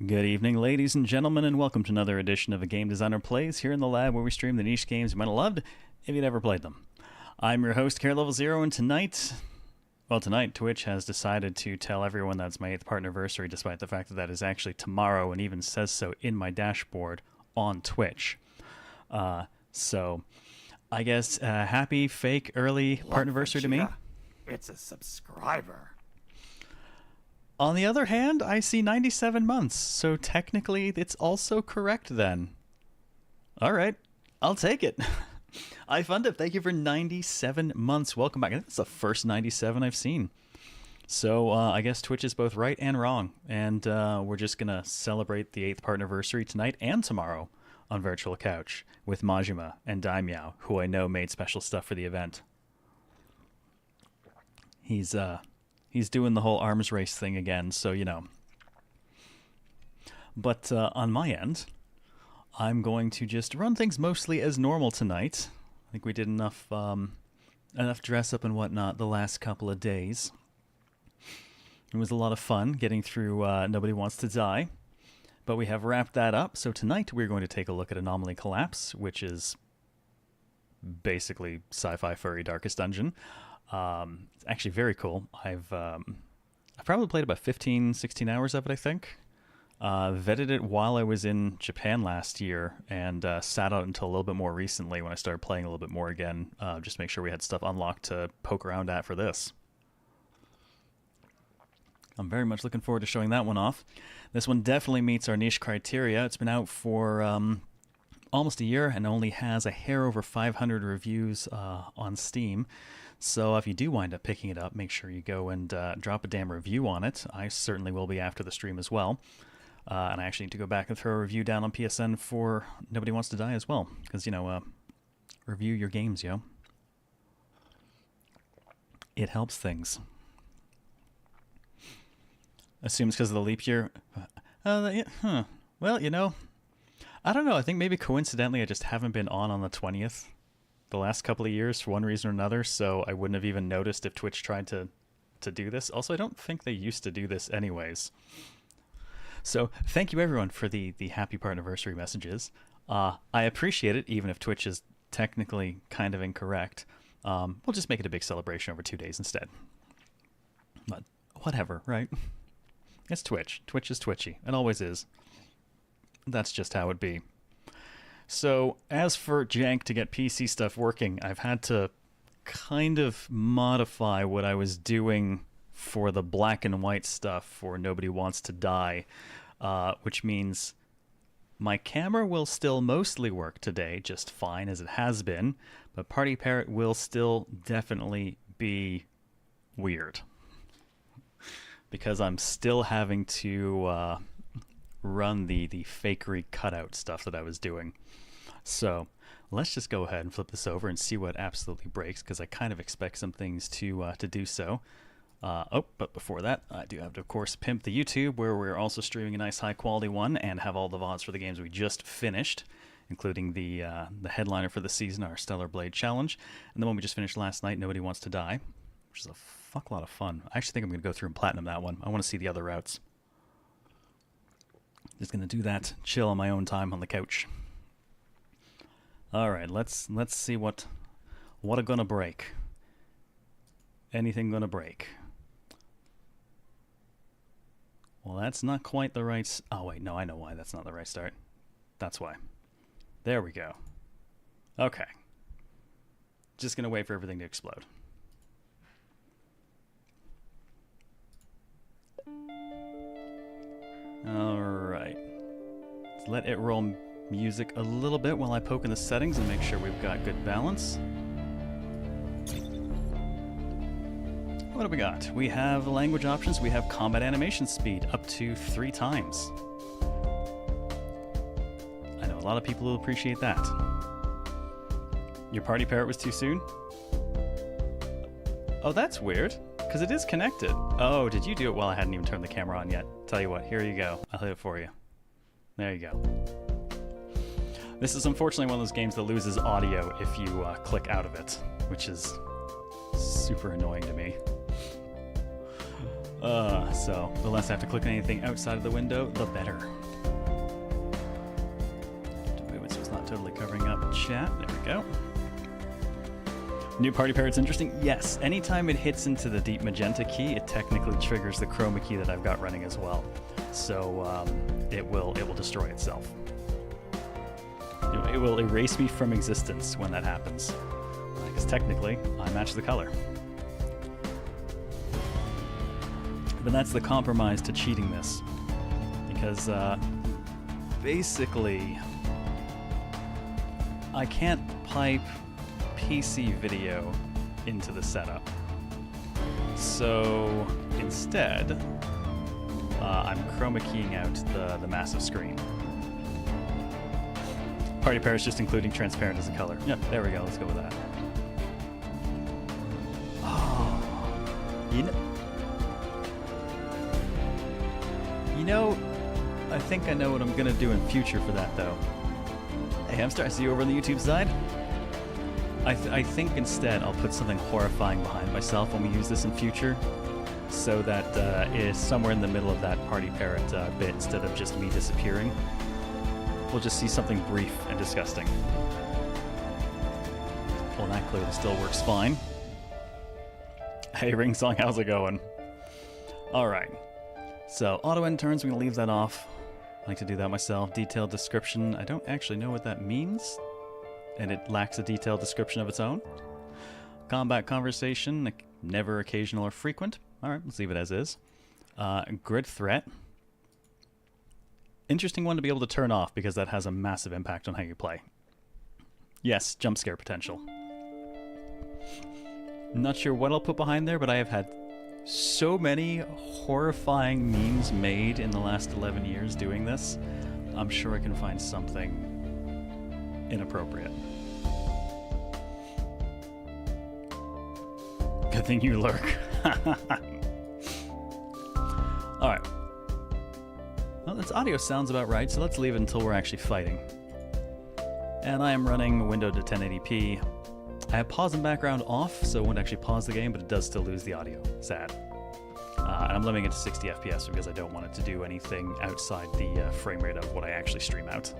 Good evening, ladies and gentlemen, and welcome to another edition of A Game Designer Plays here in the lab where we stream the niche games you might have loved if you'd ever played them. I'm your host, CareLevelZero, and tonight Twitch has decided to tell everyone that it's my 8th partnerversary, despite the fact that that is actually tomorrow and even says so in my dashboard on Twitch. So, I guess happy, fake, early partnerversary to me. It's a subscriber. On the other hand, I see 97 months, so technically it's also correct then. Alright, I'll take it. I fund it. Thank you for 97 months. Welcome back. I think that's the first 97 I've seen. So I guess Twitch is both right and wrong, and we're just going to celebrate the 8th partnerversary tonight and tomorrow on Virtual Couch with Majima and Daimyo, who I know made special stuff for the event. He's doing the whole arms race thing again, so you know. But on my end, I'm going to just run things mostly as normal tonight. I think we did enough dress up and whatnot the last couple of days. It was a lot of fun getting through Nobody Wants to Die. But we have wrapped that up, so tonight we're going to take a look at Anomaly Collapse, which is basically Sci-Fi Furry Darkest Dungeon. It's actually very cool. I've probably played about 15, 16 hours of it, I think. Vetted it while I was in Japan last year and sat on it until a little bit more recently when I started playing a little bit more again, just to make sure we had stuff unlocked to poke around at for this. I'm very much looking forward to showing that one off. This one definitely meets our niche criteria. It's been out for almost a year and only has a hair over 500 reviews on Steam. So if you do wind up picking it up, make sure you go and drop a damn review on it. I certainly will be after the stream as well. And I actually need to go back and throw a review down on PSN for Nobody Wants to Die as well. Because, you know, review your games, yo. It helps things. Assume it's because of the leap year. Well, you know, I don't know. I think maybe coincidentally I just haven't been on the 20th. The last couple of years for one reason or another, so I wouldn't have even noticed if Twitch tried to do this. Also, I don't think they used to do this anyways. So thank you everyone for the happy partnerversary messages. I appreciate it, even if Twitch is technically kind of incorrect. We'll just make it a big celebration over 2 days instead. But whatever, right? It's Twitch. Twitch is twitchy. It always is. That's just how it be. So, as for jank to get PC stuff working, I've had to kind of modify what I was doing for the black and white stuff for Nobody Wants to Die, which means my camera will still mostly work today, just fine as it has been, but Party Parrot will still definitely be weird. Because I'm still having to run the fakery cutout stuff that I was doing. So let's just go ahead and flip this over and see what absolutely breaks, because I kind of expect some things to do so. But before that, I do have to, of course, pimp the YouTube, where we're also streaming a nice high-quality one and have all the VODs for the games we just finished, including the headliner for the season, our Stellar Blade Challenge, and the one we just finished last night, Nobody Wants to Die, which is a fuck lot of fun. I actually think I'm going to go through and platinum that one. I want to see the other routes. Just going to do that, chill on my own time on the couch. All right, let's see what are gonna break. Anything gonna break? Well, that's not quite the right. Oh wait, no, I know why that's not the right start. That's why. There we go. Okay. Just gonna wait for everything to explode. All right. Let's let it roll music a little bit while I poke in the settings and make sure we've got good balance. What do we got? We have language options. We have combat animation speed up to 3 times. I know a lot of people will appreciate that. Your Party Parrot was too soon? Oh, that's weird, because it is connected. Oh, did you do it while I hadn't even turned the camera on yet? Tell you what, here you go. I'll hit it for you. There you go. This is unfortunately one of those games that loses audio if you click out of it, which is super annoying to me. So the less I have to click on anything outside of the window, the better. To move it so it's not totally covering up chat. There we go. New party parrot's interesting. Yes, anytime it hits into the deep magenta key, it technically triggers the chroma key that I've got running as well. So it will destroy itself. It will erase me from existence when that happens. Because technically, I match the color. But that's the compromise to cheating this. Because basically, I can't pipe PC video into the setup. So instead, I'm chroma keying out the massive screen. Party parrot's just including transparent as a color. Yep, there we go. Let's go with that. You know, I think I know what I'm gonna do in future for that, though. Hey, Hamster, I see you over on the YouTube side. I think instead I'll put something horrifying behind myself when we use this in future, so that it's somewhere in the middle of that party parrot bit, instead of just me disappearing, we'll just see something brief and disgusting. Well, that clearly still works fine. Hey, Ringsong, how's it going? Alright. So, auto-end turns, we're going to leave that off. I like to do that myself. Detailed description, I don't actually know what that means. And it lacks a detailed description of its own. Combat conversation, never occasional or frequent. Alright, let's leave it as is. Grid threat. Interesting one to be able to turn off because that has a massive impact on how you play. Yes, jump scare potential. Not sure what I'll put behind there, but I have had so many horrifying memes made in the last 11 years doing this. I'm sure I can find something inappropriate. Good thing you lurk. Alright. Well, this audio sounds about right, so let's leave it until we're actually fighting. And I am running Windows to 1080p. I have pause and background off, so it won't actually pause the game, but it does still lose the audio. Sad. And I'm limiting it to 60 FPS because I don't want it to do anything outside the frame rate of what I actually stream out.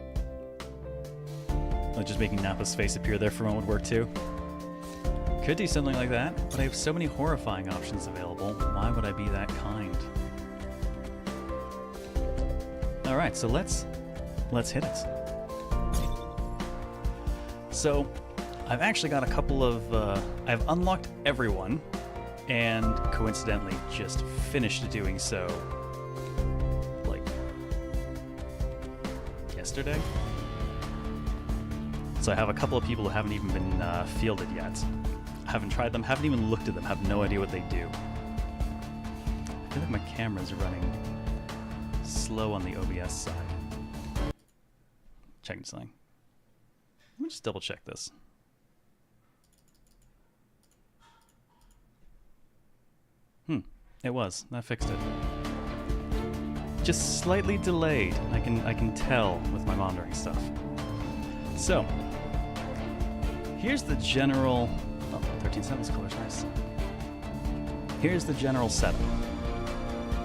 Like just making Nappa's face appear there for a moment would work too. Could do something like that, but I have so many horrifying options available. Why would I be that kind? Alright, so let's hit it. So, I've actually got a couple of... I've unlocked everyone, and coincidentally just finished doing so, like, yesterday? So I have a couple of people who haven't even been fielded yet. Haven't tried them, haven't even looked at them, have no idea what they do. I feel like my camera's running slow on the OBS side. Checking something. Let me just double check this. It was. I fixed it. Just slightly delayed. I can tell with my monitoring stuff. So, here's the general... Oh, 13 seconds color's nice. Here's the general setup.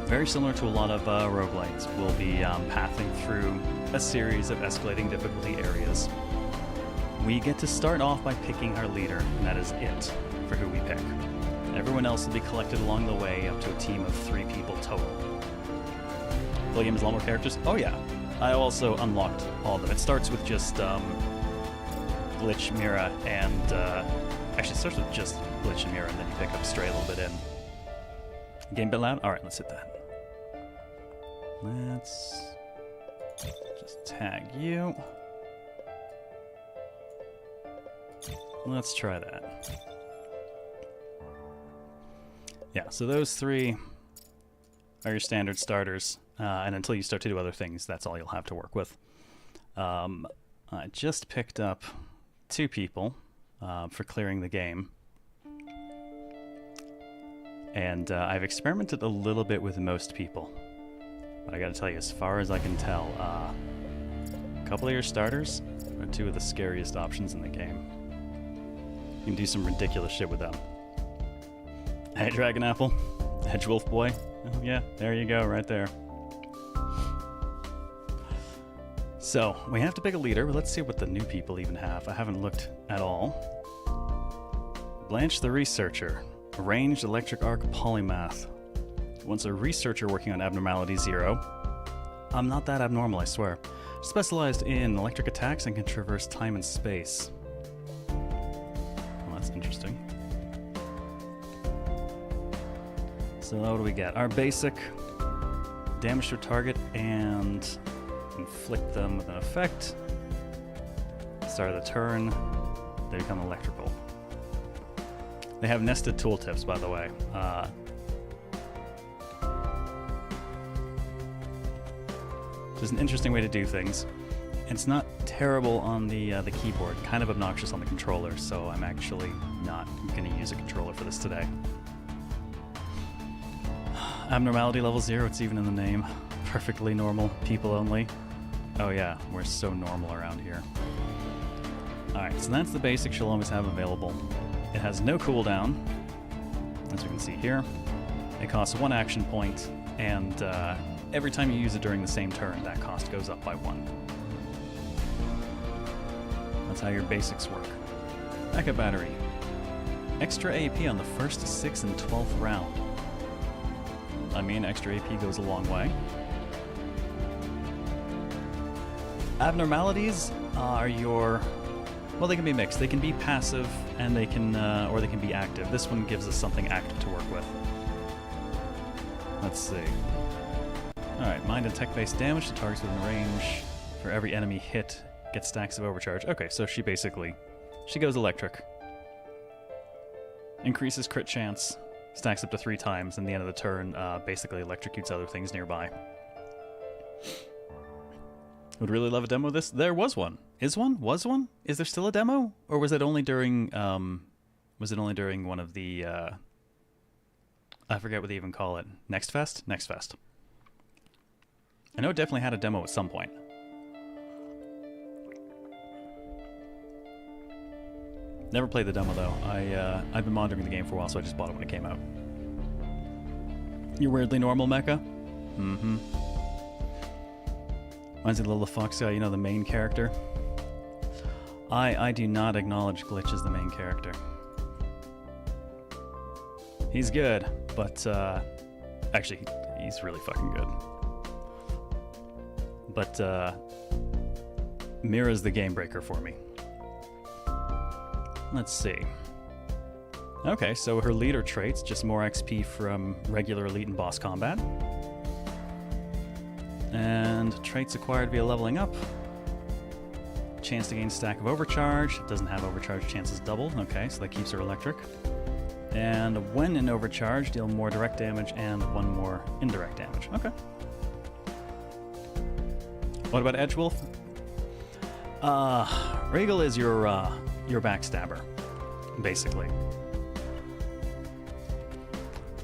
Very similar to a lot of roguelites. We'll be pathing through a series of escalating difficulty areas. We get to start off by picking our leader, and that is it for who we pick. Everyone else will be collected along the way up to a team of 3 people total. The game has a lot more characters. Oh yeah, I also unlocked all of them. It starts with just Glitch, Mira, and actually it starts with just Glitch and Mira, and then you pick up Stray a little bit in. Game bit loud? Alright, let's hit that. Let's just tag you. Let's try that. Yeah, so those 3 are your standard starters, and until you start to do other things, that's all you'll have to work with. I just picked up 2 people for clearing the game, and I've experimented a little bit with most people, but I gotta tell you, as far as I can tell, a couple of your starters are 2 of the scariest options in the game. You can do some ridiculous shit with them. Hey, Dragon Apple. Hedgewolf boy? Oh, yeah, there you go, right there. So, we have to pick a leader, but let's see what the new people even have. I haven't looked at all. Blanche the Researcher. Ranged Electric Arc Polymath. Once a researcher working on AbnormalityZero. I'm not that abnormal, I swear. Specialized in electric attacks and can traverse time and space. Well, that's interesting. So what do we get? Our basic damage to a target and inflict them with an effect. Start of the turn, they become electrical. They have nested tooltips, by the way. Which is an interesting way to do things. It's not terrible on the keyboard, kind of obnoxious on the controller, so I'm actually not going to use a controller for this today. Abnormality level 0, it's even in the name. Perfectly normal, people only. Oh yeah, we're so normal around here. Alright, so that's the basic she'll always have available. It has no cooldown, as you can see here. It costs 1 action point, and every time you use it during the same turn, that cost goes up by 1. That's how your basics work. Backup battery. Extra AP on the first, 6th, and 12th round. I mean, extra AP goes a long way. Abnormalities are your... Well, they can be mixed. They can be passive, and they can, or they can be active. This one gives us something active to work with. Let's see. Alright, mind and tech-based damage to targets within range. For every enemy hit, get stacks of overcharge. Okay, so she basically... She goes electric. Increases crit chance. Stacks up to 3 times, and the end of the turn basically electrocutes other things nearby. Would really love a demo of this. There was one. Is one? Was one? Is there still a demo? Or was it only during, one of the, I forget what they even call it. Next Fest? Next Fest. I know it definitely had a demo at some point. Never played the demo, though. I've been monitoring the game for a while, so I just bought it when it came out. You're weirdly normal, Mecha? Mm-hmm. Reminds me of the little fox guy, you know, the main character. I do not acknowledge Glitch as the main character. He's good, but, actually, he's really fucking good. But, Mira's the game breaker for me. Let's see. Okay, so her leader traits, just more XP from regular elite and boss combat. And traits acquired via leveling up. Chance to gain stack of overcharge. Doesn't have overcharge, chances double. Okay, so that keeps her electric. And when in overcharge, deal more direct damage and 1 more indirect damage. Okay. What about Edgewolf? Regal is your backstabber, basically.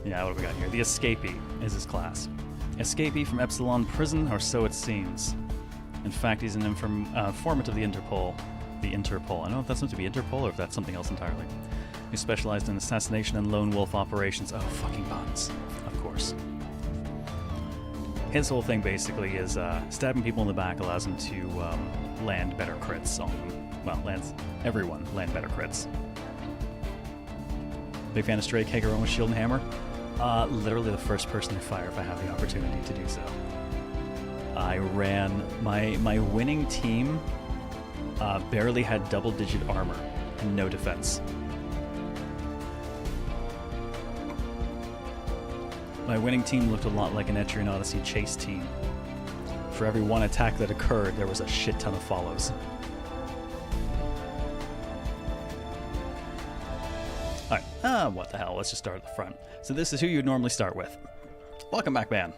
Yeah, what have we got here? The Escapee is his class. Escapee from Epsilon Prison, or so it seems. In fact, he's an informant of the Interpol. The Interpol. I don't know if that's meant to be Interpol or if that's something else entirely. He's specialized in assassination and lone wolf operations. Oh, fucking buns. Of course. His whole thing basically is stabbing people in the back allows him to land better crits on them. Well, everyone land better crits. Big fan of Stray Kegger with Shield and Hammer. Literally the first person to fire if I have the opportunity to do so. I ran... My winning team barely had double-digit armor and no defense. My winning team looked a lot like an Etrian Odyssey chase team. For every 1 attack that occurred, there was a shit ton of follows. Alright, what the hell, let's just start at the front. So this is who you'd normally start with. Welcome back, man.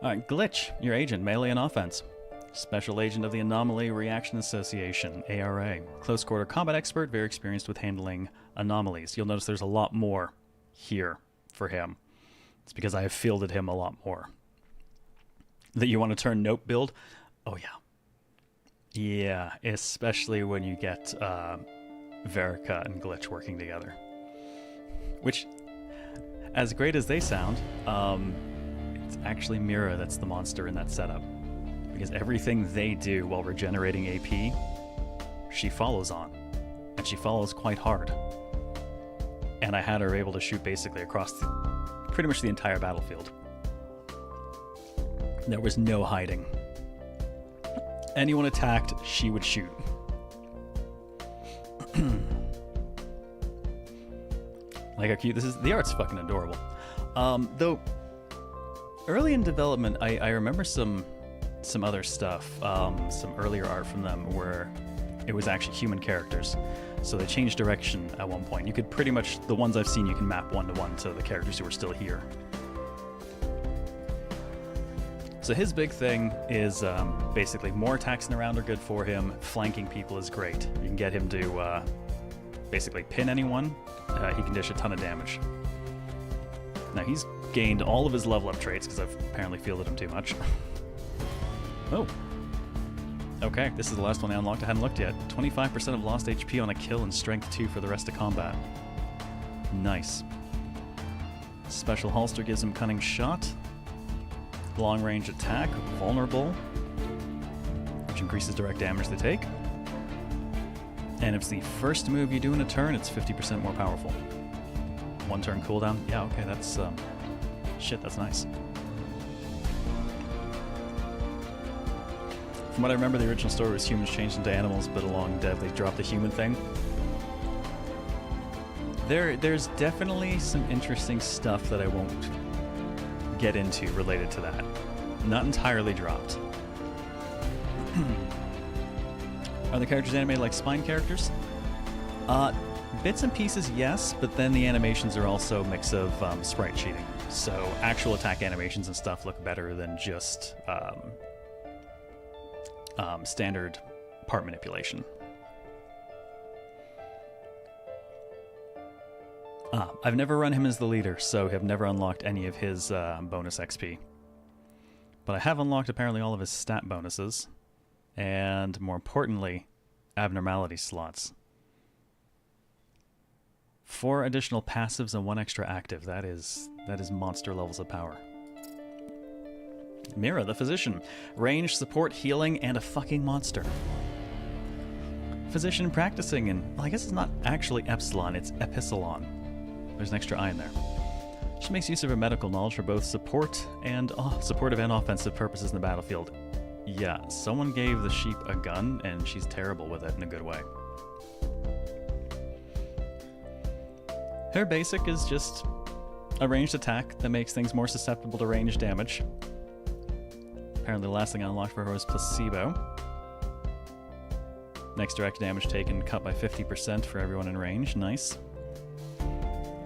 Alright, Glitch, your agent, melee and offense. Special agent of the Anomaly Reaction Association, ARA. Close quarter combat expert, very experienced with handling anomalies. You'll notice there's a lot more here for him. It's because I have fielded him a lot more. That you want to turn nope build? Oh yeah. Yeah, especially when you get Verica and Glitch working together. Which, as great as they sound, it's actually Mira that's the monster in that setup. Because everything they do while regenerating AP, she follows on. And she follows quite hard. And I had her able to shoot basically across pretty much the entire battlefield. There was no hiding. Anyone attacked, she would shoot. Like how cute this is. The art's fucking adorable. Though, early in development, I remember some other stuff, some earlier art from them where it was actually human characters. So they changed direction at one point. You could pretty much, the ones I've seen, you can map one-to-one to the characters who are still here. So his big thing is basically more attacks in a round are good for him. Flanking people is great. You can get him to basically pin anyone. He can dish a ton of damage. Now he's gained all of his level up traits because I've apparently fielded him too much. Oh. Okay, this is the last one I unlocked. I hadn't looked yet. 25% of lost HP on a kill and strength 2 for the rest of combat. Nice. Special holster gives him cunning shot. Long range attack, vulnerable, which increases direct damage they take. And if it's the first move you do in a turn, it's 50% more powerful. 1 turn cooldown. Yeah, okay, that's shit, that's nice. From what I remember, the original story was humans changed into animals, but along dev they dropped the human thing. There's definitely some interesting stuff that I won't get into related to that. Not entirely dropped. Are the characters animated like spine characters? Bits and pieces, yes, but then the animations are also a mix of sprite cheating. So actual attack animations and stuff look better than just standard part manipulation. I've never run him as the leader, so have never unlocked any of his bonus XP. But I have unlocked apparently all of his stat bonuses, and more importantly, abnormality slots. 4 additional passives and 1 extra active. That is monster levels of power. Mira, the physician. Range, support, healing, and a fucking monster. Physician practicing in, well, I guess it's not actually Epsilon, it's Epsilon. There's an extra I in there. She makes use of her medical knowledge for both supportive and offensive purposes in the battlefield. Yeah, someone gave the sheep a gun, and she's terrible with it in a good way. Her basic is just a ranged attack that makes things more susceptible to ranged damage. Apparently the last thing I unlocked for her was placebo. Next direct damage taken cut by 50% for everyone in range. Nice.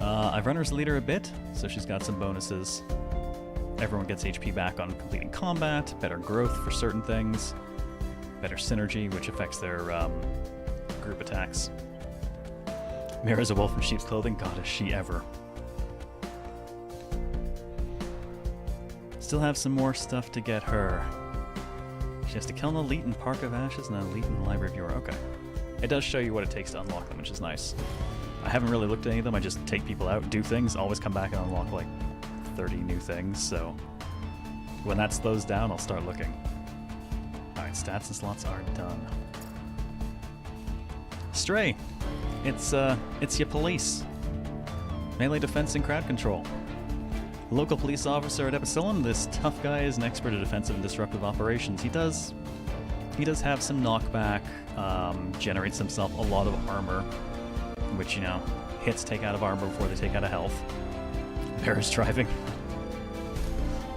I've run her as leader a bit, so she's got some bonuses. Everyone gets HP back on completing combat, better growth for certain things, better synergy, which affects their group attacks. Mira's a wolf in sheep's clothing. God, is she ever. Still have some more stuff to get her. She has to kill an elite in Park of Ashes and an elite in the Library of Yore. Okay. It does show you what it takes to unlock them, which is nice. I haven't really looked at any of them. I just take people out, do things, always come back and unlock like 30 new things, so when that slows down, I'll start looking. Alright, stats and slots are done. Stray. It's your police. Melee defense and crowd control. Local police officer at Epsilon, this tough guy is an expert at defensive and disruptive operations. He does have some knockback, generates himself a lot of armor, which, you know, hits take out of armor before they take out of health. Bear's driving.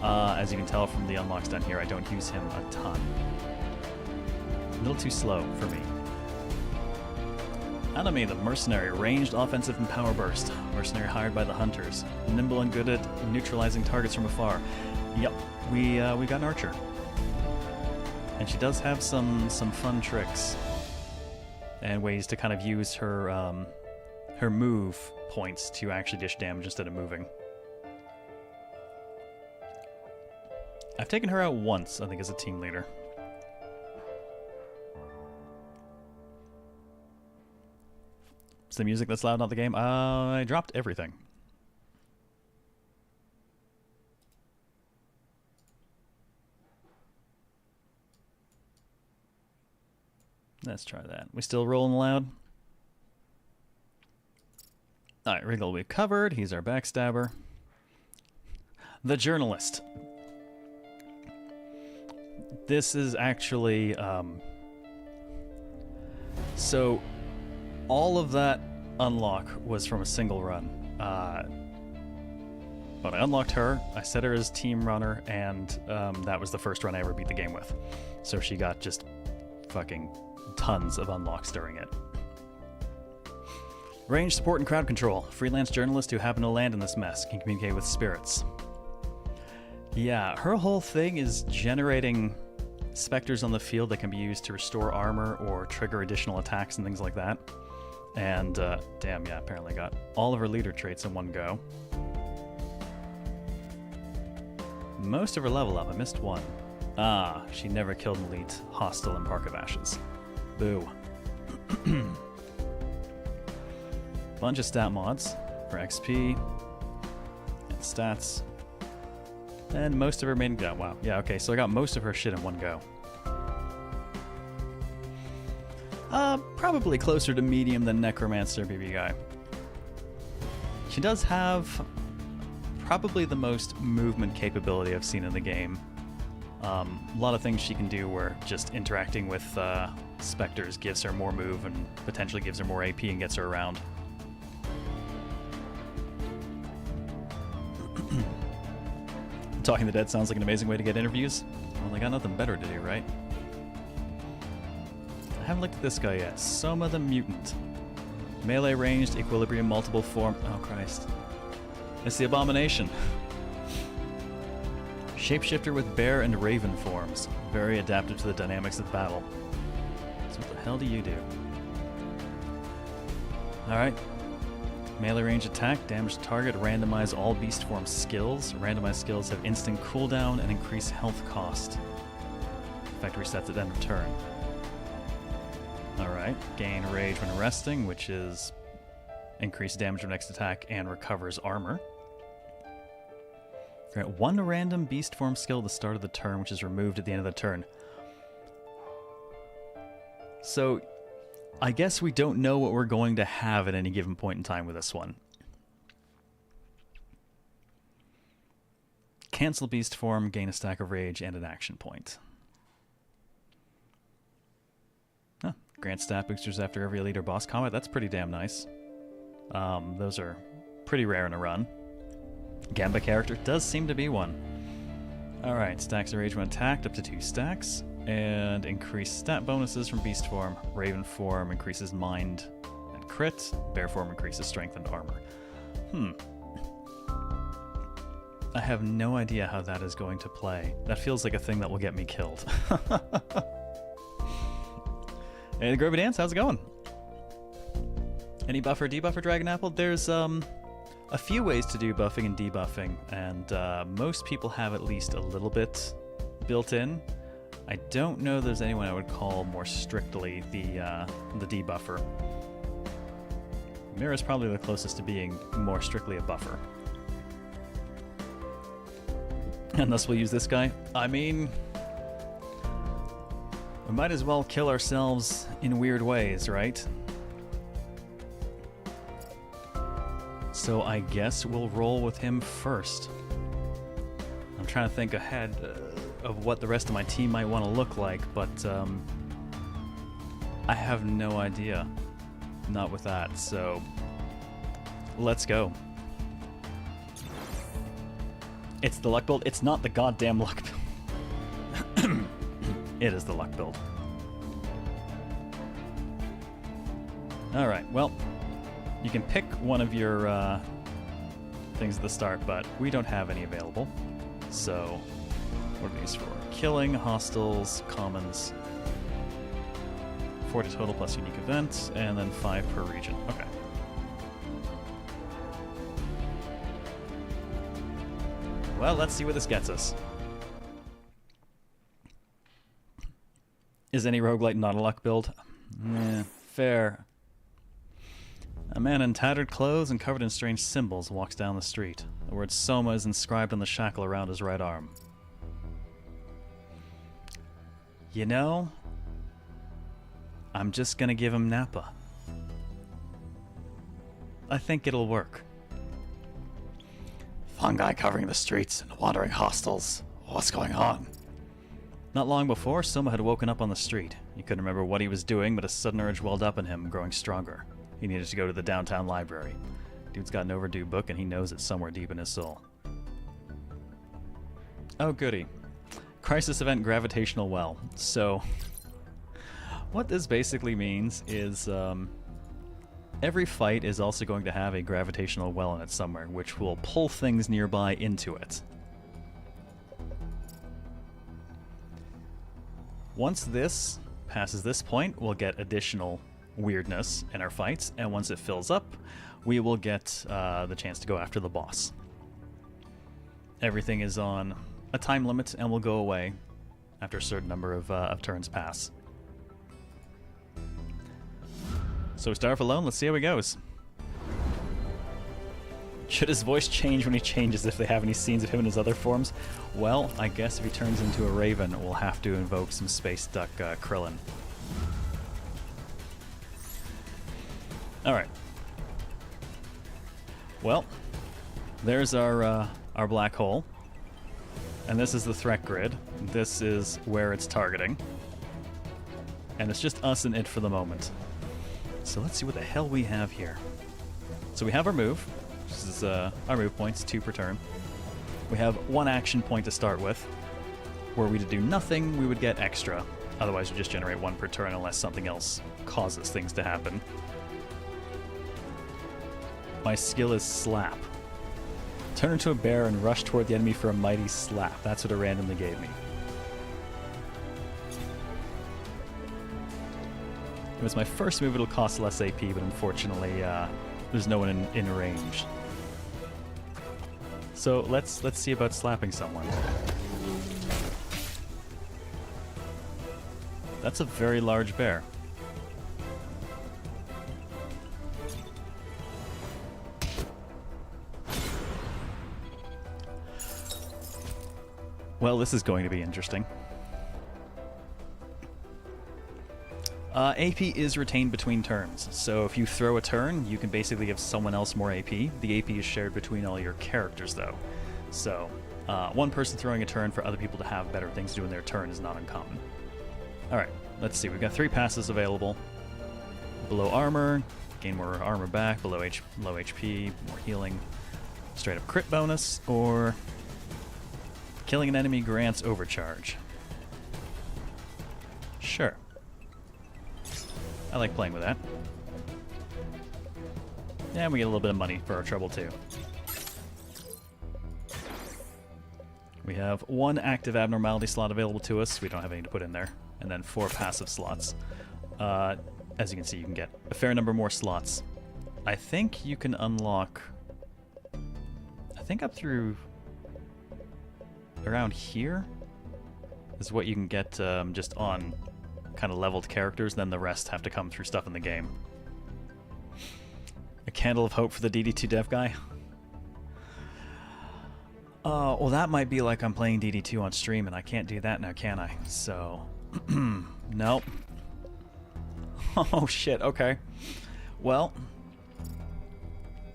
As you can tell from the unlocks down here, I don't use him a ton. A little too slow for me. Anomaly, the mercenary, ranged, offensive, and power burst. Mercenary hired by the hunters. Nimble and good at neutralizing targets from afar. Yep, we got an archer. And she does have some fun tricks and ways to kind of use her her move points to actually dish damage instead of moving. I've taken her out once, I think, as a team leader. It's the music that's loud, not the game. I dropped everything. Let's try that. We still rolling loud? Alright, Wriggle we've covered. He's our backstabber. The journalist. This is actually... So, all of that unlock was from a single run. But I unlocked her, I set her as team runner, and that was the first run I ever beat the game with. So she got just fucking tons of unlocks during it. Range support and crowd control. Freelance journalist who happen to land in this mess can communicate with spirits. Yeah, her whole thing is generating specters on the field that can be used to restore armor or trigger additional attacks and things like that. And, damn, yeah, apparently got all of her leader traits in one go. Most of her level up, I missed one. Ah, she never killed an elite hostile in Park of Ashes. Boo. Bunch of stat mods for XP and stats. And most of her main... Oh, wow. Yeah, okay, so I got most of her shit in one go. Probably closer to medium than Necromancer BB Guy. She does have probably the most movement capability I've seen in the game. A lot of things she can do where just interacting with specters gives her more move and potentially gives her more AP and gets her around. Talking to the Dead sounds like an amazing way to get interviews. Well, they got nothing better to do, right? I haven't looked at this guy yet. Soma the Mutant. Melee ranged, equilibrium, multiple form... Oh, Christ. It's the Abomination. Shapeshifter with bear and raven forms. Very adaptive to the dynamics of battle. So what the hell do you do? Alright. Melee range attack, damage target, randomize all beast form skills. Randomized skills have instant cooldown and increase health cost. Effect resets at end of turn. Alright, gain rage when resting, which is increased damage from next attack and recovers armor. Grant one random beast form skill at the start of the turn, which is removed at the end of the turn. So, I guess we don't know what we're going to have at any given point in time with this one. Cancel beast form, gain a stack of rage, and an action point. Huh. Grant stat boosters after every elite or boss combat. That's pretty damn nice. Those are pretty rare in a run. Gamba character does seem to be one. Alright, stacks of rage when attacked, up to 2 stacks. And increased stat bonuses from beast form. Raven form increases mind and crit. Bear form increases strength and armor. I have no idea how that is going to play. That feels like a thing that will get me killed. Hey, the Groovy Dance, how's it going? Any buff or debuff for Dragon Apple? There's a few ways to do buffing and debuffing, and most people have at least a little bit built in. I don't know there's anyone I would call more strictly the debuffer. Mira's probably the closest to being more strictly a buffer. And thus we'll use this guy. I mean, we might as well kill ourselves in weird ways, right? So I guess we'll roll with him first. I'm trying to think ahead of what the rest of my team might want to look like, but I have no idea. Not with that, so let's go. It's the luck build. It's not the goddamn luck build. It is the luck build. Alright, well, you can pick one of your things at the start, but we don't have any available. So, what are these for? Killing, hostiles, commons. 4 to total plus unique events, and then 5 per region. Okay. Well, let's see where this gets us. Is any roguelite not a luck build? Fair. A man in tattered clothes and covered in strange symbols walks down the street. The word Soma is inscribed on the shackle around his right arm. You know, I'm just gonna give him Nappa. I think it'll work. Fungi covering the streets and wandering hostels. What's going on? Not long before, Soma had woken up on the street. He couldn't remember what he was doing, but a sudden urge welled up in him, growing stronger. He needed to go to the downtown library. Dude's got an overdue book, and he knows it somewhere deep in his soul. Oh, goody. Crisis event gravitational well. So, what this basically means is every fight is also going to have a gravitational well in it somewhere, which will pull things nearby into it. Once this passes this point, we'll get additional weirdness in our fights, and once it fills up, we will get the chance to go after the boss. Everything is on a time limit and will go away after a certain number of turns pass. So we start off alone, let's see how he goes. Should his voice change when he changes if they have any scenes of him in his other forms? Well, I guess if he turns into a raven, we'll have to invoke some space duck Krillin. Alright. Well, there's our black hole. And this is the threat grid. This is where it's targeting. And it's just us and it for the moment. So let's see what the hell we have here. So we have our move. This is our move points, 2 per turn. We have 1 action point to start with. Were we to do nothing, we would get extra. Otherwise, we just generate 1 per turn unless something else causes things to happen. My skill is Slap. Turn into a bear and rush toward the enemy for a mighty slap. That's what it randomly gave me. It was my first move, it'll cost less AP, but unfortunately, there's no one in range. So let's see about slapping someone. That's a very large bear. Well, this is going to be interesting. AP is retained between turns, so if you throw a turn, you can basically give someone else more AP. The AP is shared between all your characters, though. So, one person throwing a turn for other people to have better things to do in their turn is not uncommon. Alright, let's see. We've got 3 passes available. Below armor, gain more armor back. Below low HP, more healing. Straight up crit bonus, or killing an enemy grants overcharge. Sure. I like playing with that. And we get a little bit of money for our trouble, too. We have 1 active abnormality slot available to us. We don't have any to put in there. And then 4 passive slots. As you can see, you can get a fair number more slots. I think you can unlock... I think up through... around here is what you can get just on kind of leveled characters, then the rest have to come through stuff in the game. A candle of hope for the DD2 dev guy? Well, that might be like I'm playing DD2 on stream, and I can't do that now, can I? So, nope. Oh shit, okay. Well,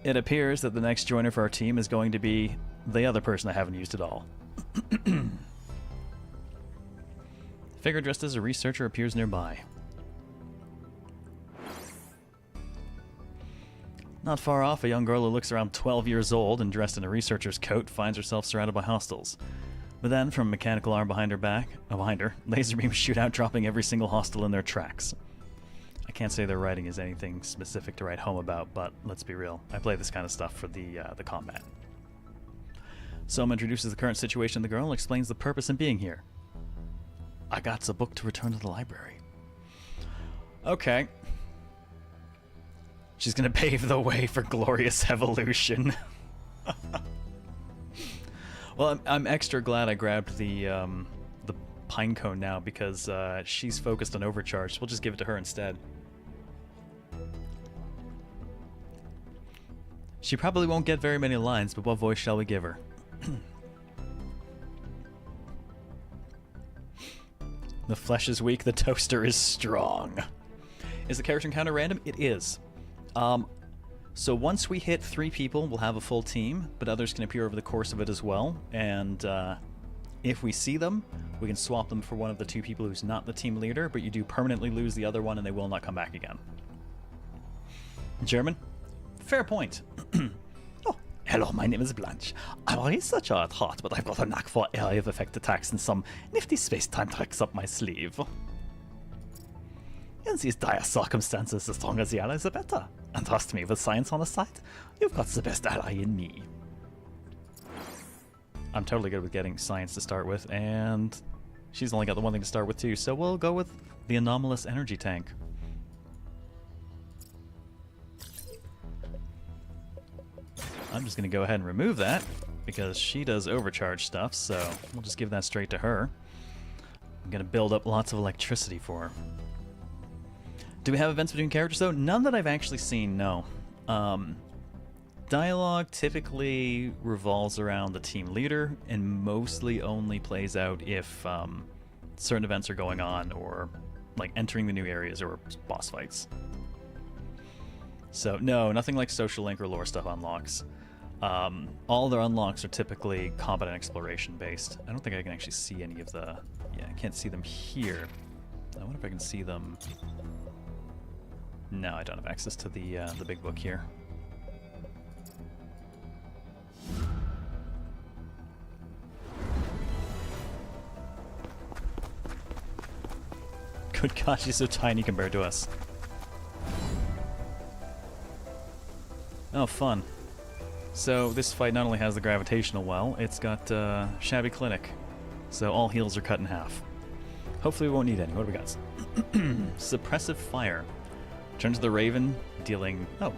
it appears that the next joiner for our team is going to be the other person I haven't used at all. Figure dressed as a researcher appears nearby. Not far off, a young girl who looks around 12 years old and dressed in a researcher's coat finds herself surrounded by hostiles. But then, from a mechanical arm behind her, laser beams shoot out, dropping every single hostile in their tracks. I can't say their writing is anything specific to write home about, but let's be real, I play this kind of stuff for the combat. Soma introduces the current situation of the girl and explains the purpose in being here. I got a book to return to the library. Okay. She's gonna pave the way for glorious evolution. Well, I'm extra glad I grabbed the pinecone now because she's focused on overcharge. So we'll just give it to her instead. She probably won't get very many lines, but what voice shall we give her? The flesh is weak, the toaster is strong. Is the character encounter random? It is. So once we hit 3 people, we'll have a full team, but others can appear over the course of it as well. And if we see them, we can swap them for one of the 2 people who's not the team leader, but you do permanently lose the other one and they will not come back again. German? Fair point. Oh, hello, my name is Blanche. I'm a researcher at heart, but I've got a knack for area of effect attacks and some nifty space-time tricks up my sleeve. In these dire circumstances, the stronger the ally, the better. And trust me, with science on the side, you've got the best ally in me. I'm totally good with getting science to start with, and she's only got the one thing to start with too, so we'll go with the anomalous energy tank. I'm just going to go ahead and remove that, because she does overcharge stuff, so we'll just give that straight to her. I'm going to build up lots of electricity for her. Do we have events between characters, though? None that I've actually seen, no. Dialogue typically revolves around the team leader, and mostly only plays out if certain events are going on, or like entering the new areas or boss fights. So, no, nothing like social link or lore stuff unlocks. All their unlocks are typically combat and exploration based. I don't think I can actually see any of the... Yeah, I can't see them here. I wonder if I can see them... No, I don't have access to the big book here. Good God, she's so tiny compared to us. Oh, fun. So this fight not only has the gravitational well, it's got Shabby Clinic. So all heals are cut in half. Hopefully we won't need any. What do we got? Suppressive Fire. Turns the Raven, dealing... Oh,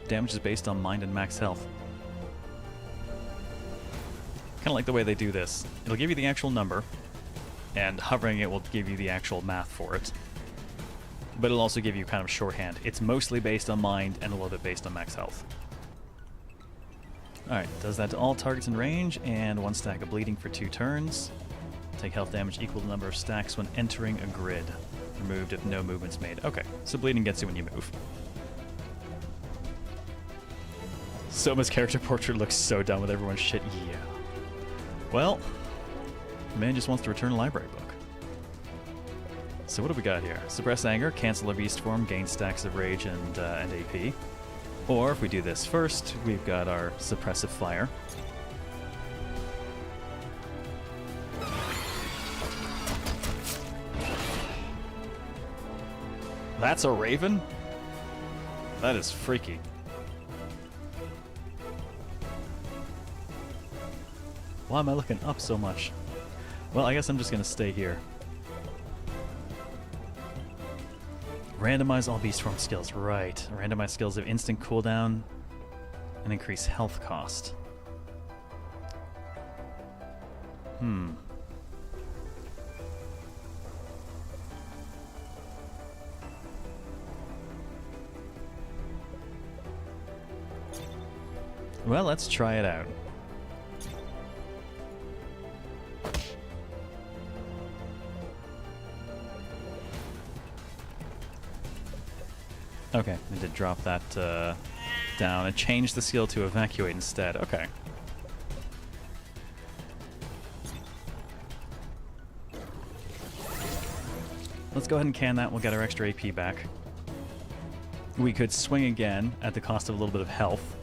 damage is based on mind and max health. Kind of like the way they do this. It'll give you the actual number, and hovering it will give you the actual math for it. But it'll also give you kind of shorthand. It's mostly based on mind and a little bit based on max health. Alright, does that to all targets in range, and 1 stack of bleeding for 2 turns. Take health damage equal to the number of stacks when entering a grid. Removed if no movement's made. Okay, so bleeding gets you when you move. Soma's character portrait looks so dumb with everyone's shit. Yeah. Well, man just wants to return a library book. So what do we got here? Suppress anger, cancel a beast form, gain stacks of rage and AP. Or if we do this first, we've got our suppressive fire. That's a raven? That is freaky. Why am I looking up so much? Well, I guess I'm just gonna stay here. Randomize all beast form skills. Right. Randomize skills of instant cooldown and increase health cost. Well, let's try it out. Okay, I did drop that down and change the skill to evacuate instead. Okay. Let's go ahead and can that. We'll get our extra AP back. We could swing again at the cost of a little bit of health.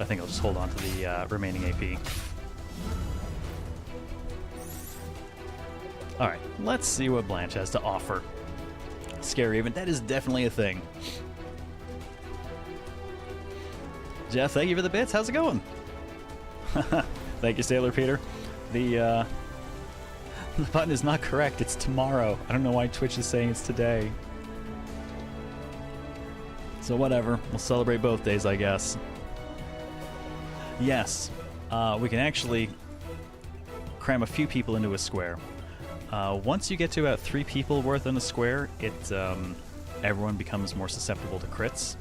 I think I'll just hold on to the remaining AP. Alright, let's see what Blanche has to offer. Scary event, that is definitely a thing. Jeff, thank you for the bits. How's it going? Thank you, Sailor Peter. The button is not correct. It's tomorrow. I don't know why Twitch is saying it's today. So whatever. We'll celebrate both days, I guess. Yes, we can actually cram a few people into a square. Once you get to about 3 people worth in a square, everyone becomes more susceptible to crits.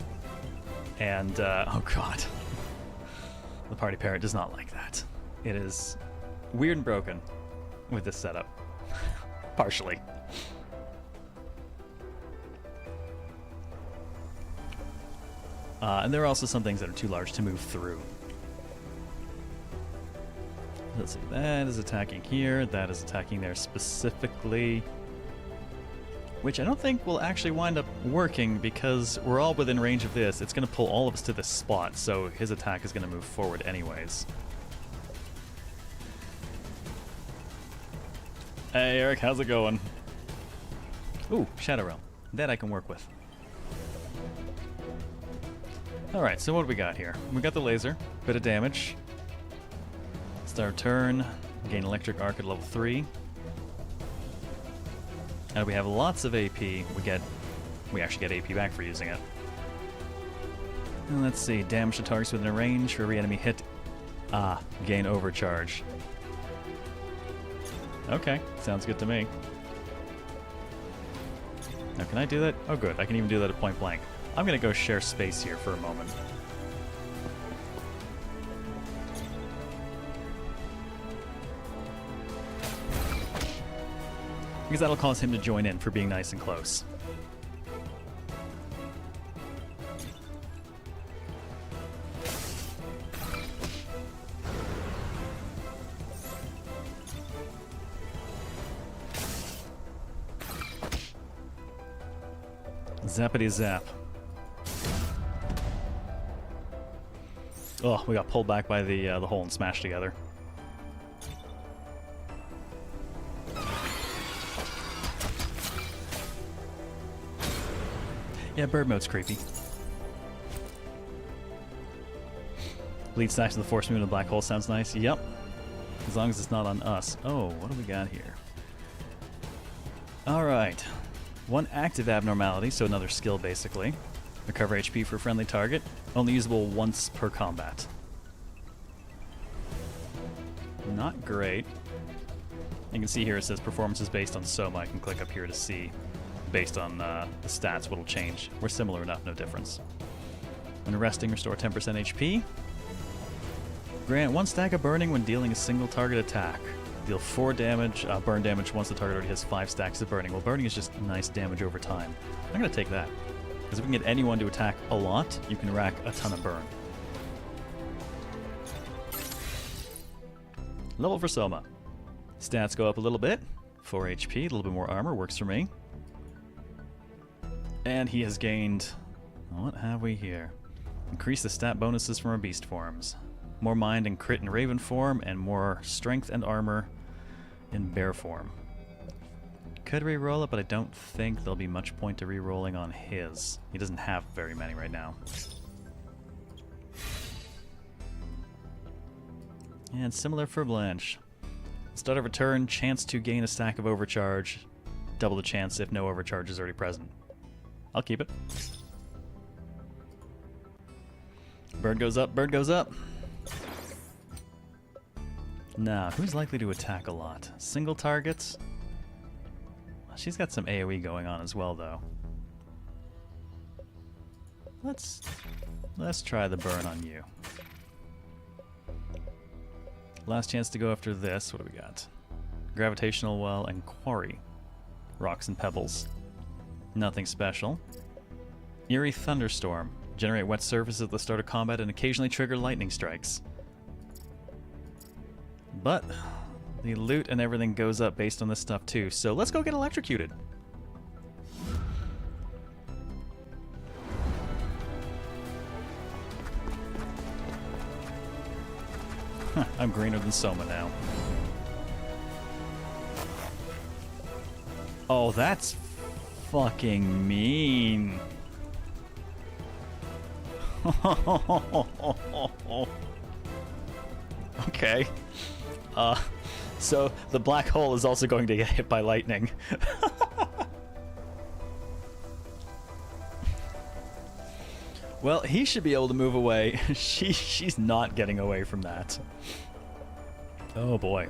And, oh god. The party parrot does not like that. It is weird and broken with this setup. Partially. And there are also some things that are too large to move through. Let's see, that is attacking here, that is attacking there specifically. Which I don't think will actually wind up working because we're all within range of this. It's going to pull all of us to this spot, so his attack is going to move forward anyways. Hey Eric, how's it going? Ooh, Shadow Realm. That I can work with. Alright, so what do we got here? We got the laser, bit of damage. Start turn, gain electric arc at level 3. And we have lots of AP. We actually get AP back for using it. And let's see, damage to targets within a range for every enemy hit. Gain overcharge. Okay, sounds good to me. Now can I do that? Oh good, I can even do that at point blank. I'm gonna go share space here for a moment. Because that'll cause him to join in for being nice and close. Zappity zap. Oh, we got pulled back by the hole and smashed together. Yeah, bird mode's creepy. Lead stacks to the force moon and the black hole sounds nice. Yep. As long as it's not on us. Oh, what do we got here? Alright. One active abnormality, so another skill basically. Recover HP for a friendly target. Only usable once per combat. Not great. You can see here it says performance is based on Soma. I can click up here to see based on the stats what'll change. We're similar enough, no difference. When resting, restore 10% HP. Grant 1 stack of burning when dealing a single target attack. Deal 4 damage, burn damage once the target already has 5 stacks of burning. Well, burning is just nice damage over time. I'm going to take that. Because if we can get anyone to attack a lot, you can rack a ton of burn. Level for Soma. Stats go up a little bit. 4 HP, a little bit more armor, works for me. And he has gained... What have we here? Increase the stat bonuses from our beast forms. More mind and crit in raven form, and more strength and armor in bear form. Could re-roll it, but I don't think there'll be much point to re-rolling on his. He doesn't have very many right now. And similar for Blanche. Start of a turn, chance to gain a stack of overcharge. Double the chance if no overcharge is already present. I'll keep it. Bird goes up, bird goes up. Now, who's likely to attack a lot? Single targets? She's got some AoE going on as well, though. Let's try the burn on you. Last chance to go after this. What do we got? Gravitational well and quarry. Rocks and pebbles. Nothing special. Eerie thunderstorm. Generate wet surfaces at the start of combat and occasionally trigger lightning strikes. But the loot and everything goes up based on this stuff too, so let's go get electrocuted. I'm greener than Soma now. Oh, that's fucking mean. Okay. So the black hole is also going to get hit by lightning. Well, he should be able to move away. She's not getting away from that. Oh boy.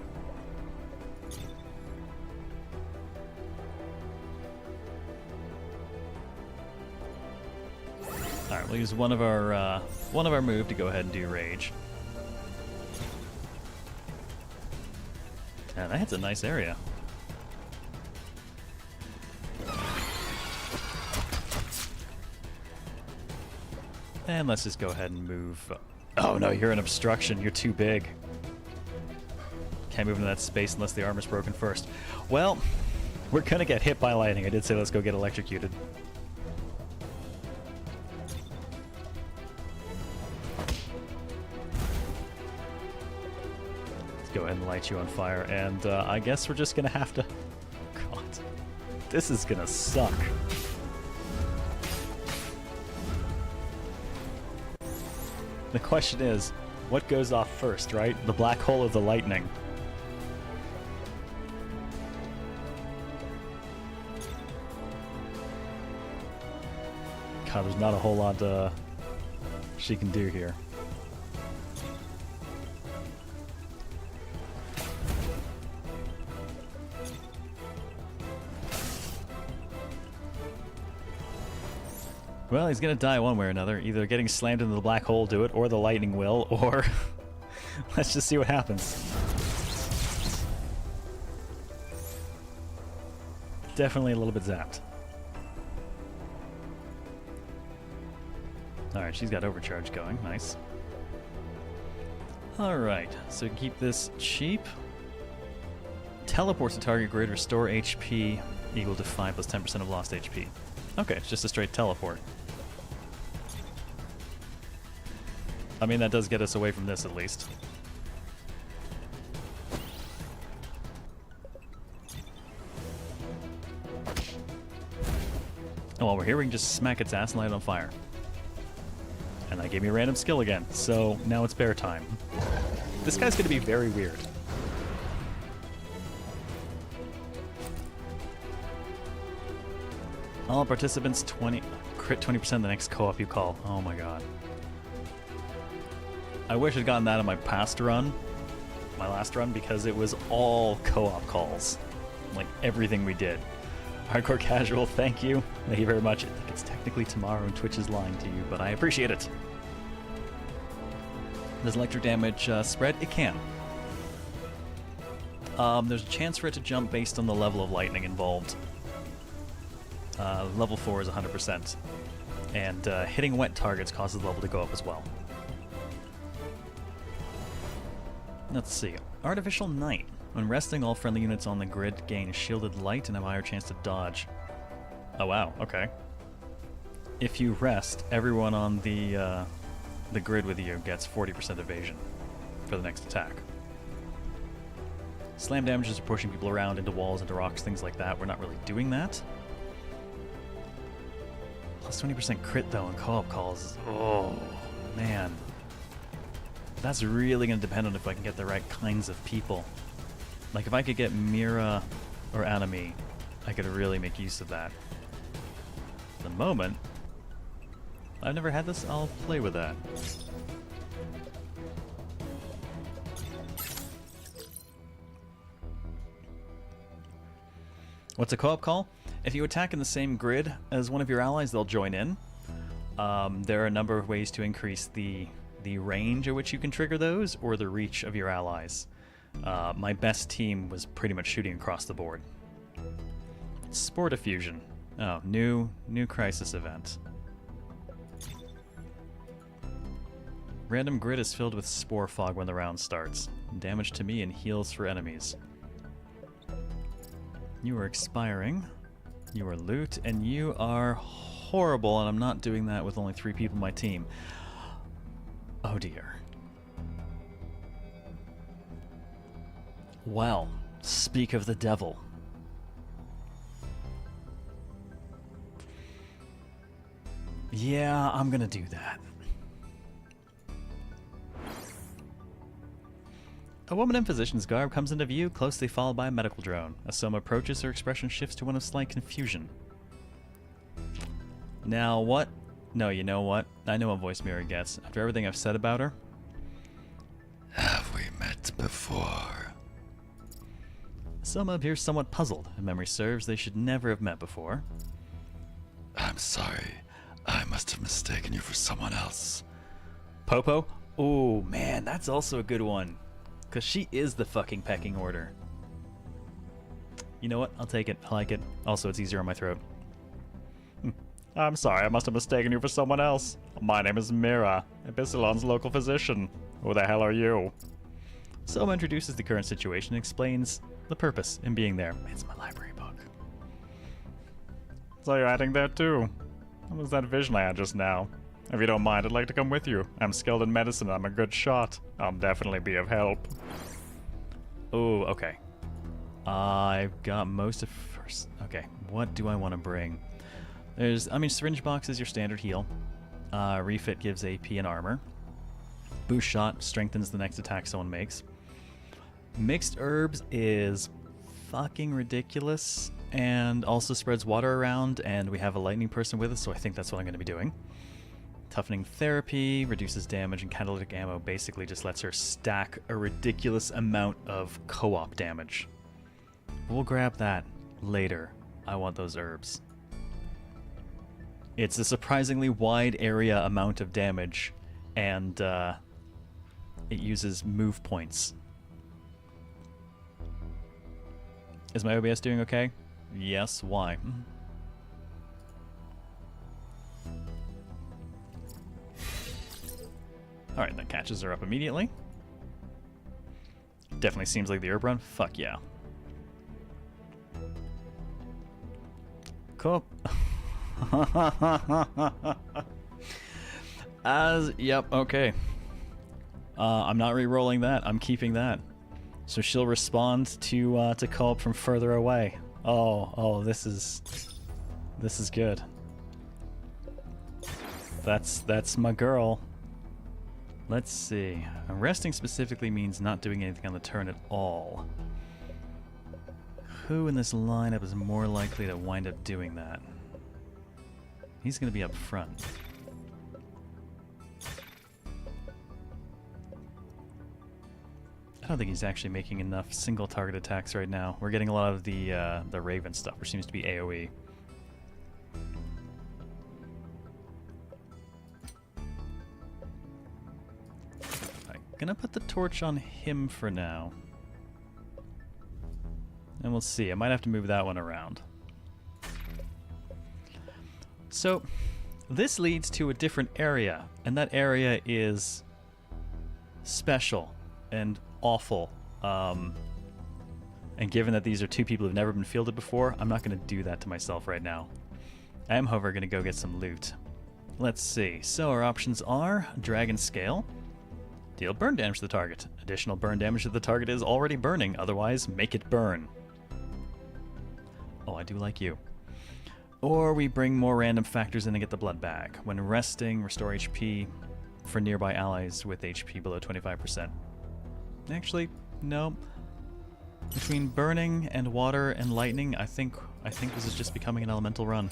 All right, we'll use one of our move to go ahead and do rage. Yeah, that hits a nice area. And let's just go ahead and move. Oh no, you're an obstruction. You're too big. Can't move into that space unless the armor's broken first. Well, we're gonna get hit by lightning. I did say let's go get electrocuted. Let's go ahead and light you on fire. And I guess we're just gonna have to... God, this is gonna suck. The question is, what goes off first, right? The black hole or the lightning? God, there's not a whole lot she can do here. Well, he's gonna die one way or another. Either getting slammed into the black hole do it, or the lightning will, or... let's just see what happens. Definitely a little bit zapped. Alright, she's got overcharge going. Nice. Alright, so keep this cheap. Teleport to target grid, restore HP equal to 5 plus 10% of lost HP. Okay, it's just a straight teleport. I mean, that does get us away from this, at least. And while we're here, we can just smack its ass and light it on fire. And that gave me a random skill again, so now it's bear time. This guy's gonna be very weird. All participants crit 20% the next co-op you call. Oh my god. I wish I'd gotten that on my last run, because it was all co-op calls. Like, everything we did. Hardcore Casual, thank you. Thank you very much. I think it's technically tomorrow and Twitch is lying to you, but I appreciate it. Does electric damage spread? It can. There's a chance for it to jump based on the level of lightning involved. Level 4 is 100%. And hitting wet targets causes the level to go up as well. Let's see. Artificial Night. When resting, all friendly units on the grid gain shielded light and have a higher chance to dodge. Oh wow, okay. If you rest, everyone on the grid with you gets 40% evasion for the next attack. Slam damages are pushing people around into walls, into rocks, things like that. We're not really doing that. Plus 20% crit though in co-op calls. Oh, man. That's really going to depend on if I can get the right kinds of people. Like if I could get Mira or Anomaly, I could really make use of that. At the moment, I've never had this, I'll play with that. What's a co-op call? If you attack in the same grid as one of your allies, they'll join in. There are a number of ways to increase the range at which you can trigger those, or the reach of your allies. My best team was pretty much shooting across the board. Spore diffusion. Oh, new crisis event. Random grid is filled with spore fog when the round starts. Damage to me and heals for enemies. You are expiring. You are loot, and you are horrible, and I'm not doing that with only 3 people on my team. Oh dear. Well, speak of the devil. Yeah, I'm gonna do that. A woman in physician's garb comes into view, closely followed by a medical drone. As Soma approaches, her expression shifts to one of slight confusion. Now what? No, you know what? I know what voice Mira gets. After everything I've said about her. Have we met before? Soma appears somewhat puzzled. If memory serves, they should never have met before. I'm sorry. I must have mistaken you for someone else. Popo? Oh, man, that's also a good one. Because she is the fucking pecking order. You know what? I'll take it. I like it. Also, it's easier on my throat. I'm sorry, I must have mistaken you for someone else. My name is Mira, Abyssalon's local physician. Who the hell are you? Soma introduces the current situation and explains the purpose in being there. It's my library book. So you're adding that too? What was that vision I had just now? If you don't mind, I'd like to come with you. I'm skilled in medicine, I'm a good shot. I'll definitely be of help. Oh, okay. I've got most of first. Okay, what do I want to bring? Syringe box is your standard heal. Refit gives AP and armor. Boost shot strengthens the next attack someone makes. Mixed herbs is fucking ridiculous and also spreads water around, and we have a lightning person with us, so I think that's what I'm going to be doing. Toughening therapy reduces damage, and catalytic ammo basically just lets her stack a ridiculous amount of co-op damage. We'll grab that later. I want those herbs. It's a surprisingly wide area amount of damage, and it uses move points. Is my OBS doing okay? Yes, why? Alright, that catches her up immediately. Definitely seems like the herb run. Fuck yeah. Cool. Yep, okay. I'm not re-rolling that. I'm keeping that. So she'll respond to co-op from further away. Oh, this is good. That's my girl. Let's see. Resting specifically means not doing anything on the turn at all. Who in this lineup is more likely to wind up doing that? He's going to be up front. I don't think he's actually making enough single target attacks right now. We're getting a lot of the Raven stuff, which seems to be AoE. Gonna put the torch on him for now. And we'll see. I might have to move that one around. So, this leads to a different area, and that area is special and awful. And given that these are two people who've never been fielded before, I'm not going to do that to myself right now. I am, however, going to go get some loot. Let's see. So our options are Dragon Scale. Deal burn damage to the target. Additional burn damage if the target is already burning, otherwise make it burn. Oh, I do like you. Or we bring more random factors in and get the blood back. When resting, restore HP for nearby allies with HP below 25%. Actually, no. Between burning and water and lightning, I think this is just becoming an elemental run.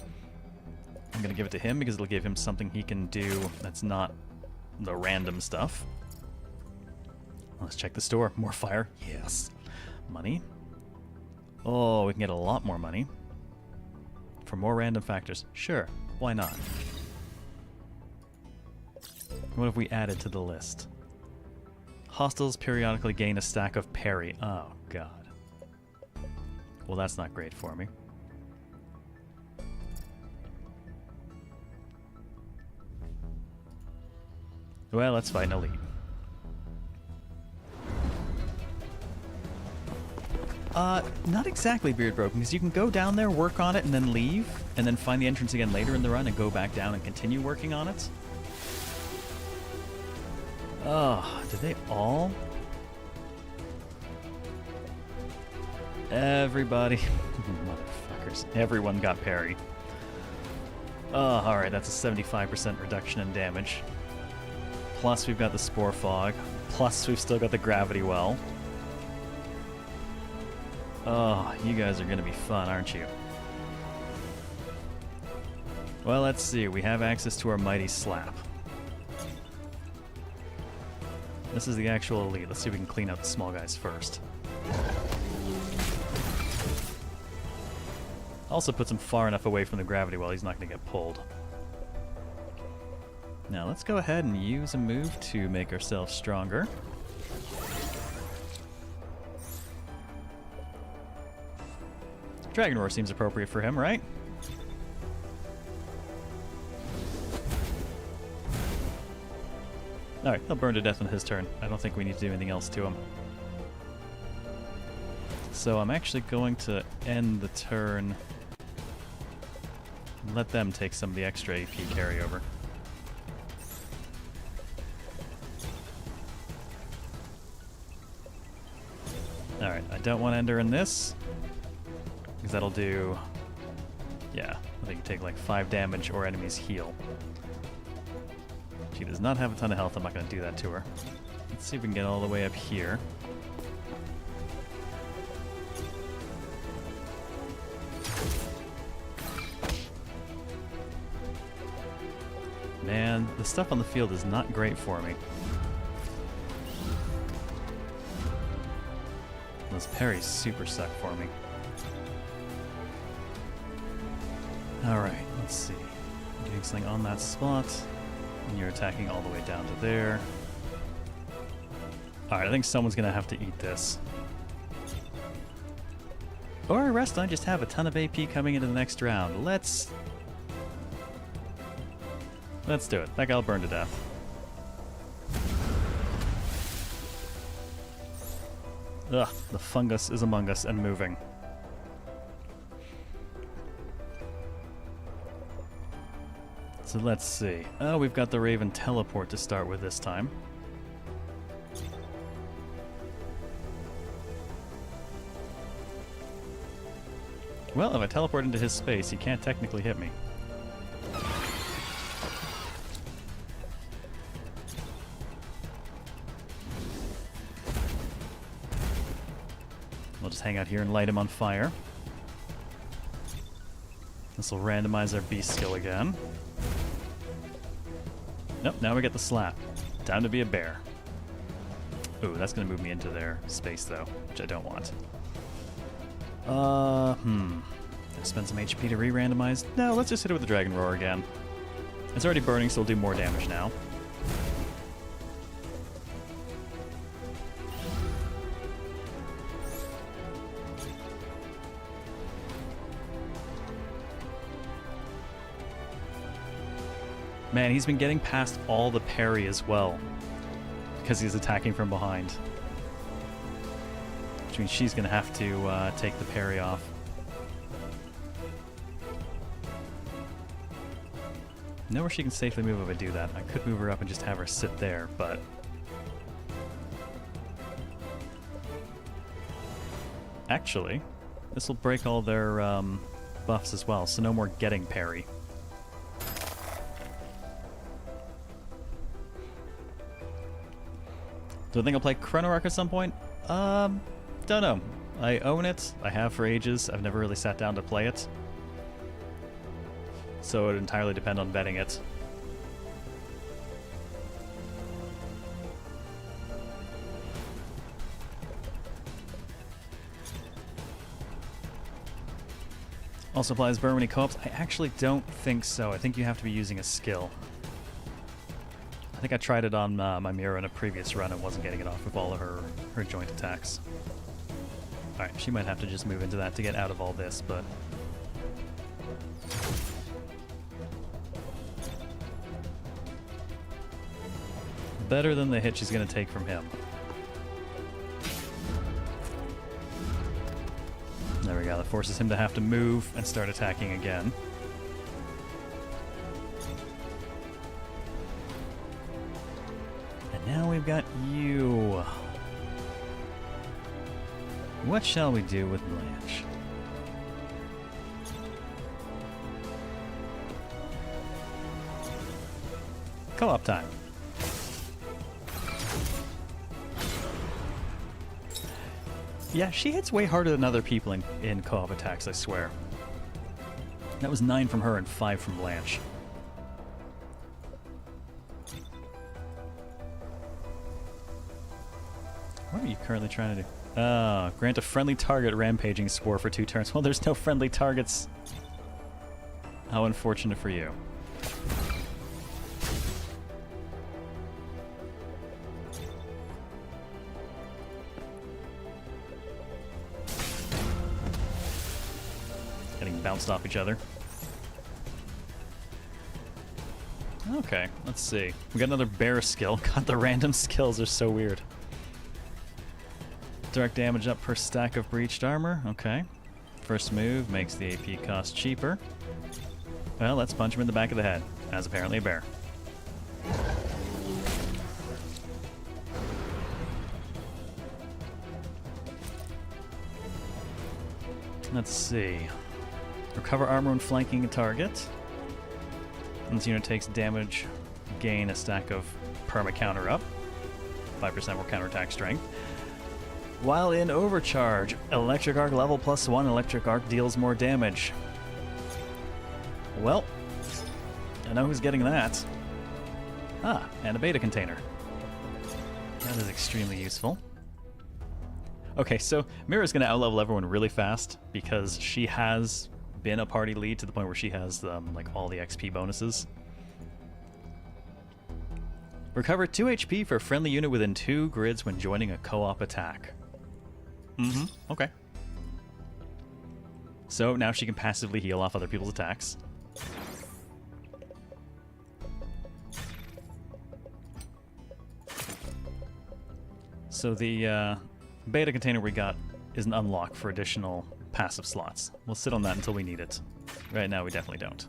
I'm gonna give it to him because it'll give him something he can do that's not the random stuff. Let's check the store. More fire. Yes. Money. Oh, we can get a lot more money. For more random factors. Sure. Why not? What have we added to the list? Hostiles periodically gain a stack of parry. Oh, God. Well, that's not great for me. Well, let's fight an elite. Not exactly Beard Broken, because you can go down there, work on it, and then leave, and then find the entrance again later in the run and go back down and continue working on it. Oh, did they all? Everybody. Motherfuckers. Everyone got parry. Oh, alright, that's a 75% reduction in damage. Plus we've got the Spore Fog. Plus we've still got the Gravity Well. Oh, you guys are going to be fun, aren't you? Well, let's see. We have access to our Mighty Slap. This is the actual elite. Let's see if we can clean out the small guys first. Also puts him far enough away from the gravity well he's not going to get pulled. Now let's go ahead and use a move to make ourselves stronger. Dragon Roar seems appropriate for him, right? Alright, he'll burn to death on his turn. I don't think we need to do anything else to him. So I'm actually going to end the turn and let them take some of the extra AP carryover. Alright, I don't want to ender in this, because that'll do, yeah, I think you take like 5 damage or enemies heal. She does not have a ton of health, I'm not going to do that to her. Let's see if we can get all the way up here. Man, the stuff on the field is not great for me. Those parries super suck for me. Alright, let's see. Doing something on that spot. And you're attacking all the way down to there. Alright, I think someone's gonna have to eat this. Or rest, I just have a ton of AP coming into the next round. Let's do it. That guy'll burn to death. Ugh, the fungus is among us and moving. So let's see. Oh, we've got the Raven teleport to start with this time. Well, if I teleport into his space, he can't technically hit me. We'll just hang out here and light him on fire. This will randomize our beast skill again. Nope, now we get the slap. Time to be a bear. Ooh, that's going to move me into their space, though, which I don't want. Spend some HP to re-randomize. No, let's just hit it with the Dragon Roar again. It's already burning, so we'll do more damage now. Man, he's been getting past all the parry as well, because he's attacking from behind. Which means she's going to have to take the parry off. Know where she can safely move if I do that. I could move her up and just have her sit there, but... Actually, this will break all their buffs as well, so no more getting parry. Do I think I'll play Chrono Arc at some point? Don't know. I own it. I have for ages. I've never really sat down to play it. So it would entirely depend on betting it. Also applies Verminy co-ops? I actually don't think so. I think you have to be using a skill. I think I tried it on my Mira in a previous run and wasn't getting it off with all of her joint attacks. Alright, she might have to just move into that to get out of all this, but... better than the hit she's going to take from him. There we go, that forces him to have to move and start attacking again. And now we've got you. What shall we do with Blanche? Co-op time. Yeah, she hits way harder than other people in co-op attacks, I swear. That was 9 from her and 5 from Blanche. What are you currently trying to do? Grant a friendly target rampaging spore for 2 turns. Well, there's no friendly targets. How unfortunate for you. bounced off each other. Okay, let's see. We got another bear skill. God, the random skills are so weird. Direct damage up per stack of breached armor. Okay. First move makes the AP cost cheaper. Well, let's punch him in the back of the head, as apparently a bear. Let's see. Recover armor when flanking a target. And this unit takes damage, gain a stack of perma counter up. 5% more counterattack strength. While in overcharge, electric arc level +1, electric arc deals more damage. Well, I know who's getting that. Ah, and a beta container. That is extremely useful. Okay, so Mira's going to outlevel everyone really fast because she has been a party lead to the point where she has like all the XP bonuses. Recover 2 HP for a friendly unit within 2 grids when joining a co-op attack. Okay. So now she can passively heal off other people's attacks. So the beta container we got is an unlock for additional passive slots. We'll sit on that until we need it. Right now we definitely don't.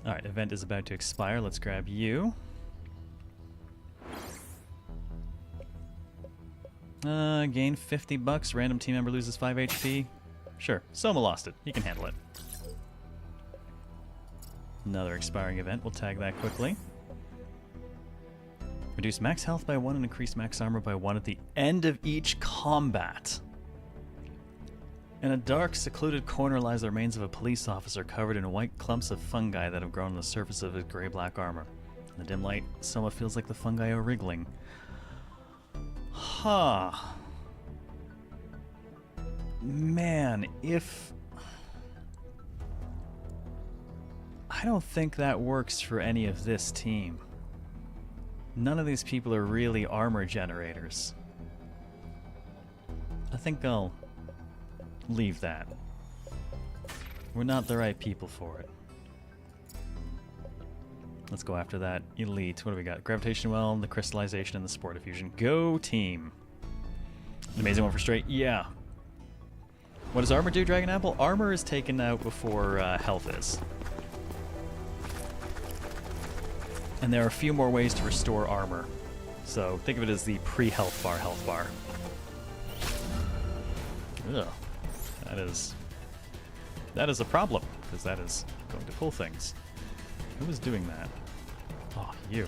Alright, event is about to expire. Let's grab you. Gain 50 bucks. Random team member loses 5 HP. Sure, Soma lost it. He can handle it. Another expiring event. We'll tag that quickly. Reduce max health by 1 and increase max armor by 1 at the end of each combat. In a dark, secluded corner lies the remains of a police officer covered in white clumps of fungi that have grown on the surface of his gray-black armor. In the dim light, Soma feels like the fungi are wriggling. Huh. Man, if... I don't think that works for any of this team. None of these people are really armor generators. I think I'll leave that. We're not the right people for it. Let's go after that. Elite. What do we got? Gravitation well, the crystallization, and the spore diffusion. Go team. An amazing one for straight. Yeah. What does armor do, Dragon Apple? Armor is taken out before health is. And there are a few more ways to restore armor. So think of it as the pre-health bar health bar. Ugh. That is a problem, because that is going to pull things. Who is doing that? Oh, you.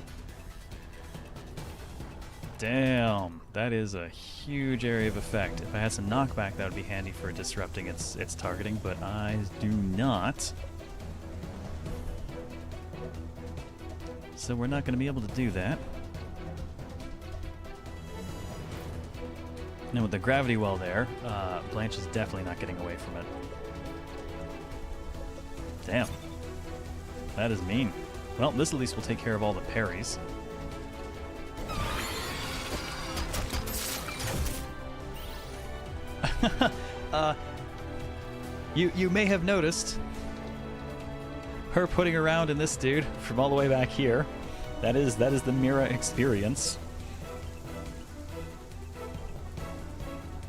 Damn, that is a huge area of effect. If I had some knockback, that would be handy for disrupting its targeting, but I do not. So we're not going to be able to do that. Now with the gravity well there, Blanche is definitely not getting away from it. Damn. That is mean. Well, this at least will take care of all the parries. You may have noticed her putting around in this dude from all the way back here. That is the Mira experience.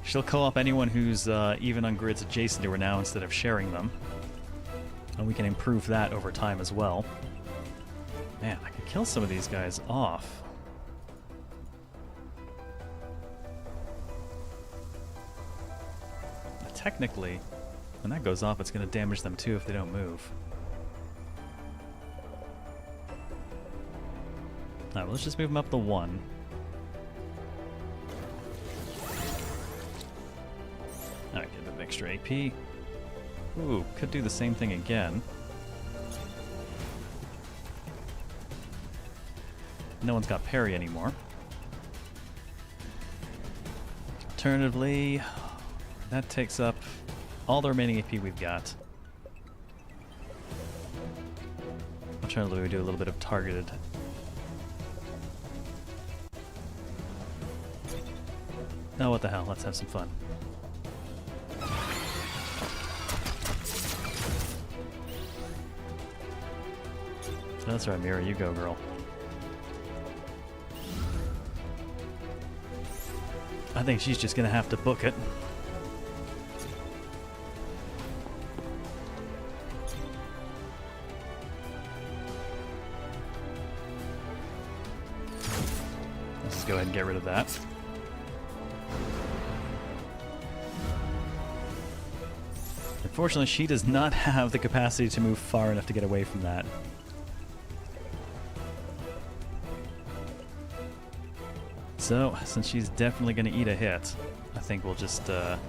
She'll co-op anyone who's even on grids adjacent to her now instead of sharing them. And we can improve that over time as well. Man, I can kill some of these guys off. Technically, when that goes off, it's going to damage them too if they don't move. Alright, well, let's just move them up to 1. Alright, get a bit of extra AP. Ooh, could do the same thing again. No one's got parry anymore. Alternatively, that takes up all the remaining AP we've got. Alternatively, we do a little bit of targeted. Oh, what the hell, let's have some fun. That's right, Mira, you go, girl. I think she's just gonna have to book it. Let's just go ahead and get rid of that. Unfortunately, she does not have the capacity to move far enough to get away from that. So, since she's definitely going to eat a hit, I think we'll just have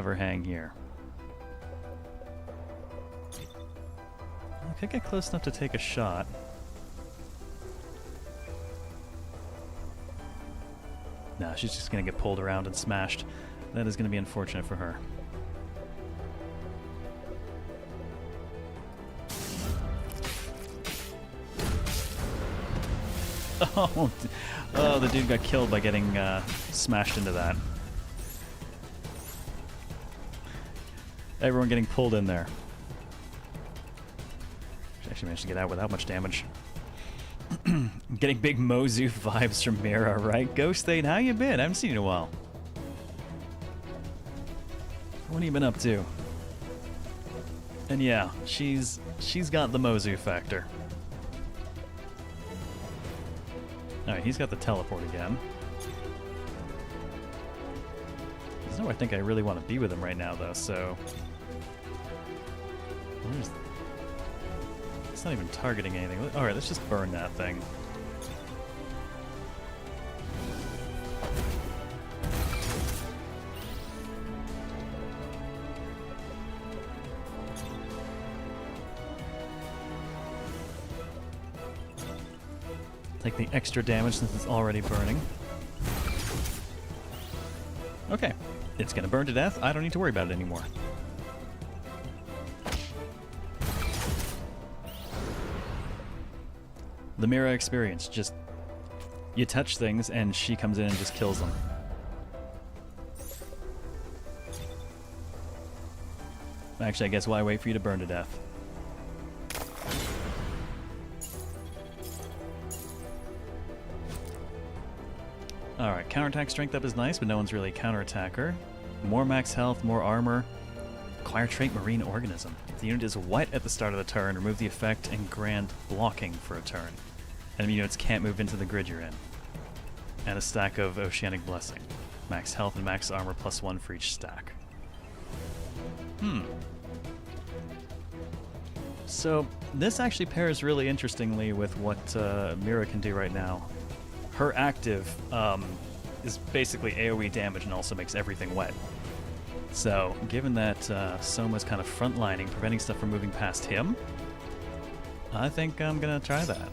her hang here. I could get close enough to take a shot. No, she's just going to get pulled around and smashed. That is going to be unfortunate for her. Oh, the dude got killed by getting smashed into that. Everyone getting pulled in there. She actually managed to get out without much damage. Getting big Mozu vibes from Mira, right? Ghostate, how you been? I haven't seen you in a while. What have you been up to? And yeah, she's got the Mozu factor. Alright, he's got the teleport again. There's nowhere I think I really want to be with him right now, though, so... It's not even targeting anything. Alright, let's just burn that thing. Take the extra damage since it's already burning. Okay, it's gonna burn to death. I don't need to worry about it anymore. The Mira experience, just you touch things and she comes in and just kills them. Actually, I guess why wait for you to burn to death? Alright, counterattack strength up is nice, but no one's really a counterattacker. More max health, more armor. Acquire trait marine organism. If the unit is wet at the start of the turn, remove the effect and grant blocking for a turn. Enemy units can't move into the grid you're in. And a stack of oceanic blessing. Max health and max armor +1 for each stack. So this actually pairs really interestingly with what Mira can do right now. Her active is basically AoE damage and also makes everything wet. So, given that Soma's kind of frontlining, preventing stuff from moving past him, I think I'm gonna try that.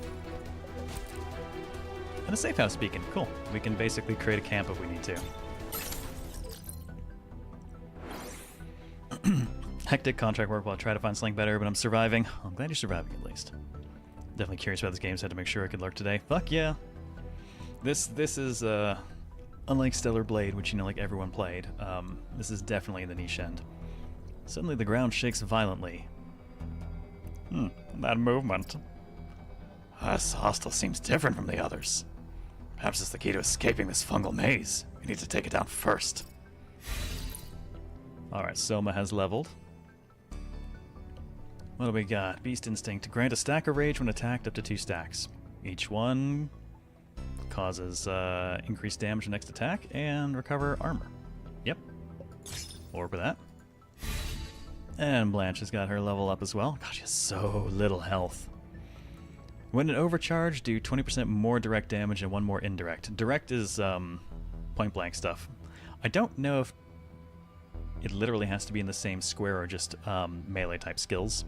And a safe house beacon, cool. We can basically create a camp if we need to. Hectic contract work while I try to find something better, but I'm surviving. I'm glad you're surviving at least. Definitely curious about this game, so I had to make sure I could lurk today. Fuck yeah! This is unlike Stellar Blade, which like everyone played. This is definitely in the niche end. Suddenly the ground shakes violently. That movement. This hostile seems different from the others. Perhaps it's the key to escaping this fungal maze. We need to take it down first. Alright, Soma has leveled. What do we got? Beast Instinct. Grant a stack of rage when attacked up to 2 stacks. Each one causes increased damage next attack and recover armor. Yep. We'll work with that. And Blanche has got her level up as well. Gosh, she has so little health. When in overcharge, do 20% more direct damage and 1 more indirect. Direct is point blank stuff. I don't know if it literally has to be in the same square or just melee type skills.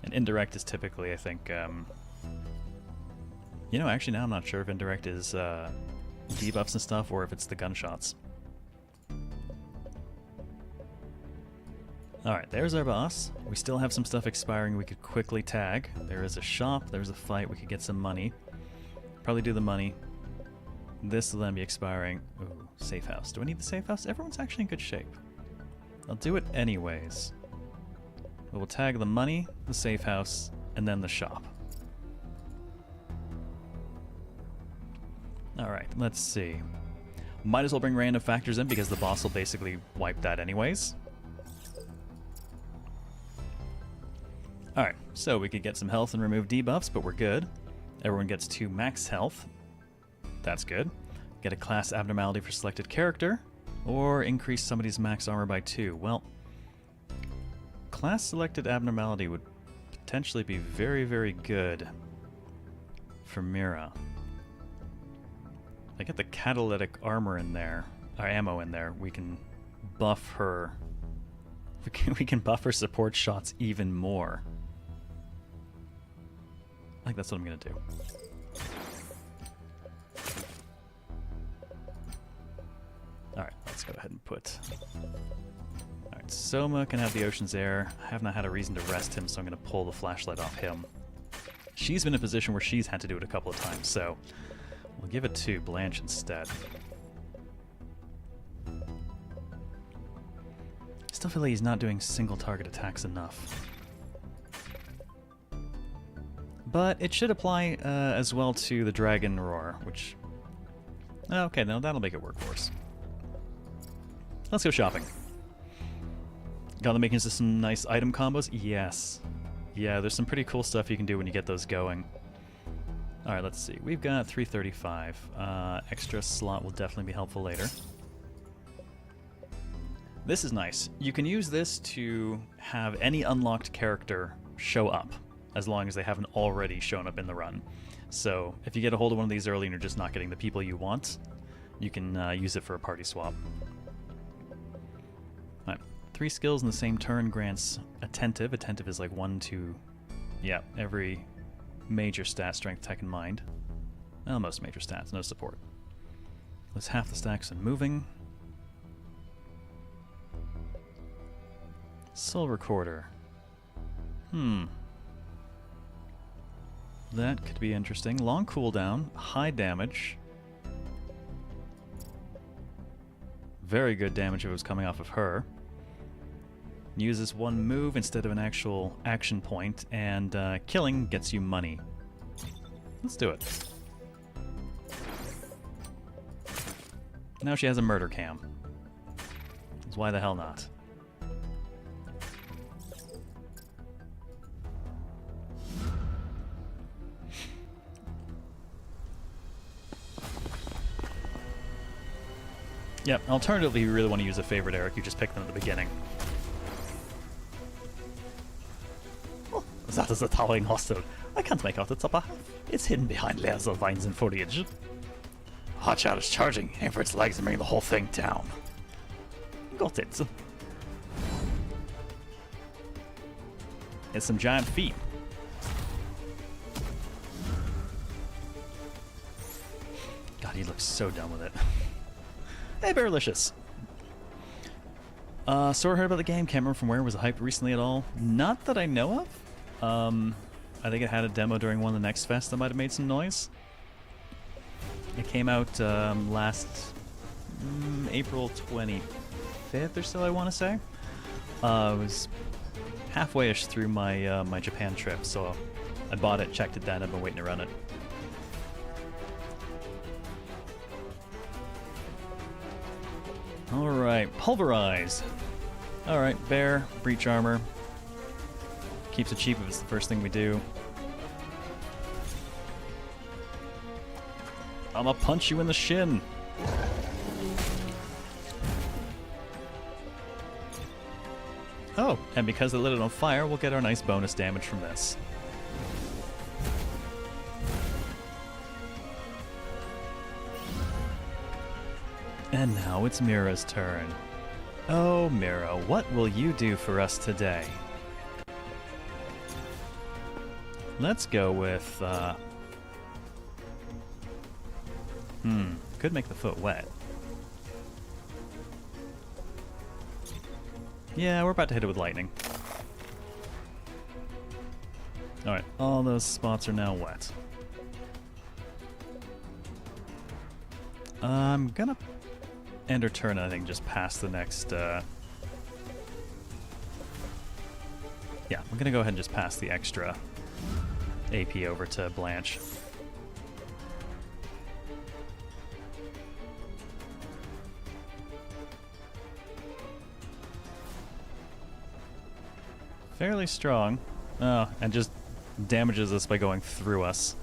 And indirect is typically, I think, you know, actually now I'm not sure if indirect is debuffs and stuff or if it's the gunshots. Alright, there's our boss. We still have some stuff expiring we could quickly tag. There is a shop, there's a fight, we could get some money. Probably do the money. This will then be expiring. Ooh, safe house. Do I need the safe house? Everyone's actually in good shape. I'll do it anyways. We'll tag the money, the safe house, and then the shop. Alright, let's see. Might as well bring random factors in because the boss will basically wipe that anyways. Alright, so we could get some health and remove debuffs, but we're good. Everyone gets 2 max health. That's good. Get a class abnormality for selected character, or increase somebody's max armor by 2. Well, class selected abnormality would potentially be very, very good for Mira. I get the catalytic armor in there, or ammo in there. We can buff her. We can buff her support shots even more. I think that's what I'm gonna do. Alright, let's go ahead and put... Alright, Soma can have the Ocean's Air. I have not had a reason to rest him, so I'm gonna pull the flashlight off him. She's been in a position where she's had to do it a couple of times, so we'll give it to Blanche instead. Still feel like he's not doing single target attacks enough. But it should apply as well to the Dragon Roar, which... Okay, no, that'll make it work for us. Let's go shopping. Got the makings of some nice item combos? Yes. Yeah, there's some pretty cool stuff you can do when you get those going. Alright, let's see. We've got 335. Extra slot will definitely be helpful later. This is nice. You can use this to have any unlocked character show up, as long as they haven't already shown up in the run. So, if you get a hold of one of these early and you're just not getting the people you want, you can use it for a party swap. Alright, 3 skills in the same turn grants Attentive. Attentive is like 1 to... yeah, every major stat, strength, tech, and mind. Well, most major stats, no support. Lose half the stacks in moving. Soul Recorder. That could be interesting. Long cooldown, high damage. Very good damage if it was coming off of her. Uses 1 move instead of an actual action point, and killing gets you money. Let's do it. Now she has a murder cam. So why the hell not? Yep, alternatively, if you really want to use a favorite Eric, you just pick them at the beginning. Oh, that is a towering hostel. I can't make out its upper half. It's hidden behind layers of vines and foliage. Hotshot is charging. Aim for its legs and bring the whole thing down. Got it. It's some giant feet. God, he looks so done with it. Hey, Bearlicious. So I heard about the game, can't remember from where, was it hyped recently at all? Not that I know of. I think it had a demo during one of the Next Fest that might have made some noise. It came out last April 25th or so, I want to say. It was halfway-ish through my my Japan trip, so I bought it, checked it then, I've been waiting to run it. Alright, Pulverize. Alright, Bear, Breach Armor. Keeps it cheap if it's the first thing we do. I'ma punch you in the shin. Oh, and because they lit it on fire, we'll get our nice bonus damage from this. And now it's Mira's turn. Oh, Mira, what will you do for us today? Let's go with, could make the foot wet. Yeah, we're about to hit it with lightning. Alright, all those spots are now wet. I'm gonna end her turn, I think, just past the next, yeah, I'm gonna go ahead and just pass the extra AP over to Blanche. Fairly strong. Oh, and just damages us by going through us.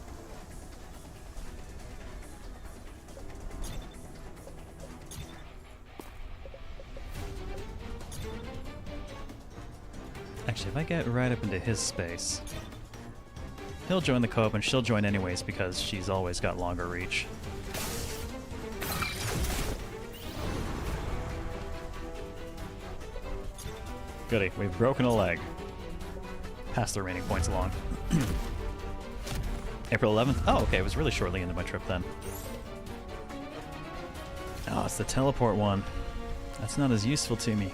Actually, if I get right up into his space, he'll join the co-op and she'll join anyways because she's always got longer reach. Goody, we've broken a leg. Pass the remaining points along. April 11th? Oh, okay, it was really shortly into my trip then. Oh, it's the teleport one. That's not as useful to me.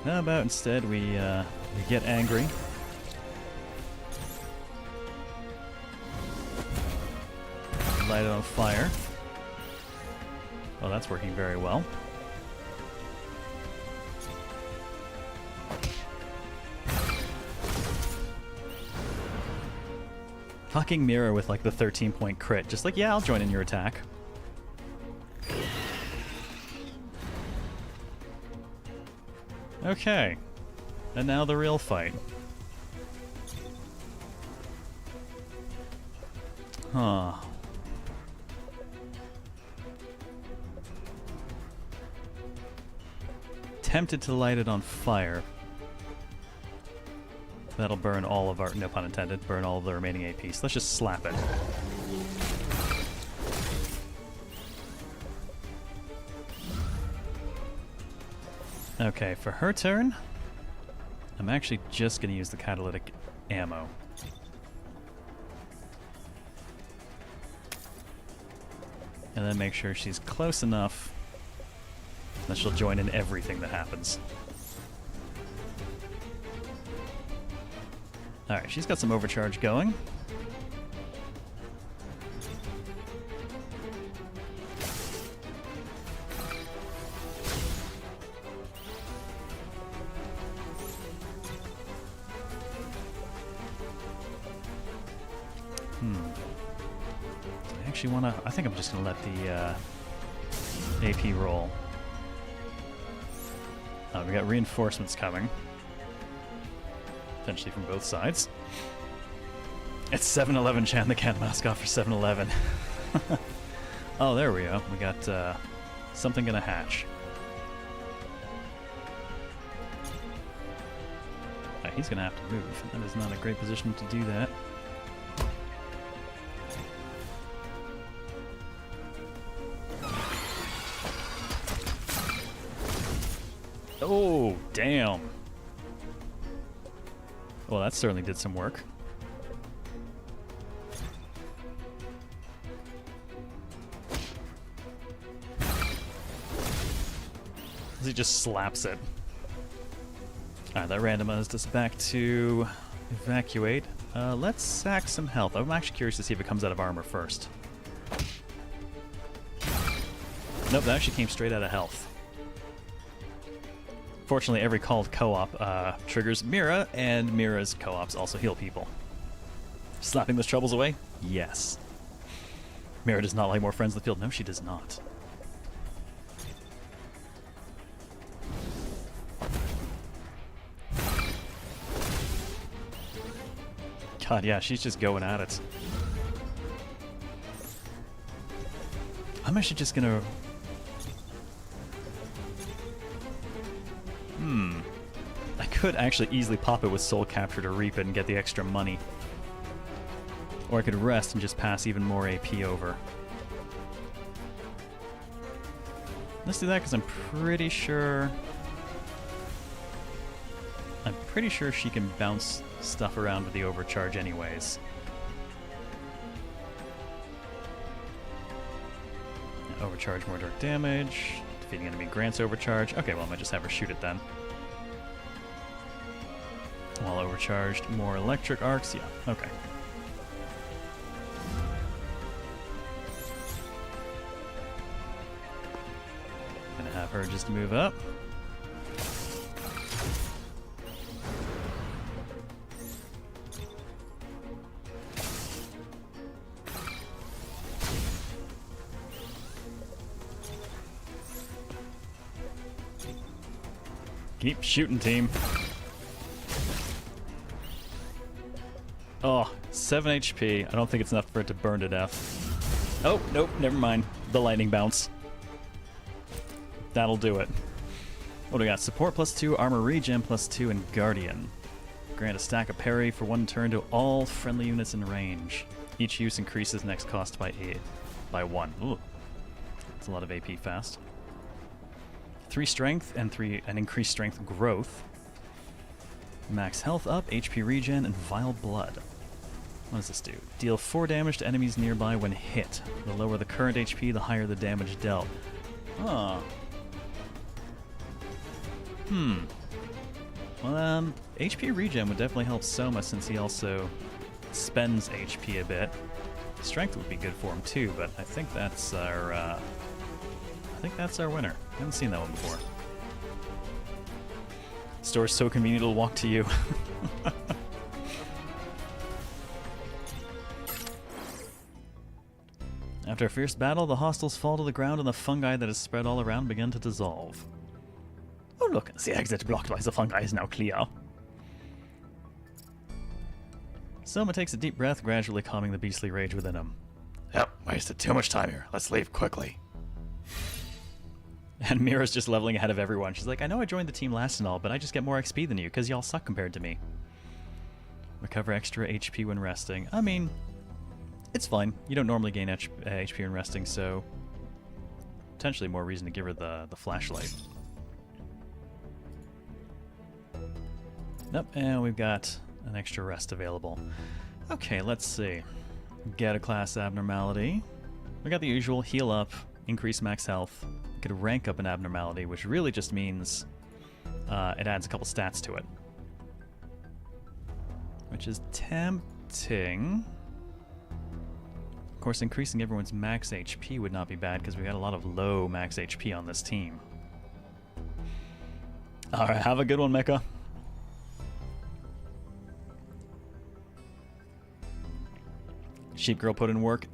How about instead we get angry. Light it on fire. Well, that's working very well. Fucking Mira with like the 13-point crit. Just like, yeah, I'll join in your attack. Okay. And now the real fight. Huh. Tempted to light it on fire. That'll burn all of our, no pun intended, burn all of the remaining AP. So let's just slap it. Okay, for her turn, I'm actually just going to use the catalytic ammo. And then make sure she's close enough that she'll join in everything that happens. Alright, she's got some overcharge going. I actually want to... I think I'm just going to let the AP roll. We got reinforcements coming. Potentially from both sides. It's 7-Eleven, Chan. The cat mascot for 7-Eleven. Oh, there we go. We got something gonna hatch. He's gonna have to move. That is not a great position to do that. Oh, damn. Well, that certainly did some work. He just slaps it. Alright, that randomized us back to evacuate. Let's sack some health. I'm actually curious to see if it comes out of armor first. Nope, that actually came straight out of health. Fortunately, every called co-op triggers Mira, and Mira's co-ops also heal people. Slapping those troubles away? Yes. Mira does not like more friends in the field. No, she does not. God, yeah, she's just going at it. I'm actually just gonna... I could actually easily pop it with Soul Capture to reap it and get the extra money. Or I could rest and just pass even more AP over. Let's do that because I'm pretty sure she can bounce stuff around with the overcharge anyways. Overcharge more direct damage. Defeating enemy grants overcharge. Okay, well I might just have her shoot it then. While overcharged, more electric arcs. Yeah, okay. Gonna have her just move up. Keep shooting, team. Oh, 7 HP. I don't think it's enough for it to burn to death. Oh, nope, never mind. The lightning bounce. That'll do it. What do we got? Support +2, armor regen +2, and guardian. Grant a stack of parry for 1 turn to all friendly units in range. Each use increases next cost by 1. Ooh. That's a lot of AP fast. 3 strength and increased strength growth. Max health up, HP regen, and vile blood. What does this do? Deal 4 damage to enemies nearby when hit. The lower the current HP, the higher the damage dealt. Huh. Well, HP regen would definitely help Soma since he also spends HP a bit. Strength would be good for him too, but I think that's our winner. I haven't seen that one before. Store's so convenient it'll walk to you. After a fierce battle, the hostiles fall to the ground and the fungi that is spread all around begin to dissolve. Oh look, the exit blocked by the fungi is now clear. Soma takes a deep breath, gradually calming the beastly rage within him. Yep, wasted too much time here. Let's leave quickly. And Mira's just leveling ahead of everyone. She's like, I know I joined the team last and all, but I just get more XP than you, because y'all suck compared to me. Recover extra HP when resting. I mean, it's fine. You don't normally gain HP when resting, so potentially more reason to give her the flashlight. Nope, and we've got an extra rest available. Okay, let's see. Get a class abnormality. We got the usual heal up, increase max health. We could rank up an abnormality, which really just means it adds a couple stats to it. Which is tempting. Of course, increasing everyone's max HP would not be bad because we got a lot of low max HP on this team. Alright, have a good one, Mecha. Sheep Girl put in work.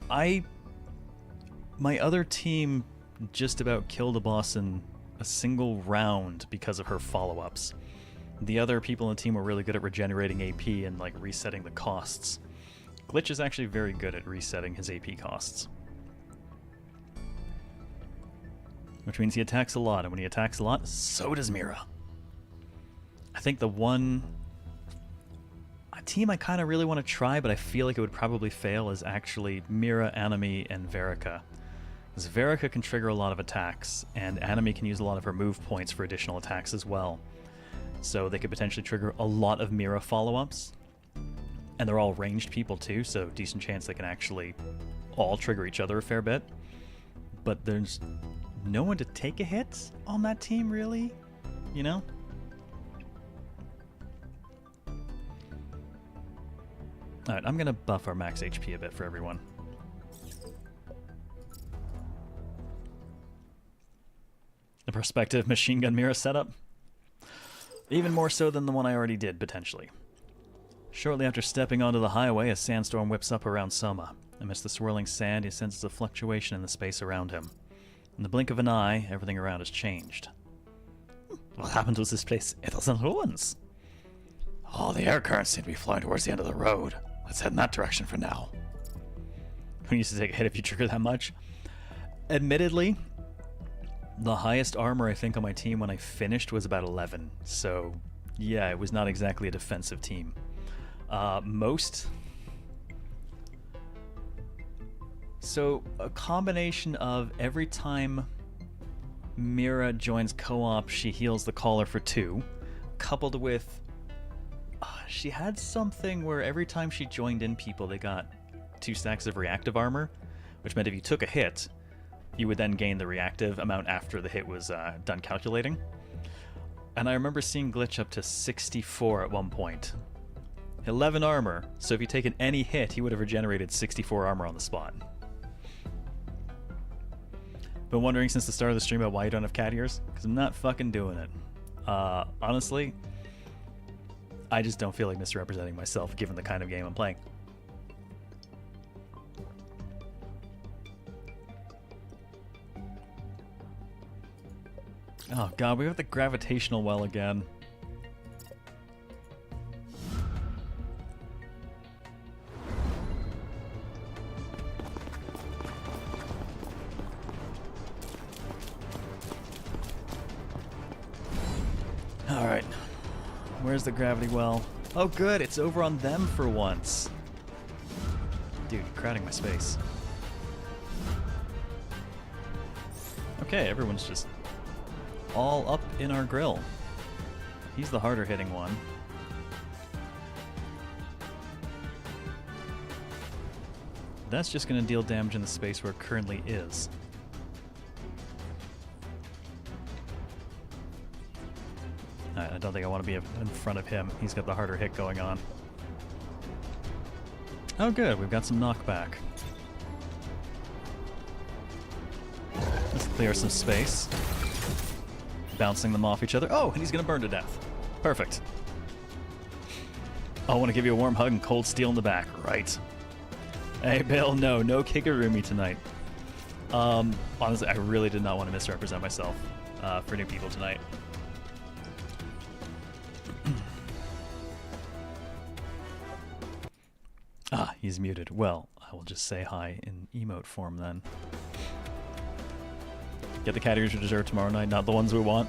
My other team just about killed a boss in a single round because of her follow-ups. The other people in the team were really good at regenerating AP and like resetting the costs. Glitch is actually very good at resetting his AP costs. Which means he attacks a lot, and when he attacks a lot, so does Mira. I think the one team I kind of really want to try, but I feel like it would probably fail, is actually Mira, Anomaly, and Verica. Because Verica can trigger a lot of attacks, and Anomaly can use a lot of her move points for additional attacks as well. So they could potentially trigger a lot of Mira follow-ups. And they're all ranged people too, so decent chance they can actually all trigger each other a fair bit. But there's no one to take a hit on that team, really? You know? Alright, I'm gonna buff our max HP a bit for everyone. The prospective machine gun Mira setup? Even more so than the one I already did, potentially. Shortly after stepping onto the highway, a sandstorm whips up around Soma. Amidst the swirling sand, he senses a fluctuation in the space around him. In the blink of an eye, everything around has changed. What happened to this place? It was in ruins. Oh, the air currents seem to be flowing towards the end of the road. Let's head in that direction for now. Who needs to take a hit if you trigger that much? Admittedly, the highest armor I think on my team when I finished was about 11. So, yeah, it was not exactly a defensive team. So, a combination of every time Mira joins co-op, she heals the caller for 2, coupled with she had something where every time she joined in people, they got 2 stacks of reactive armor, which meant if you took a hit, you would then gain the reactive amount after the hit was done calculating. And I remember seeing glitch up to 64 at one point. 11 armor, so if you taken any hit, he would have regenerated 64 armor on the spot. Been wondering since the start of the stream about why you don't have cat ears? Because I'm not fucking doing it. Honestly, I just don't feel like misrepresenting myself given the kind of game I'm playing. Oh god, we have the gravitational well again. Alright. Where's the gravity well? Oh good, it's over on them for once. Dude, you're crowding my space. Okay, everyone's just all up in our grill. He's the harder hitting one. That's just going to deal damage in the space where it currently is. I don't think I want to be in front of him. He's got the harder hit going on. Oh good, we've got some knockback. Let's clear some space. Bouncing them off each other. Oh, and he's gonna burn to death. Perfect. I want to give you a warm hug and cold steel in the back. Right. Hey, Bill, no Kigurumi tonight. Honestly, I really did not want to misrepresent myself for new people tonight. Ah, he's muted. Well, I will just say hi in emote form then. Get the categories we deserve tomorrow night, not the ones we want.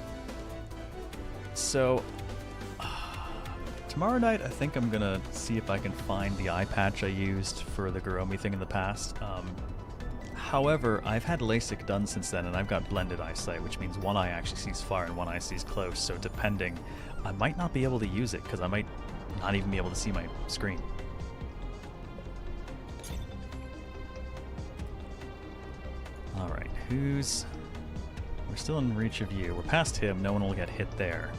So, tomorrow night I think I'm gonna see if I can find the eye patch I used for the Guromi thing in the past. However, I've had LASIK done since then and I've got blended eyesight, which means one eye actually sees far and one eye sees close, so depending, I might not be able to use it because I might not even be able to see my screen. Alright, we're still in reach of you. We're past him, no one will get hit there.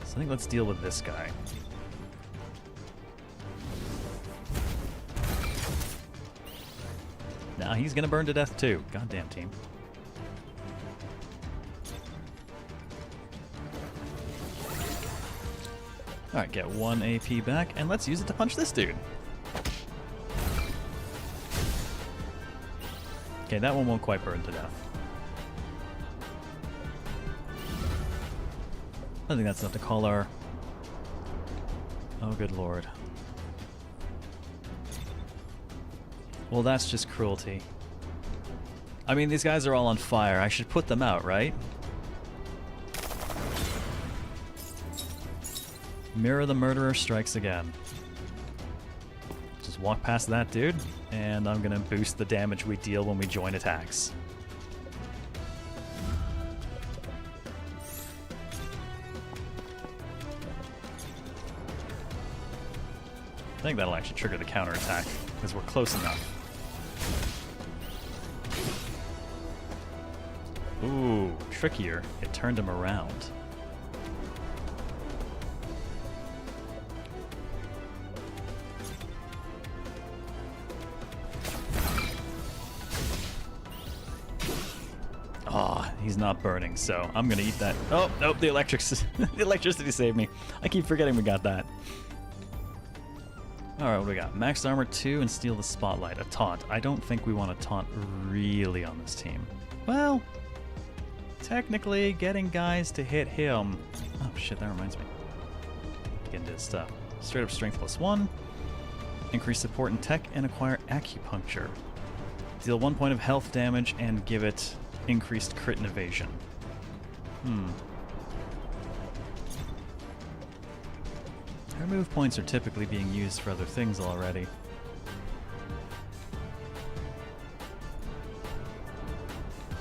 So I think let's deal with this guy. Nah, he's gonna burn to death too. Goddamn team. Alright, get 1 AP back, and let's use it to punch this dude. Okay, that one won't quite burn to death. I think that's enough to call our... Oh, good lord. Well, that's just cruelty. I mean, these guys are all on fire. I should put them out, right? Mirror the Murderer strikes again. Just walk past that dude, and I'm gonna boost the damage we deal when we join attacks. I think that'll actually trigger the counterattack, because we're close enough. Ooh, trickier. It turned him around. Ah, oh, he's not burning, so I'm gonna eat that. Oh, nope, the electricity saved me. I keep forgetting we got that. Alright, what do we got? Max armor 2 and steal the spotlight. A taunt. I don't think we want a taunt really on this team. Well, technically getting guys to hit him. Oh shit, that reminds me. Get into this stuff. Straight up strength +1. Increase support and tech and acquire acupuncture. Deal 1 point of health damage and give it increased crit and evasion. Our move points are typically being used for other things already.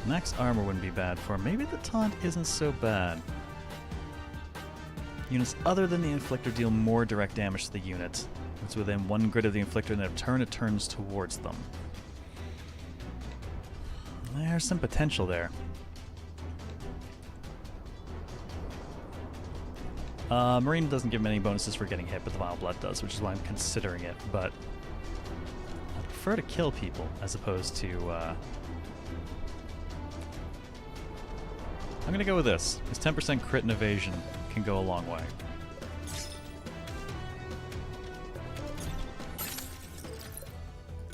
Max armor wouldn't be bad for him. Maybe the taunt isn't so bad. Units other than the Inflictor deal more direct damage to the unit. It's within 1 grid of the Inflictor and in turn it turns towards them. There's some potential there. Marine doesn't give him any bonuses for getting hit, but the Vile Blood does, which is why I'm considering it, but I prefer to kill people as opposed to, I'm gonna go with this. His 10% crit and evasion can go a long way.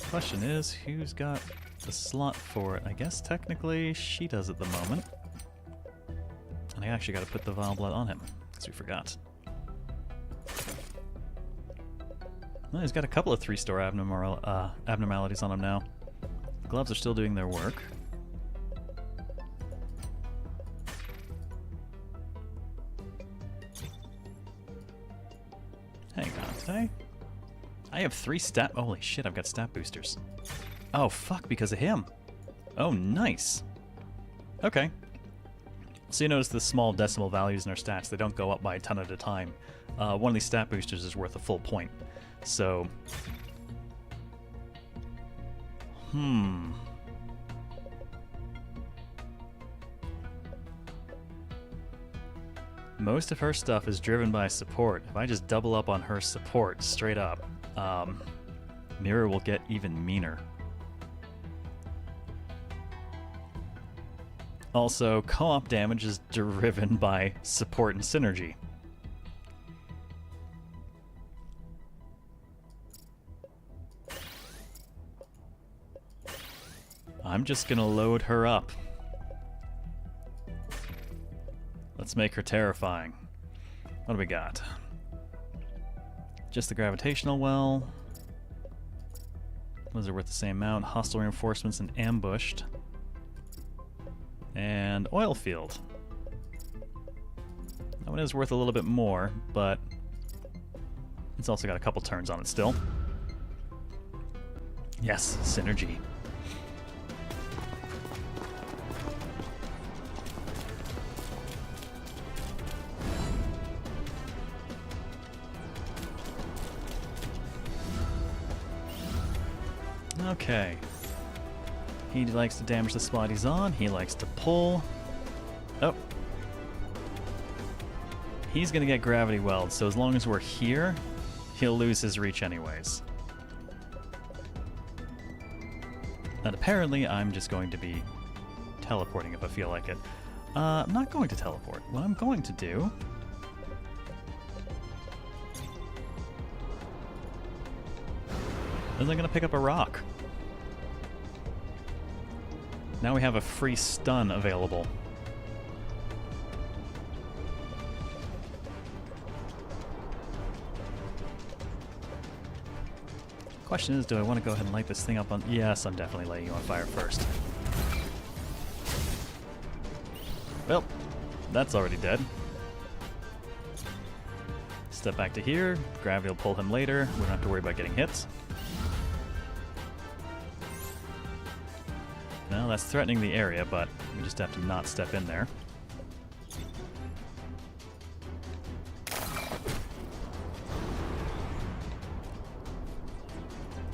Question is, who's got the slot for it? I guess technically she does at the moment. And I actually got to put the Vile Blood on him, because we forgot. Well, he's got a couple of 3-star abnormalities on him now. Gloves are still doing their work. Hang on, did I have 3 stat... Holy shit, I've got stat boosters. Oh, fuck, because of him. Oh, nice. Okay. So you notice the small decimal values in our stats, they don't go up by a ton at a time. One of these stat boosters is worth a full point. So... Most of her stuff is driven by support. If I just double up on her support straight up, Mirror will get even meaner. Also, co-op damage is driven by support and synergy. I'm just gonna load her up. Let's make her terrifying. What do we got? Just the gravitational well. Those are worth the same amount. Hostile reinforcements and ambushed. And oil field. That one is worth a little bit more, but it's also got a couple turns on it still. Yes, synergy. Okay. He likes to damage the spot he's on. He likes to pull. Oh. He's going to get gravity weld, so as long as we're here, he'll lose his reach anyways. And apparently, I'm just going to be teleporting if I feel like it. I'm not going to teleport. What I'm going to do... is I'm going to pick up a rock. Now we have a free stun available. Question is, do I want to go ahead and light this thing up on... Yes, I'm definitely lighting you on fire first. Well, that's already dead. Step back to here. Gravity will pull him later. We don't have to worry about getting hit. Well, that's threatening the area, but we just have to not step in there.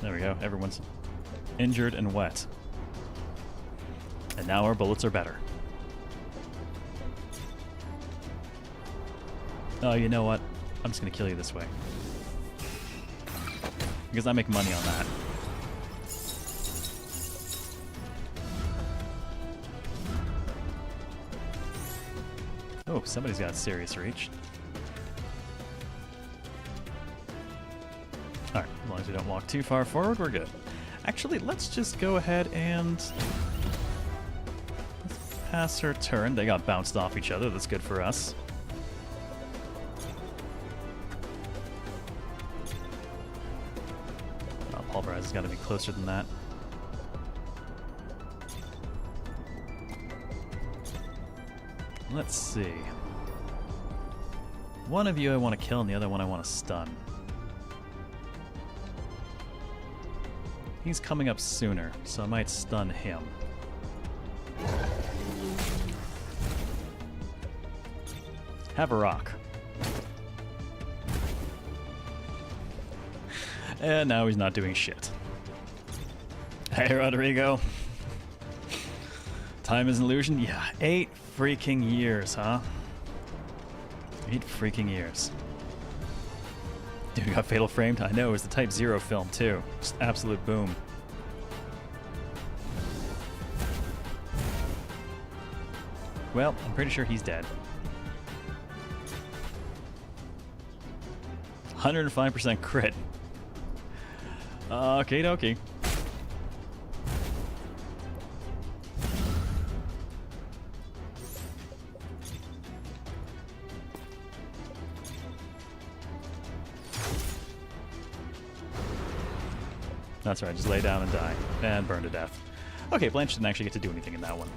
There we go. Everyone's injured and wet. And now our bullets are better. Oh, you know what? I'm just going to kill you this way. Because I make money on that. Oh, somebody's got serious reach. Alright, as long as we don't walk too far forward, we're good. Actually, let's just go ahead and... let's pass her turn. They got bounced off each other. That's good for us. Oh, Pulverize has got to be closer than that. Let's see. One of you I want to kill and the other one I want to stun. He's coming up sooner, so I might stun him. Have a rock. And now he's not doing shit. Hey, Rodrigo. Time is an illusion? Yeah, 8 freaking years, huh? 8 freaking years. Dude got fatal framed? I know, it was the Type 0 film too. Just absolute boom. Well, I'm pretty sure he's dead. 105% crit. Okay, dokie. That's right, just lay down and die. And burn to death. Okay, Blanche didn't actually get to do anything in that one.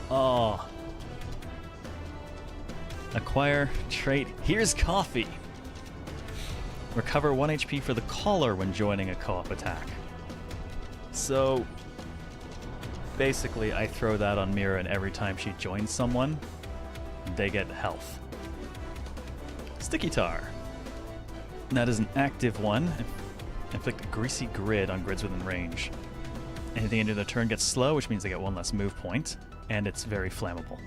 Oh. Acquire trait. Here's coffee. Recover 1 HP for the caller when joining a co-op attack. So, basically, I throw that on Mira, and every time she joins someone, they get health. Sticky Tar. That is an active one. Inflict a greasy grid on grids within range. Anything into the turn gets slow, which means they get 1 less move point, and it's very flammable.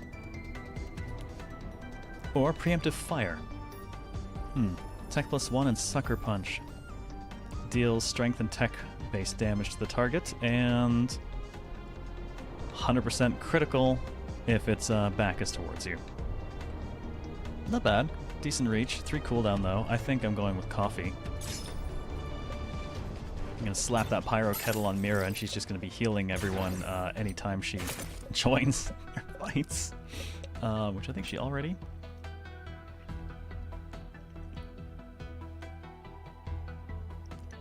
Or Preemptive Fire. Tech +1 and Sucker Punch. Deals strength and tech-based damage to the target, and 100% critical if its back is towards you. Not bad. Decent reach. 3 cooldown, though. I think I'm going with Coffee. I'm going to slap that Pyro Kettle on Mira, and she's just going to be healing everyone anytime she joins or fights. Which I think she already...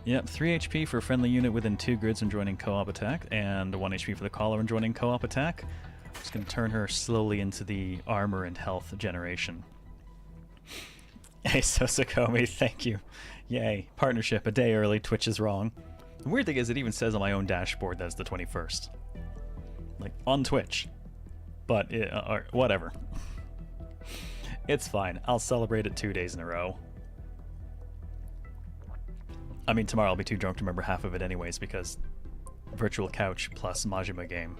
Yep, 3 HP for a friendly unit within 2 grids when joining co-op attack, and 1 HP for the caller when joining co-op attack. Just going to turn her slowly into the armor and health generation. Hey, Sosakomi, thank you. Yay, partnership a day early, Twitch is wrong. The weird thing is it even says on my own dashboard that it's the 21st. Like, on Twitch. But, or whatever. It's fine, I'll celebrate it 2 days in a row. I mean, tomorrow I'll be too drunk to remember half of it anyways, because Virtual Couch plus Majima game.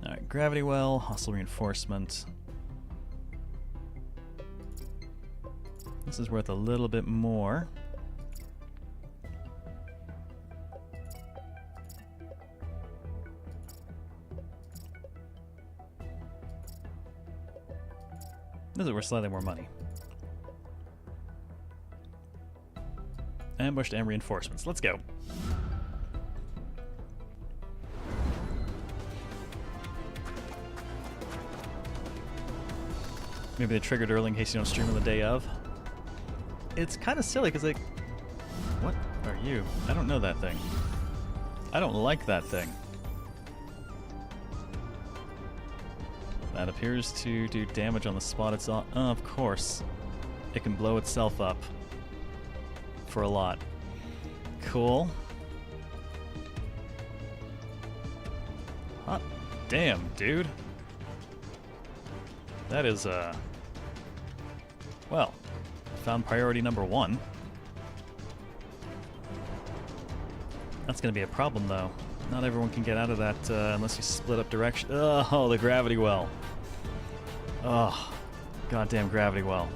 Alright, Gravity Well, Hostile Reinforcement. This is worth a little bit more. This is worth slightly more money. Ambushed and reinforcements. Let's go. Maybe they triggered early in case you don't stream on the day of. It's kind of silly because, like, what are you? I don't know that thing. I don't like that thing. That appears to do damage on the spot it's on. Oh, of course. It can blow itself up. For a lot. Cool. Hot damn, dude. That is, well, found priority number 1. That's gonna be a problem, though. Not everyone can get out of that unless you split up direction. Oh, the gravity well. Oh, goddamn gravity well.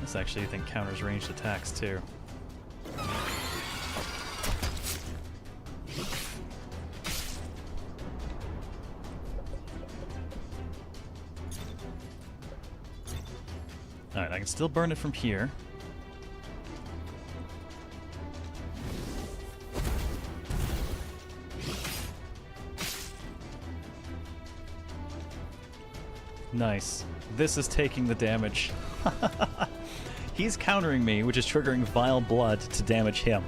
This actually, I think, counters ranged attacks, too. Alright, I can still burn it from here. Nice. This is taking the damage. He's countering me, which is triggering Vile Blood to damage him.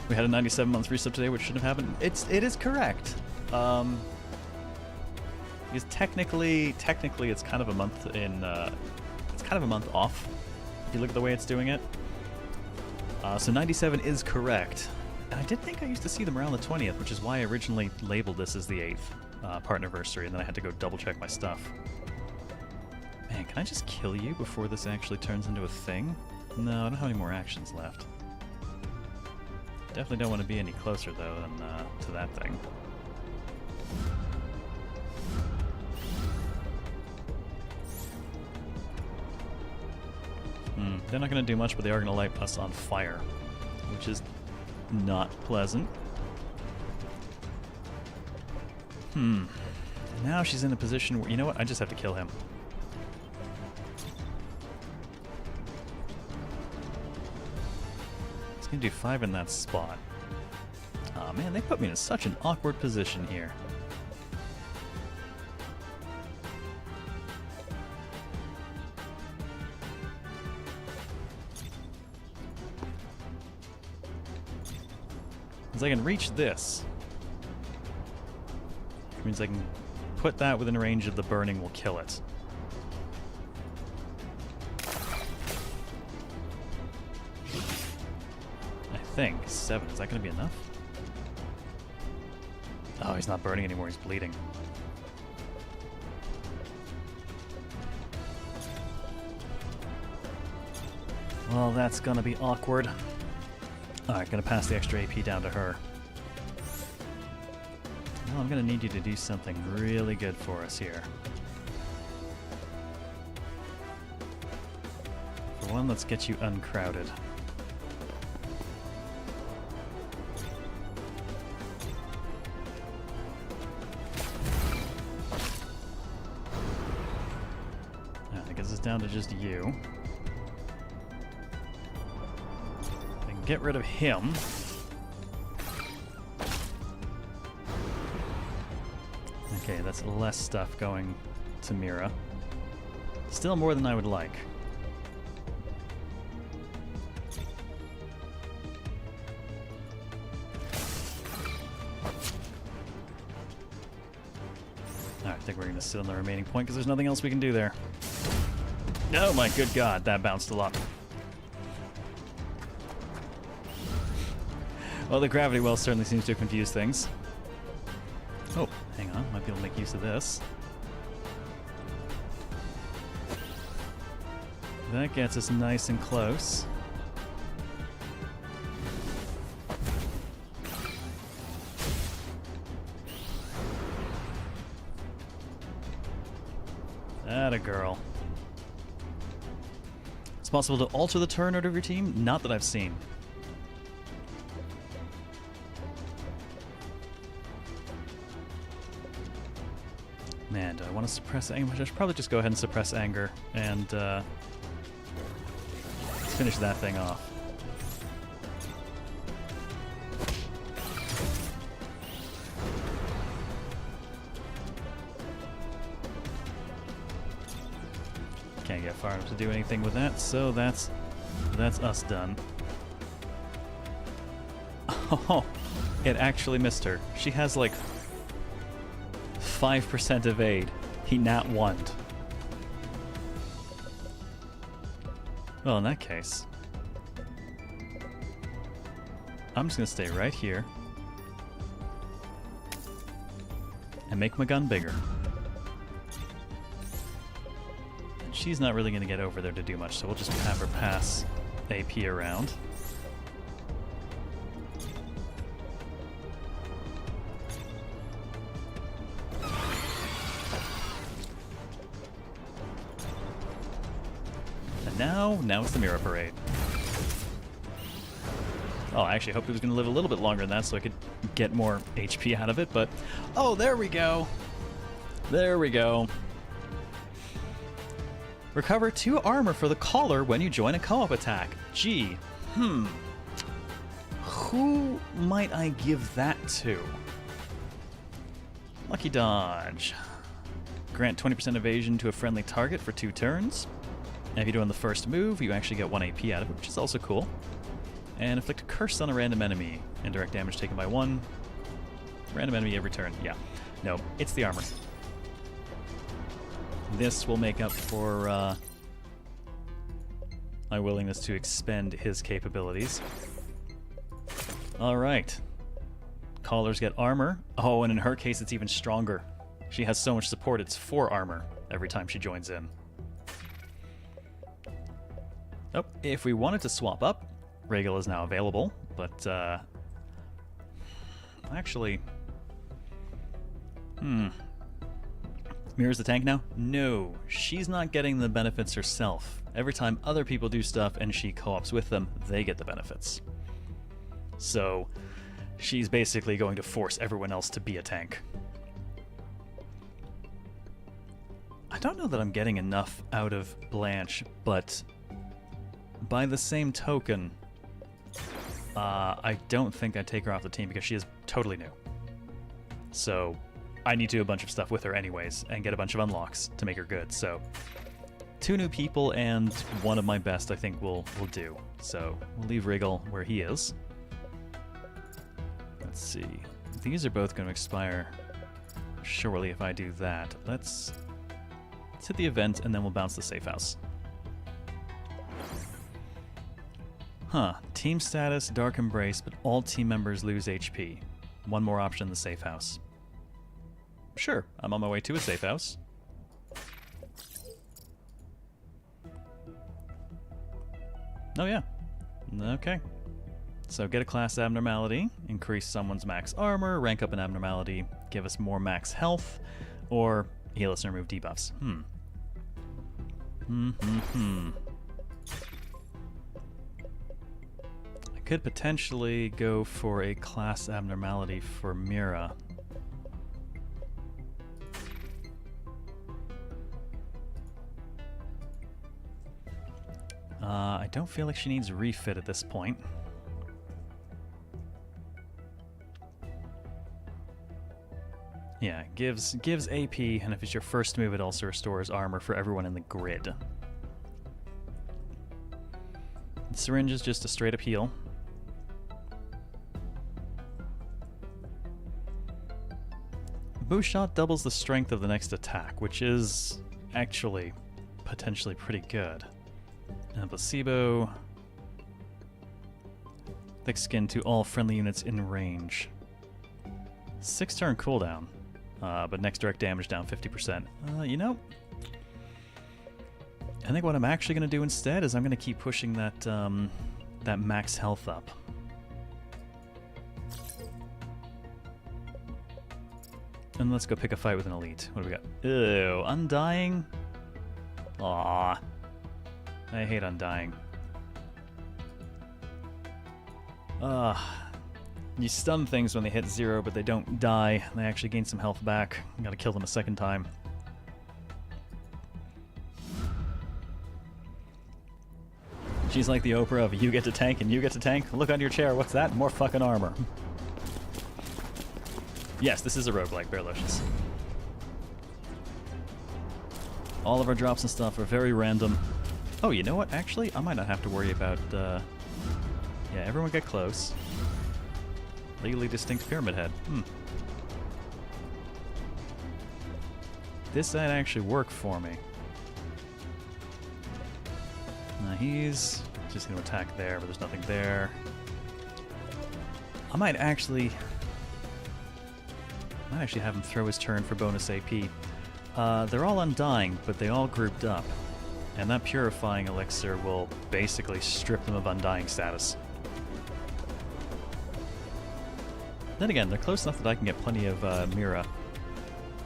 We had a 97-month resub today, which shouldn't have happened. It is correct. Because technically, it's kind of a month in. It's kind of a month off. If you look at the way it's doing it. So 97 is correct. And I did think I used to see them around the 20th, which is why I originally labeled this as the 8th. Partnerversary, and then I had to go double check my stuff. Man, can I just kill you before this actually turns into a thing? No, I don't have any more actions left. Definitely don't want to be any closer, though, than to that thing. They're not going to do much, but they are going to light us on fire, which is not pleasant. Now she's in a position where, you know what, I just have to kill him. It's gonna do 5 in that spot. Aw, man, they put me in such an awkward position here. Because I can reach this. Which means I can put that within range of the burning will kill it. I think 7. Is that going to be enough? Oh, he's not burning anymore. He's bleeding. Well, that's going to be awkward. Alright, going to pass the extra AP down to her. Well, I'm going to need you to do something really good for us here. For one, let's get you uncrowded. That gets us down to just you. And get rid of him. Okay, that's less stuff going to Mira. Still more than I would like. Alright, I think we're going to sit on the remaining point because there's nothing else we can do there. Oh my good god, that bounced a lot. Well, the gravity well certainly seems to confuse things. Oh, hang on. Might be able to make use of this. That gets us nice and close. Atta girl. It's possible to alter the turn order of your team? Not that I've seen. Man, do I want to suppress anger? I should probably just go ahead and suppress anger and let's finish that thing off. Can't get far enough to do anything with that, so that's us done. Oh, it actually missed her. She has like 5% evade. He nat 1'd. Well, in that case, I'm just gonna stay right here and make my gun bigger. And she's not really gonna get over there to do much, so we'll just have her pass AP around. Now it's the Mirror Parade. Oh, I actually hoped it was going to live a little bit longer than that so I could get more HP out of it, but... Oh, there we go! There we go. Recover 2 armor for the Caller when you join a co-op attack. Gee, who might I give that to? Lucky Dodge. Grant 20% evasion to a friendly target for 2 turns. And if you do it on the first move, you actually get 1 AP out of it, which is also cool. And inflict a curse on a random enemy. Indirect damage taken by 1. Random enemy every turn. Yeah. No, it's the armor. This will make up for my willingness to expend his capabilities. Alright. Callers get armor. Oh, and in her case, it's even stronger. She has so much support, it's 4 armor every time she joins in. Oh, if we wanted to swap up, Regal is now available, but, actually... Mira's the tank now? No, she's not getting the benefits herself. Every time other people do stuff and she co-ops with them, they get the benefits. So, she's basically going to force everyone else to be a tank. I don't know that I'm getting enough out of Blanche, but... by the same token, I don't think I'd take her off the team because she is totally new. So I need to do a bunch of stuff with her anyways and get a bunch of unlocks to make her good. So 2 new people and 1 of my best I think will do. So we'll leave Wriggle where he is. Let's see. These are both going to expire shortly if I do that. Let's hit the event, and then we'll bounce the safe house. Huh. Team status, Dark Embrace, but all team members lose HP. One more option in the safe house. Sure, I'm on my way to a safe house. Oh yeah. Okay. So get a class abnormality, increase someone's max armor, rank up an abnormality, give us more max health, or heal us and remove debuffs. I could potentially go for a class abnormality for Mira. I don't feel like she needs refit at this point. Yeah, gives AP, and if it's your first move, it also restores armor for everyone in the grid. The syringe is just a straight up heal. Boost shot doubles the strength of the next attack, which is actually potentially pretty good. And placebo. Thick skin to all friendly units in range. 6-turn cooldown, but next direct damage down 50%. You know, I think what I'm actually going to do instead is I'm going to keep pushing that that max health up. And let's go pick a fight with an elite. What do we got? Ew, Undying? Aww. I hate Undying. You stun things when they hit 0, but they don't die. They actually gain some health back. You gotta kill them a second time. She's like the Oprah of you get to tank and you get to tank. Look under your chair, what's that? More fucking armor. Yes, this is a roguelike, Bearlocious. All of our drops and stuff are very random. Oh, you know what? Actually, I might not have to worry about... yeah, everyone get close. Legally distinct pyramid head. This might actually work for me. He's just going to attack there, but there's nothing there. I might actually have him throw his turn for bonus AP. They're all undying, but they all grouped up. And that purifying elixir will basically strip them of undying status. Then again, they're close enough that I can get plenty of Mira.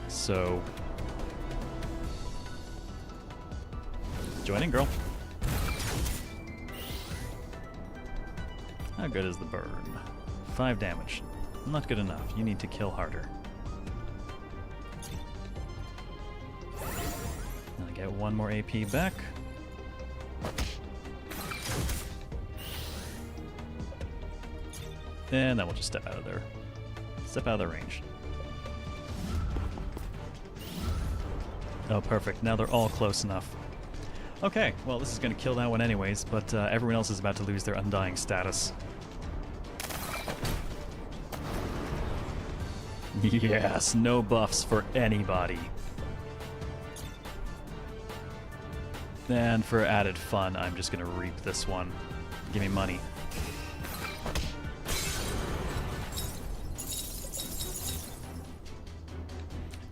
So... join in, girl. How good is the burn? 5 damage. Not good enough. You need to kill harder. And I get 1 more AP back. And then we'll just step out of there. Step out of the range. Oh, perfect. Now they're all close enough. Okay, well, this is going to kill that one anyways, but everyone else is about to lose their undying status. Yes, no buffs for anybody. And for added fun, I'm just going to reap this one. Give me money.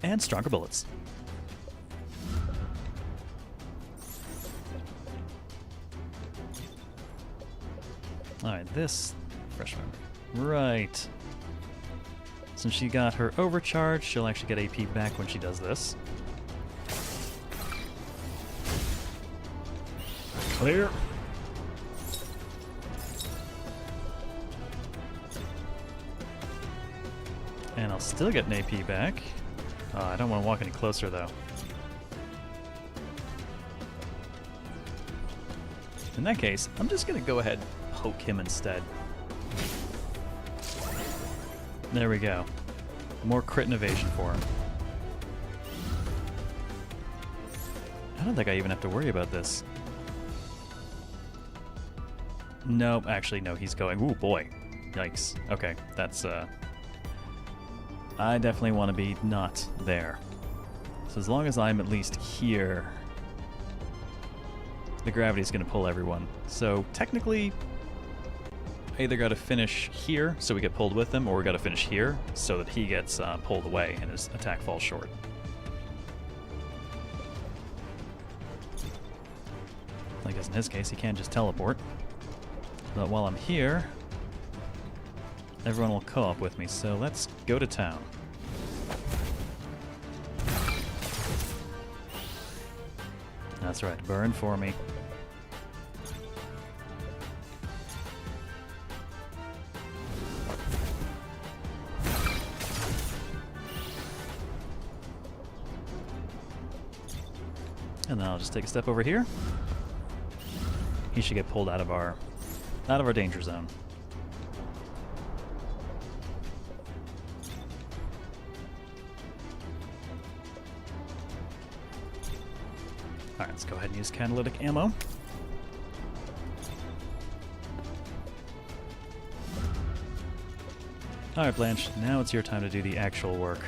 And stronger bullets. Alright, this... fresh memory. Right. Since she got her overcharge, she'll actually get AP back when she does this. Clear. And I'll still get an AP back. I don't want to walk any closer, though. In that case, I'm just going to go ahead and poke him instead. There we go. More crit and evasion for him. I don't think I even have to worry about this. Nope, actually, no, he's going. Ooh, boy. Yikes. Okay, that's, I definitely want to be not there. So as long as I'm at least here, the gravity's going to pull everyone. So technically, I either got to finish here so we get pulled with him, or we got to finish here so that he gets pulled away and his attack falls short. I guess in his case, he can't just teleport. But while I'm here, everyone will co-op with me, so let's go to town. That's right, burn for me. And then I'll just take a step over here. He should get pulled out of our danger zone. Alright, let's go ahead and use catalytic ammo. Alright, Blanche, now it's your time to do the actual work.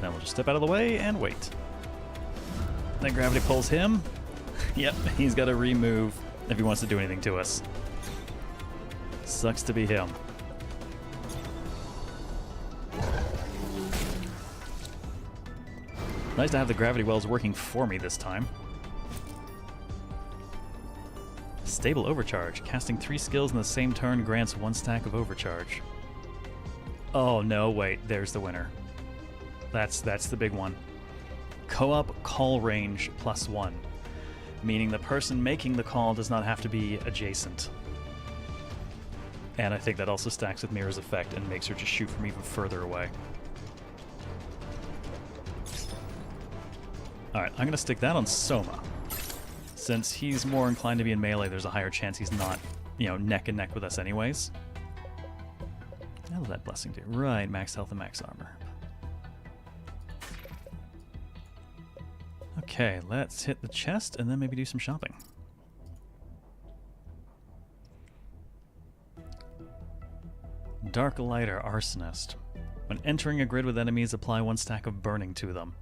Now we'll just step out of the way and wait. Then gravity pulls him. Yep, he's got to remove if he wants to do anything to us. Sucks to be him. Nice to have the gravity wells working for me this time. Stable overcharge. Casting 3 skills in the same turn grants 1 stack of overcharge. Oh no, wait, there's the winner. That's the big one. Co-op call range +1. Meaning the person making the call does not have to be adjacent. And I think that also stacks with Mira's effect and makes her just shoot from even further away. Alright, I'm going to stick that on Soma. Since he's more inclined to be in melee, there's a higher chance he's not, neck and neck with us anyways. How does that blessing do? Right, max health and max armor. Okay, let's hit the chest and then maybe do some shopping. Dark Lighter Arsonist. When entering a grid with enemies, apply 1 stack of burning to them.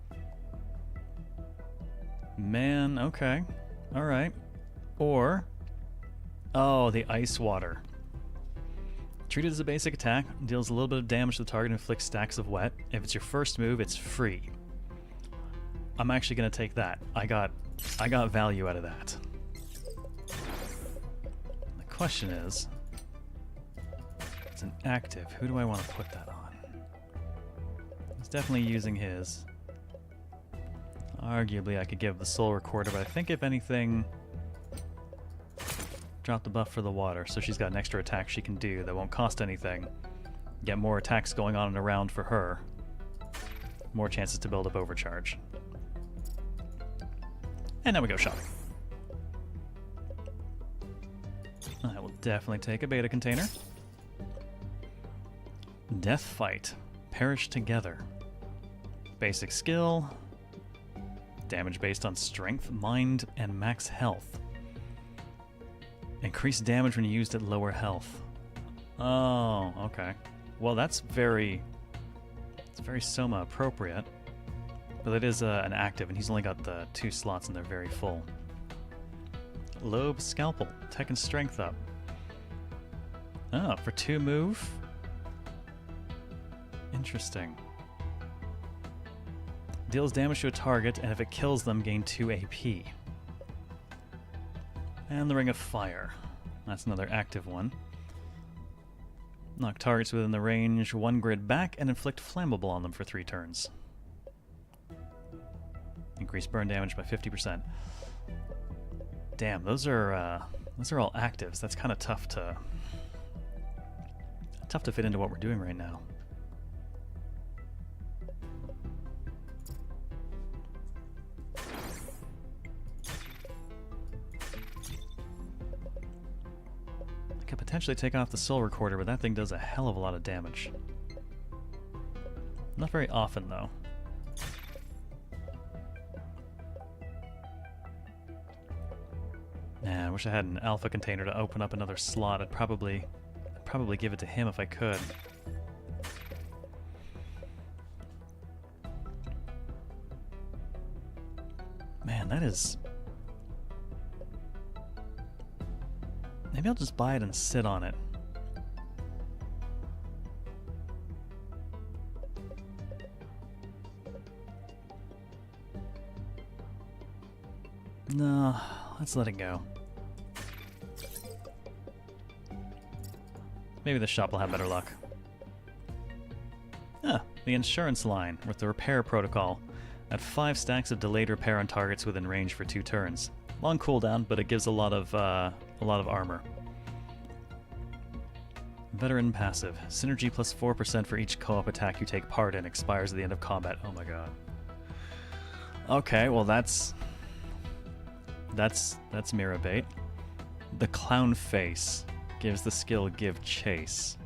Man, okay. Alright. Or, oh, the Ice Water. Treated as a basic attack, deals a little bit of damage to the target and inflicts stacks of wet. If it's your first move, it's free. I'm actually going to take that. I got value out of that. The question is, it's an active. Who do I want to put that on? He's definitely using his. Arguably, I could give the Soul Recorder, but I think if anything, drop the buff for the water, so she's got an extra attack she can do that won't cost anything. Get more attacks going on and around for her. More chances to build up overcharge. And now we go shopping. I will definitely take a beta container. Death Fight. Perish Together. Basic skill. Damage based on strength, mind, and max health. Increased damage when used at lower health. Oh, okay. Well, it's very Soma appropriate. But it is an active, and he's only got the 2 slots, and they're very full. Lobe Scalpel. Tech and strength up. Oh, for 2 move? Interesting. Deals damage to a target, and if it kills them, gain 2 AP. And the Ring of Fire. That's another active one. Knock targets within the range 1 grid back, and inflict flammable on them for 3 turns. Increase burn damage by 50%. Damn, those are all actives. That's kind of tough to fit into what we're doing right now. I could potentially take off the Soul Recorder, but that thing does a hell of a lot of damage. Not very often, though. Man, I wish I had an alpha container to open up another slot. I'd probably give it to him if I could. Man, that is... Maybe I'll just buy it and sit on it. No, let's let it go. Maybe the shop will have better luck. Ah, the insurance line with the repair protocol. Add 5 stacks of delayed repair on targets within range for 2 turns. Long cooldown, but it gives a lot of armor. Veteran passive. Synergy plus 4% for each co-op attack you take part in. Expires at the end of combat. Oh my god. Okay, well that's mirror bait. The clown face gives the skill Give Chase.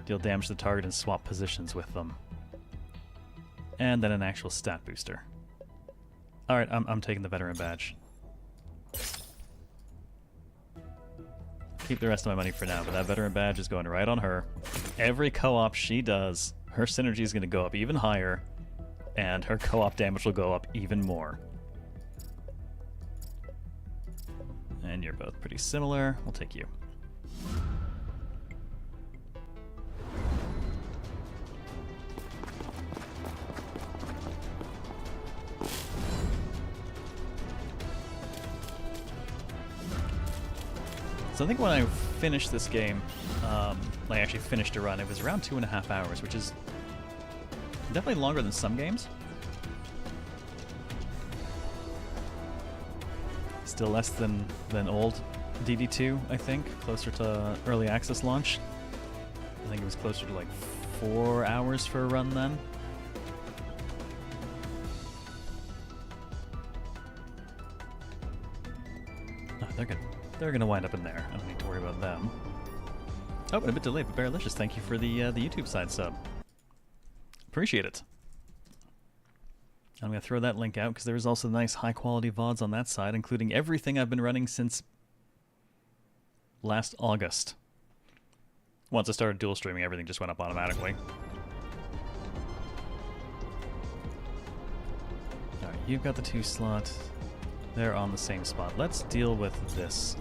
Deal damage to the target and swap positions with them. And then an actual stat booster. Alright, I'm taking the veteran badge. Keep the rest of my money for now, but that veteran badge is going right on her. Every co-op she does, her synergy is going to go up even higher, and her co-op damage will go up even more. And you're both pretty similar. We'll take you. So I think when I finished this game, like actually finished a run, it was around 2.5 hours, which is definitely longer than some games. Still less than old DD2, I think, closer to early access launch. I think it was closer to like 4 hours for a run then. Oh, they're gonna wind up in there. I don't need to worry about them. Oh, a bit delayed, but Bearlicious, thank you for the YouTube side sub. Appreciate it. I'm going to throw that link out because there's also nice high-quality VODs on that side, including everything I've been running since last August. Once I started dual streaming, everything just went up automatically. Alright, you've got the 2 slot. They're on the same spot. Let's deal with this.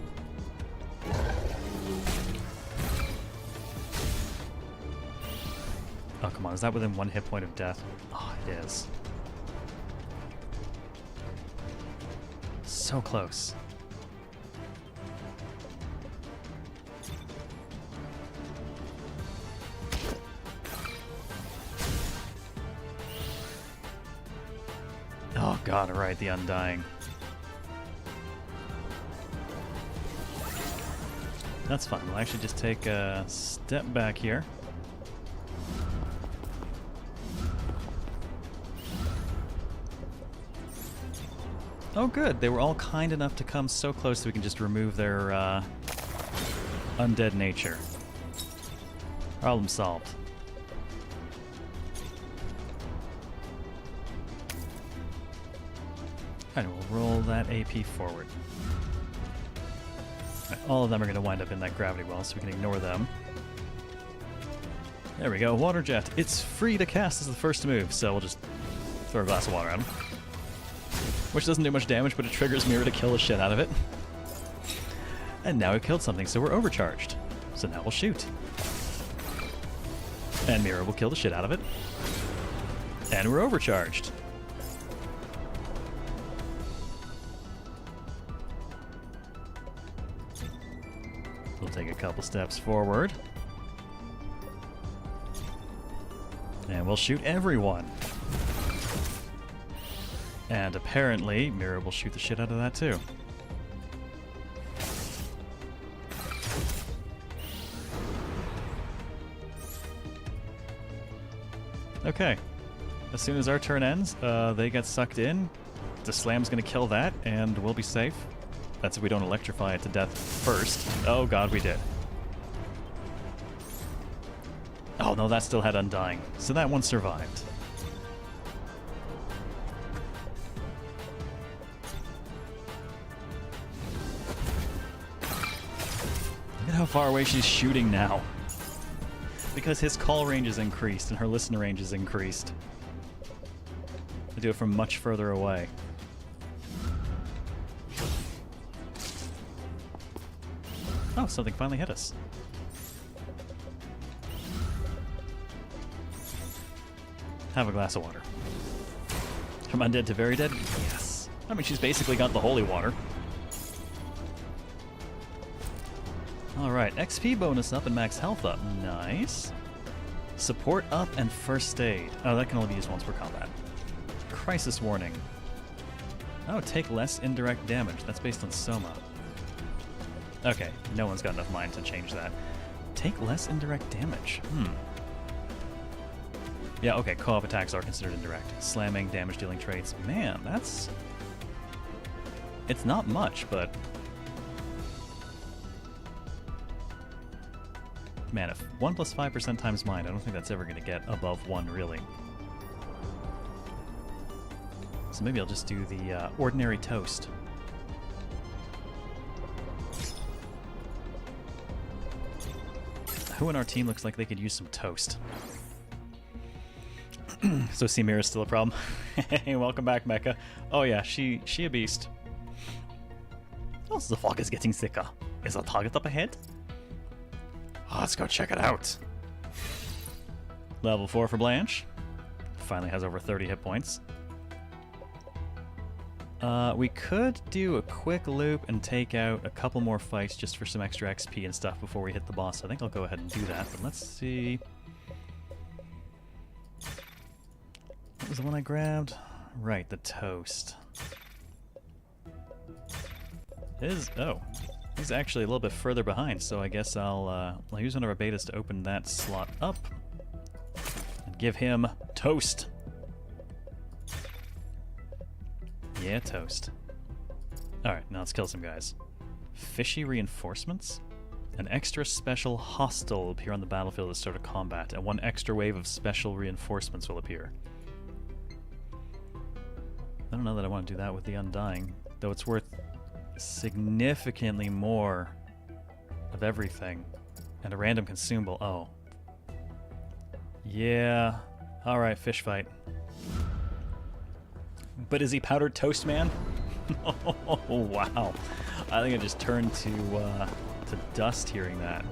Oh, come on. Is that within 1 hit point of death? Oh, it is. So close. Oh god, alright, the Undying. That's fine. We'll actually just take a step back here. Oh good, they were all kind enough to come so close that we can just remove their undead nature. Problem solved. And we'll roll that AP forward. Right, all of them are going to wind up in that gravity well, so we can ignore them. There we go, Water Jet. It's free to cast as the first move, so we'll just throw a glass of water at him. Which doesn't do much damage, but it triggers Mirror to kill the shit out of it. And now we've killed something, so we're overcharged. So now we'll shoot. And Mirror will kill the shit out of it. And we're overcharged. We'll take a couple steps forward. And we'll shoot everyone. And apparently, Mirror will shoot the shit out of that too. Okay. As soon as our turn ends, they get sucked in. The slam's gonna kill that, and we'll be safe. That's if we don't electrify it to death first. Oh god, we did. Oh no, that still had Undying. So that one survived. Look at how far away she's shooting now. Because his call range is increased and her listen range is increased. I do it from much further away. Oh, something finally hit us. Have a glass of water. From undead to very dead? Yes. I mean, she's basically got the holy water. Alright, XP bonus up and max health up. Nice. Support up and first aid. Oh, that can only be used once per combat. Crisis warning. Oh, take less indirect damage. That's based on Soma. Okay, no one's got enough mind to change that. Take less indirect damage. Yeah, okay, co-op attacks are considered indirect. Slamming, damage-dealing traits. Man, that's... It's not much, but... Man, if 1 plus 5% times mind, I don't think that's ever going to get above 1, really. So maybe I'll just do the ordinary toast. Who in our team looks like they could use some toast? So Simira's still a problem. Hey, welcome back, Mecha. Oh yeah, she a beast. Oh, the fog is getting thicker. Is a target up ahead? Let's go check it out. Level 4 for Blanche. Finally has over 30 hit points. We could do a quick loop and take out a couple more fights just for some extra XP and stuff before we hit the boss. I think I'll go ahead and do that, but let's see. What was the one I grabbed? Right, the toast. He's actually a little bit further behind, so I guess I'll use one of our betas to open that slot up and give him toast. Yeah, toast. Alright, now let's kill some guys. Fishy reinforcements? An extra special hostile will appear on the battlefield at the start of combat, and one extra wave of special reinforcements will appear. I don't know that I want to do that with the Undying, though it's worth significantly more of everything. And a random consumable. Oh. Yeah. Alright, fish fight. But is he powdered toast man? Oh, wow. I think I just turned to dust hearing that.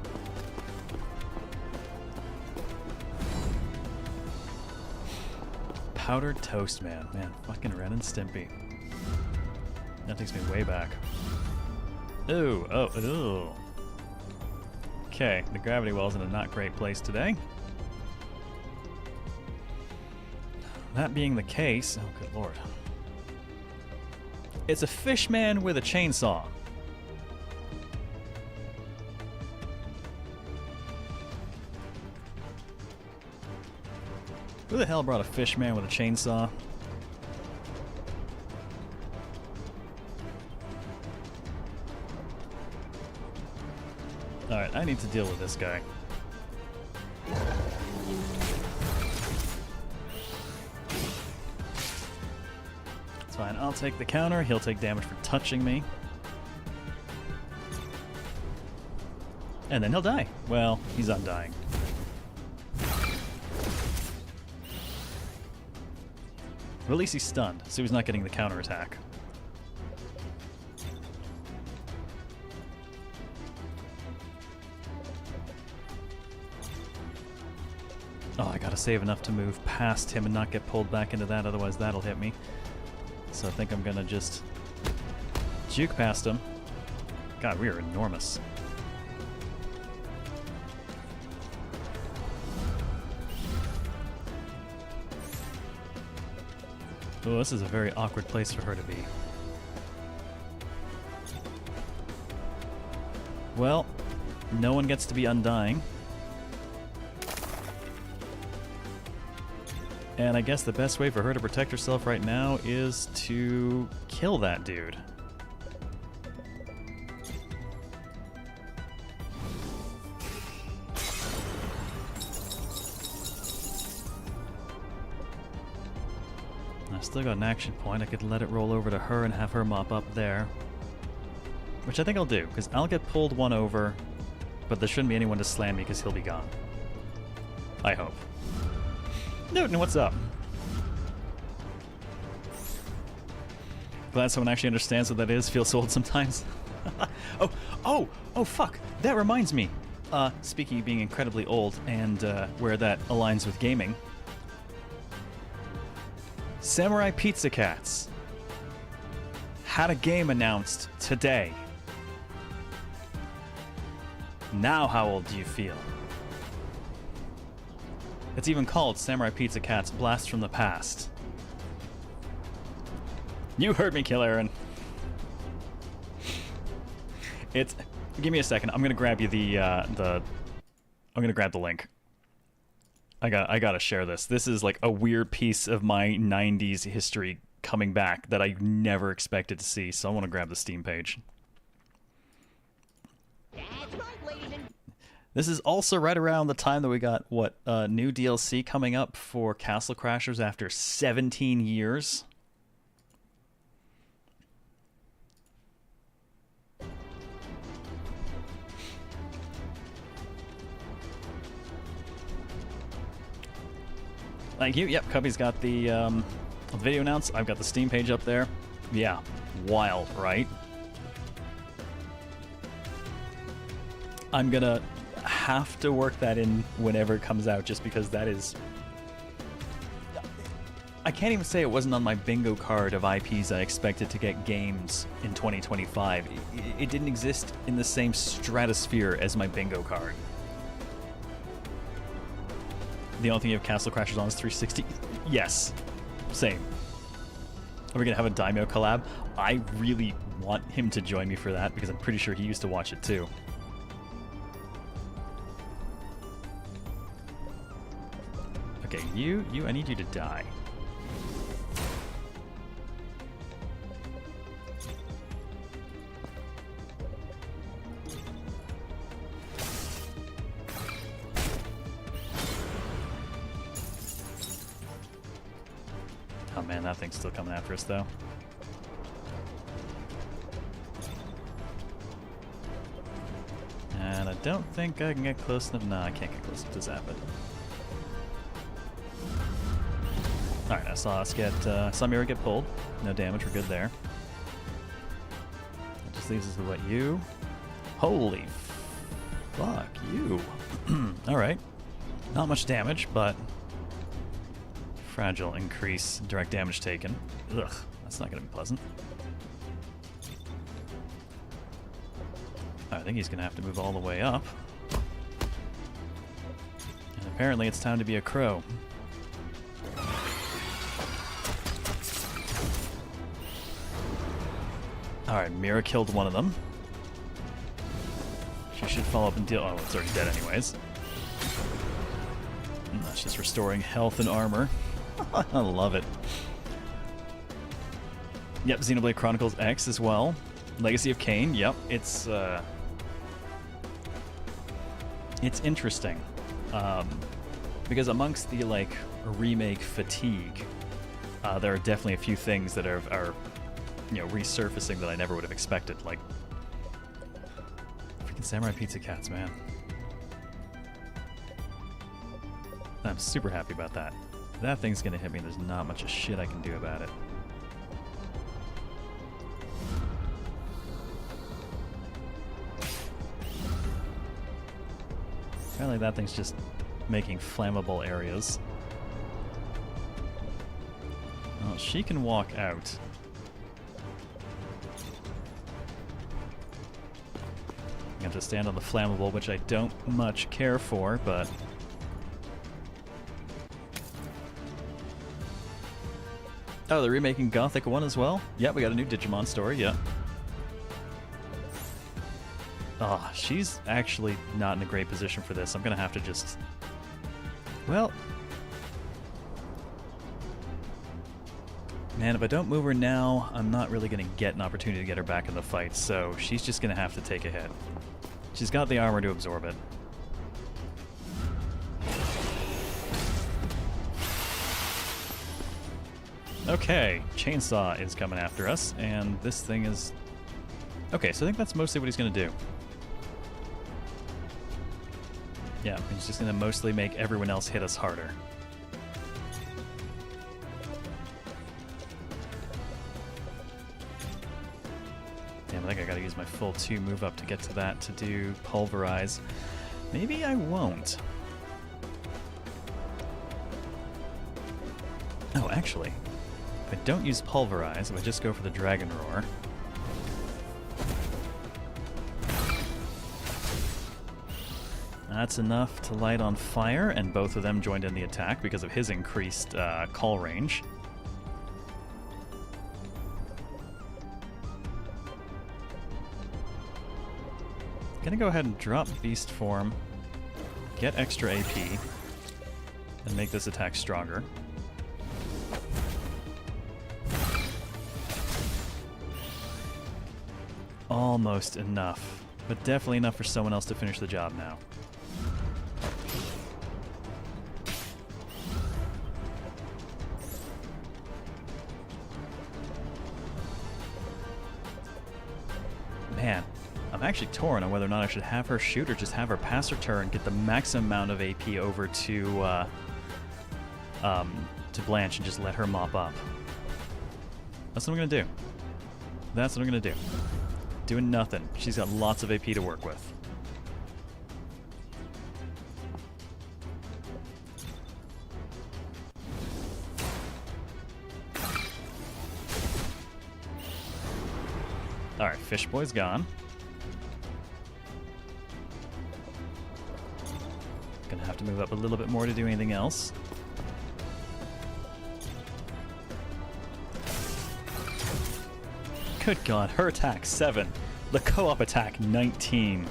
Powdered toast man. Man, fucking Ren and Stimpy. That takes me way back. Ooh, ooh. Okay, the gravity well's in a not great place today. That being the case, oh good lord. It's a fish man with a chainsaw. Who the hell brought a fish man with a chainsaw? Alright, I need to deal with this guy. It's fine, I'll take the counter, he'll take damage for touching me. And then he'll die. Well, he's undying. But at least he's stunned, so he's not getting the counterattack. Oh, I gotta save enough to move past him and not get pulled back into that, otherwise that'll hit me. So I think I'm gonna just juke past him. God, we are enormous. Oh, this is a very awkward place for her to be. Well, no one gets to be undying. And I guess the best way for her to protect herself right now is to kill that dude. I still got an action point. I could let it roll over to her and have her mop up there. Which I think I'll do, because I'll get pulled one over, but there shouldn't be anyone to slam me because he'll be gone. I hope. Newton, what's up? Glad someone actually understands what that is. Feels old sometimes. Oh, fuck. That reminds me. Speaking of being incredibly old and where that aligns with gaming. Samurai Pizza Cats had a game announced today. Now how old do you feel? It's even called Samurai Pizza Cats Blast from the Past. You heard me, Kill Aaron. It's... Give me a second. I'm gonna grab you I'm gonna grab the link. I gotta share this. This is like a weird piece of my 90s history coming back that I never expected to see, so I want to grab the Steam page. This is also right around the time that we got, new DLC coming up for Castle Crashers after 17 years. Thank you. Yep, Cubby's got the video announced. I've got the Steam page up there. Yeah, wild, right? I'm gonna have to work that in whenever it comes out, just because that is... I can't even say it wasn't on my bingo card of IPs I expected to get games in 2025. It didn't exist in the same stratosphere as my bingo card. The only thing you have Castle Crashers on is 360. Yes. Same. Are we going to have a Daimyo collab? I really want him to join me for that, because I'm pretty sure he used to watch it too. Okay, I need you to die. Oh man, that thing's still coming after us though. And I don't think I can get close enough. No, I can't get close enough to zap it. Alright, I saw us get, Samira get pulled. No damage, we're good there. It just leaves us with what, you? Holy fuck, you. Alright. Not much damage, but fragile increase direct damage taken. Ugh, that's not gonna be pleasant. I think he's gonna have to move all the way up. And apparently it's time to be a crow. Alright, Mira killed one of them. She should follow up and deal... Oh, it's already dead anyways. And that's just restoring health and armor. I love it. Yep, Xenoblade Chronicles X as well. Legacy of Kain, yep. It's interesting. Because amongst the, like, remake fatigue, there are definitely a few things that are resurfacing that I never would have expected. Like, freaking Samurai Pizza Cats, man. I'm super happy about that. That thing's gonna hit me, there's not much of shit I can do about it. Apparently that thing's just making flammable areas. Well, she can walk out. I have to stand on the flammable, which I don't much care for, but... Oh, they're remaking Gothic 1 as well? Yeah, we got a new Digimon story, yeah. Oh, she's actually not in a great position for this. I'm gonna have to just... Well... Man, if I don't move her now, I'm not really gonna get an opportunity to get her back in the fight, so she's just gonna have to take a hit. She's got the armor to absorb it. Okay, chainsaw is coming after us, and this thing is... Okay, so I think that's mostly what he's going to do. Yeah, he's just going to mostly make everyone else hit us harder. Damn, I think I got to use my full 2 move up to get to that to do pulverize. Maybe I won't. Oh, actually, if I don't use pulverize, if I just go for the dragon roar... That's enough to light on fire, and both of them joined in the attack because of his increased call range. Gonna go ahead and drop beast form, get extra AP, and make this attack stronger. Almost enough, but definitely enough for someone else to finish the job now. Man, I'm actually torn on whether or not I should have her shoot or just have her pass her turn, get the maximum amount of AP over to Blanche and just let her mop up. That's what I'm gonna do. That's what I'm gonna do. Doing nothing. She's got lots of AP to work with. Alright, Fish Boy's gone. Gonna have to move up a little bit more to do anything else. Good God, her attack 7. The co-op attack 19.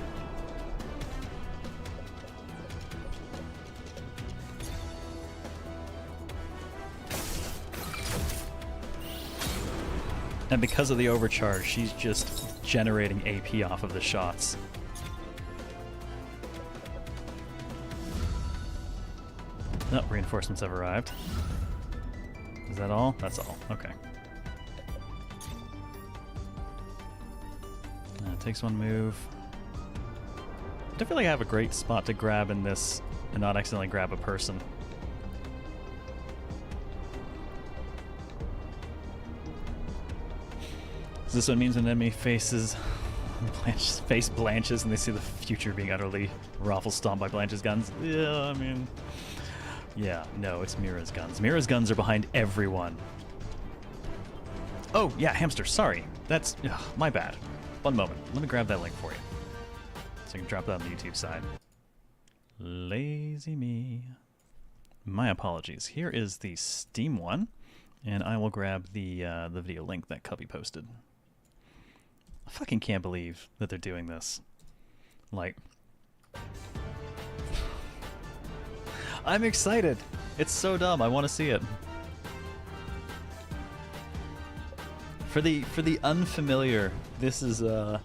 And because of the overcharge, she's just generating AP off of the shots. No, reinforcements have arrived. Is that all? That's all. Okay. Takes 1 move. I feel like I have a great spot to grab in this and not accidentally grab a person. So this one means an enemy faces face blanches and they see the future being utterly raffle-stomped by Blanche's guns. Yeah, I mean... Yeah, no, it's Mira's guns. Mira's guns are behind everyone. Oh, yeah, hamster, sorry. That's... Ugh, my bad. One moment. Let me grab that link for you. So I can drop that on the YouTube side. Lazy me. My apologies. Here is the Steam one, and I will grab the video link that Cubby posted. I fucking can't believe that they're doing this. Like... I'm excited! It's so dumb, I want to see it. For the unfamiliar, this is the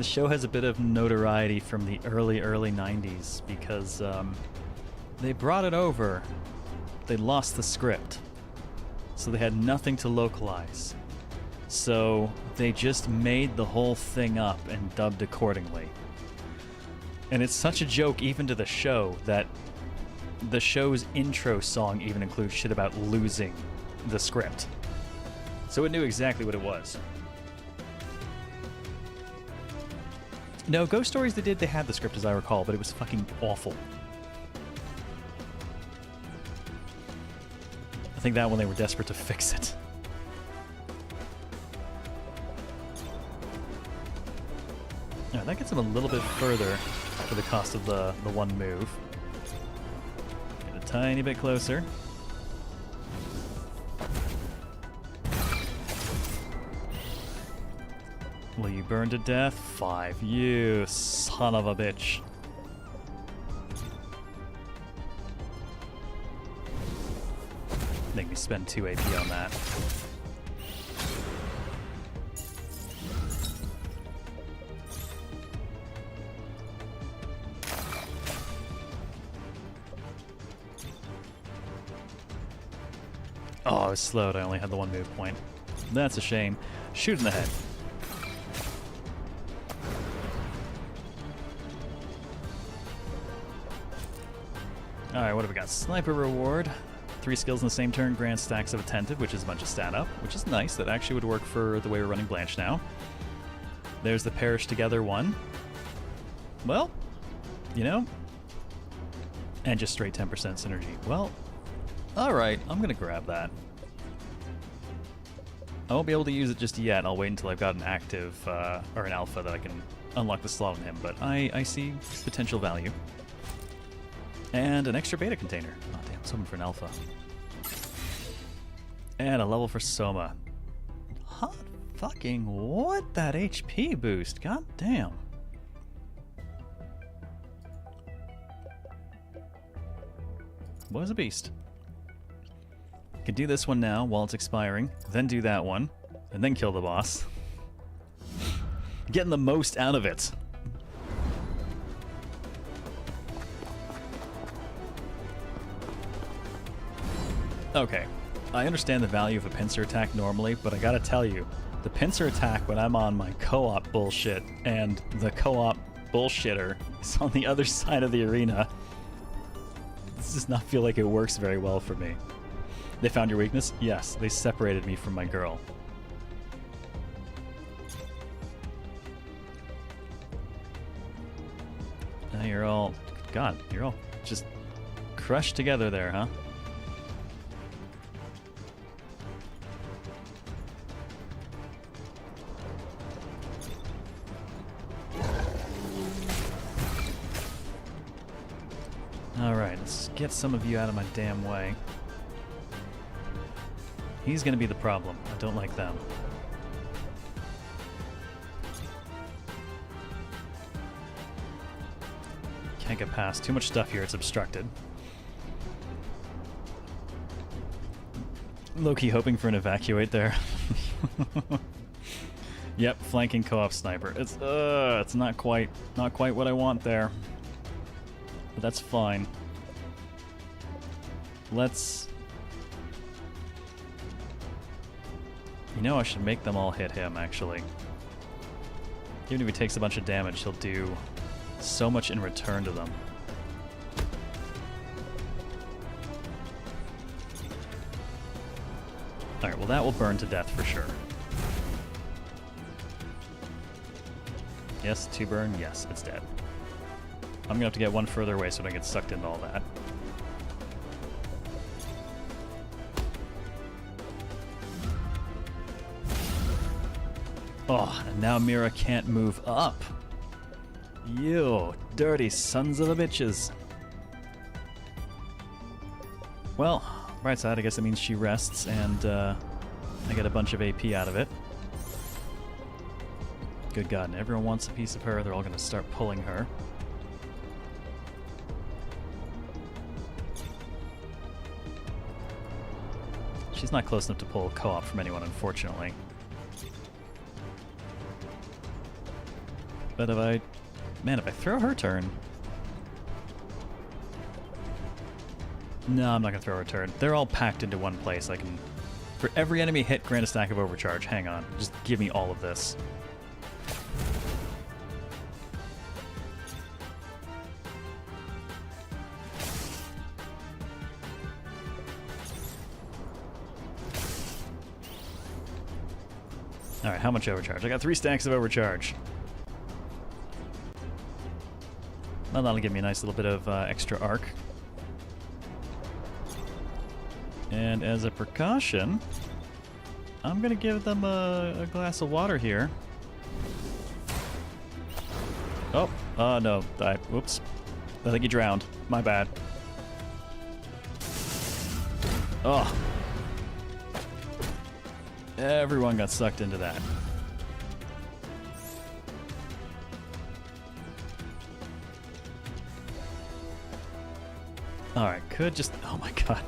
show has a bit of notoriety from the early 90s because they brought it over, they lost the script, so they had nothing to localize. So they just made the whole thing up and dubbed accordingly. And it's such a joke even to the show that the show's intro song even includes shit about losing the script. So it knew exactly what it was. No, Ghost Stories they had the script as I recall, but it was fucking awful. I think that one they were desperate to fix it. Alright, that gets them a little bit further for the cost of the 1 move. Get a tiny bit closer. Will you burn to death? 5. You son of a bitch. Make me spend 2 AP on that. Oh, I was slowed. I only had the one move point. That's a shame. Shoot in the head. Alright, what have we got? Sniper reward. 3 skills in the same turn, grant stacks of attentive, which is a bunch of stat up, which is nice. That actually would work for the way we're running Blanche now. There's the perish together one. Well, you know. And just straight 10% synergy. Well, alright, I'm gonna grab that. I won't be able to use it just yet. I'll wait until I've got an active, or an alpha that I can unlock the slot on him, but I see potential value. And an extra beta container. Oh damn, something for an alpha. And a level for Soma. Hot fucking what? That HP boost, god damn. Was a beast. Could do this one now while it's expiring, then do that one, and then kill the boss. Getting the most out of it. Okay, I understand the value of a pincer attack normally, but I gotta tell you, the pincer attack when I'm on my co-op bullshit and the co-op bullshitter is on the other side of the arena, this does not feel like it works very well for me. They found your weakness? Yes, they separated me from my girl. Now you're all... God, you're all just crushed together there, huh? Alright, let's get some of you out of my damn way. He's gonna be the problem. I don't like them. Can't get past. Too much stuff here, it's obstructed. Low-key hoping for an evacuate there. Yep, flanking co-op sniper. It's not quite what I want there. But that's fine. Let's... You know, I should make them all hit him, actually. Even if he takes a bunch of damage, he'll do so much in return to them. Alright, well that will burn to death for sure. Yes, 2 burn, yes, it's dead. I'm gonna have to get one further away so I don't get sucked into all that. Oh, and now Mira can't move up. You dirty sons of a bitches. Well, right side, I guess that means she rests and I get a bunch of AP out of it. Good God, and everyone wants a piece of her. They're all gonna start pulling her. She's not close enough to pull co-op from anyone, unfortunately. But if I... Man, if I throw her turn... No, I'm not going to throw her turn. They're all packed into one place. I can... For every enemy hit, grant a stack of overcharge. Hang on. Just give me all of this. Alright, how much overcharge? I got 3 stacks of overcharge. Well, that'll give me a nice little bit of extra arc. And as a precaution, I'm gonna give them a glass of water here. Oh, no, whoops. I think he drowned. My bad. Oh. Everyone got sucked into that. Alright, could just... Oh my god.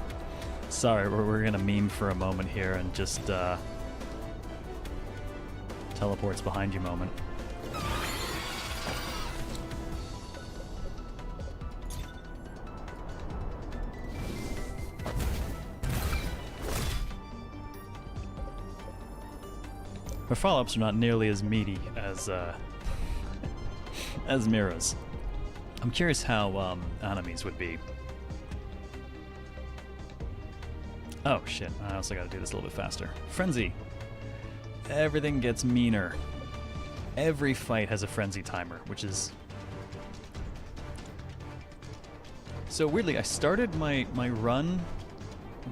Sorry, we're gonna meme for a moment here and just, teleports behind you moment. Her follow-ups are not nearly as meaty as as Mira's. I'm curious how Anomaly's would be. Oh shit, I also gotta do this a little bit faster. Frenzy. Everything gets meaner. Every fight has a frenzy timer, which is... So weirdly, I started my run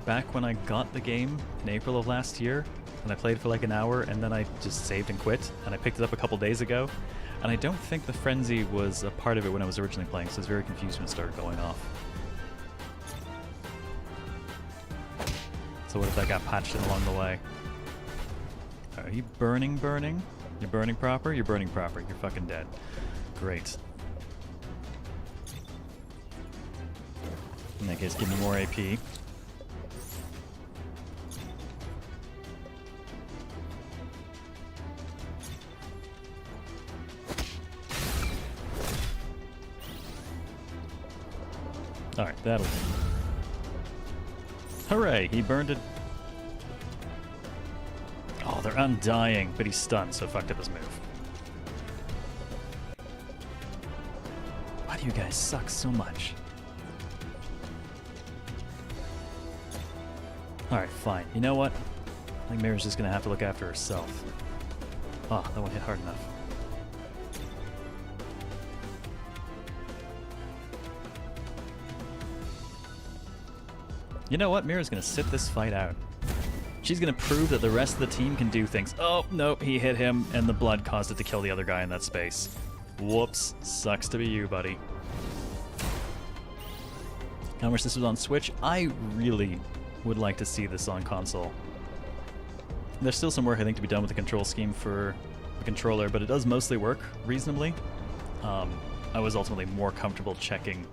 back when I got the game in April of last year, and I played for like an hour, and then I just saved and quit, and I picked it up a couple days ago, and I don't think the frenzy was a part of it when I was originally playing, so I was very confused when it started going off. So what if that got patched in along the way? Are you burning? You're burning proper? You're burning proper. You're fucking dead. Great. In that case, give me more AP. Alright, that'll do. Hooray! He burned it. Oh, they're undying, but he's stunned, so fucked up his move. Why do you guys suck so much? Alright, fine. You know what? I think Mira's just gonna have to look after herself. Oh, that one hit hard enough. You know what? Mira's gonna sit this fight out. She's gonna prove that the rest of the team can do things. Oh, nope, he hit him, and the blood caused it to kill the other guy in that space. Whoops. Sucks to be you, buddy. I wish this was on Switch. I really would like to see this on console. There's still some work, I think, to be done with the control scheme for the controller, but it does mostly work reasonably. I was ultimately more comfortable checking.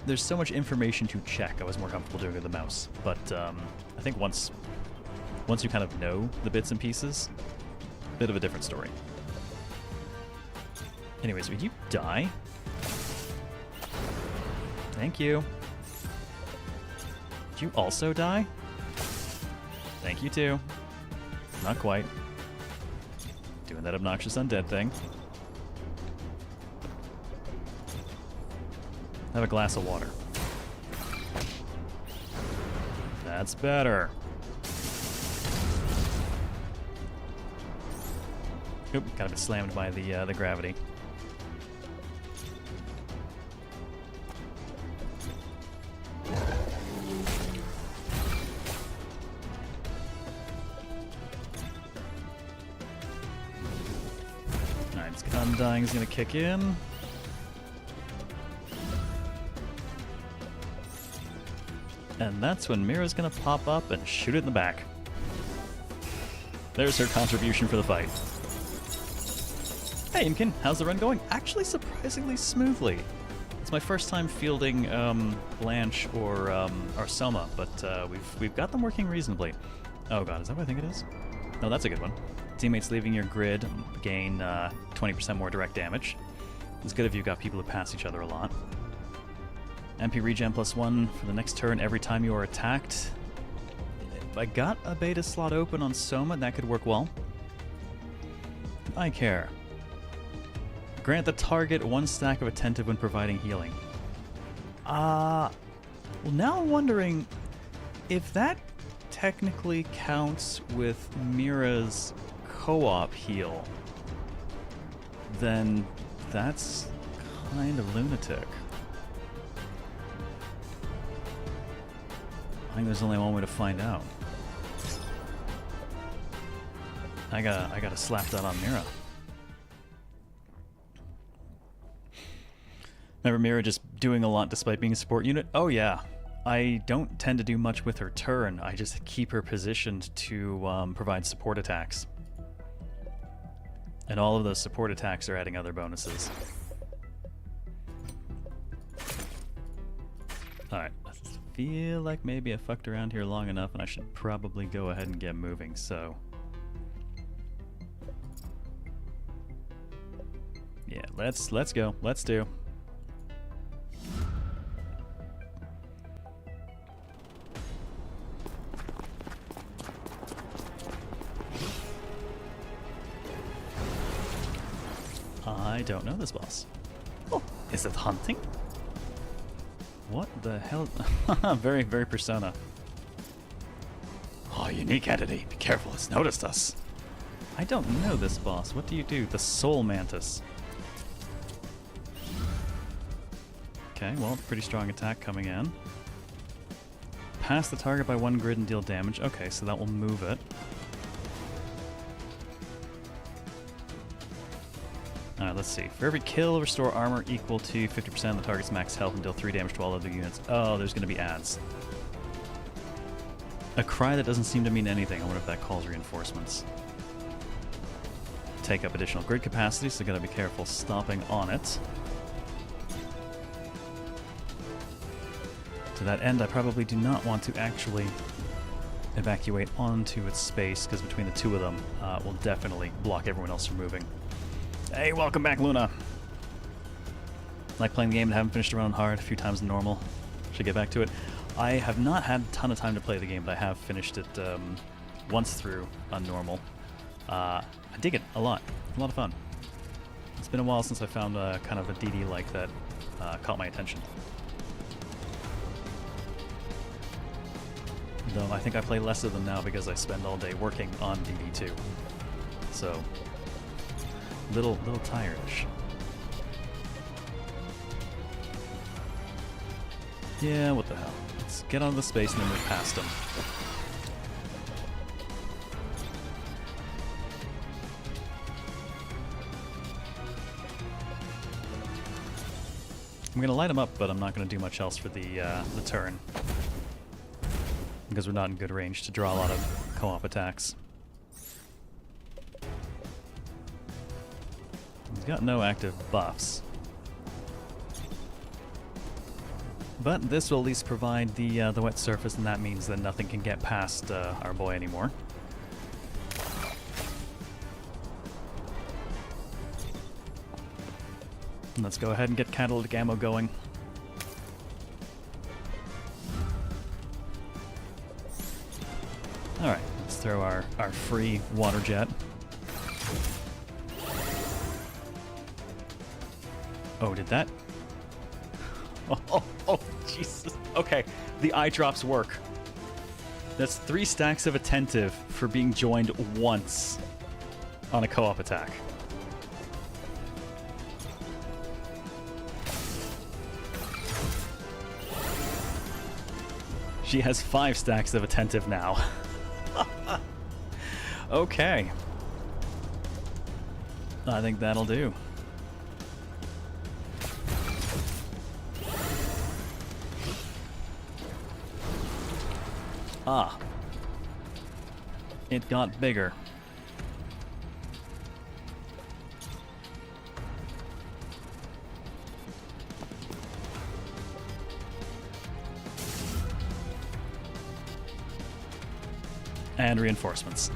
There's so much information to check, I was more comfortable doing it with the mouse. But I think once you kind of know the bits and pieces, a bit of a different story. Anyways, would you die? Thank you. Did you also die? Thank you too. Not quite. Doing that obnoxious undead thing. Have a glass of water. That's better. Oop, kind of been slammed by the gravity. Alright, Undying is gonna kick in. And that's when Mira's gonna pop up and shoot it in the back. There's her contribution for the fight. Hey Imkin, how's the run going? Actually surprisingly smoothly. It's my first time fielding Blanche or Selma, but we've got them working reasonably. Oh god, is that what I think it is? No, that's a good one. Teammates leaving your grid gain 20% more direct damage. It's good if you've got people who pass each other a lot. MP regen +1 for the next turn every time you are attacked. If I got a beta slot open on Soma, that could work well. I care. Grant the target 1 stack of attentive when providing healing. Well, now I'm wondering if that technically counts with Mira's co-op heal. Then that's kind of lunatic. I think there's only one way to find out. I gotta slap that on Mira. Remember Mira just doing a lot despite being a support unit? Oh yeah. I don't tend to do much with her turn. I just keep her positioned to provide support attacks. And all of those support attacks are adding other bonuses. Alright. I feel like maybe I fucked around here long enough and I should probably go ahead and get moving, so... Yeah, let's go. Let's do. I don't know this boss. Oh, is it hunting? What the hell? Very, very Persona. Oh, unique entity. Be careful, it's noticed us. I don't know this boss. What do you do? The Soul Mantis. Okay, well, pretty strong attack coming in. Pass the target by 1 grid and deal damage. Okay, so that will move it. Alright, let's see. For every kill, restore armor equal to 50% of the target's max health and deal 3 damage to all other units. Oh, there's going to be ads. A cry that doesn't seem to mean anything. I wonder if that calls reinforcements. Take up additional grid capacity, so gotta be careful stopping on it. To that end, I probably do not want to actually evacuate onto its space, because between the two of them, will definitely block everyone else from moving. Hey, welcome back, Luna! Like playing the game and haven't finished a run on hard, a few times in normal. Should get back to it. I have not had a ton of time to play the game, but I have finished it once through on normal. I dig it a lot. A lot of fun. It's been a while since I found kind of a DD like that caught my attention. Though I think I play less of them now because I spend all day working on DD2. So, little tired-ish. Yeah, what the hell. Let's get out of the space and then move past them. I'm going to light them up, but I'm not going to do much else for the turn. Because we're not in good range to draw a lot of co-op attacks. He's got no active buffs. But this will at least provide the wet surface, and that means that nothing can get past our boy anymore. And let's go ahead and get catalytic ammo going. Alright, let's throw our free water jet. Oh, did that? Oh, Jesus. Okay, the eye drops work. That's 3 stacks of attentive for being joined once on a co-op attack. She has 5 stacks of attentive now. Okay. I think that'll do. Ah. It got bigger. And reinforcements.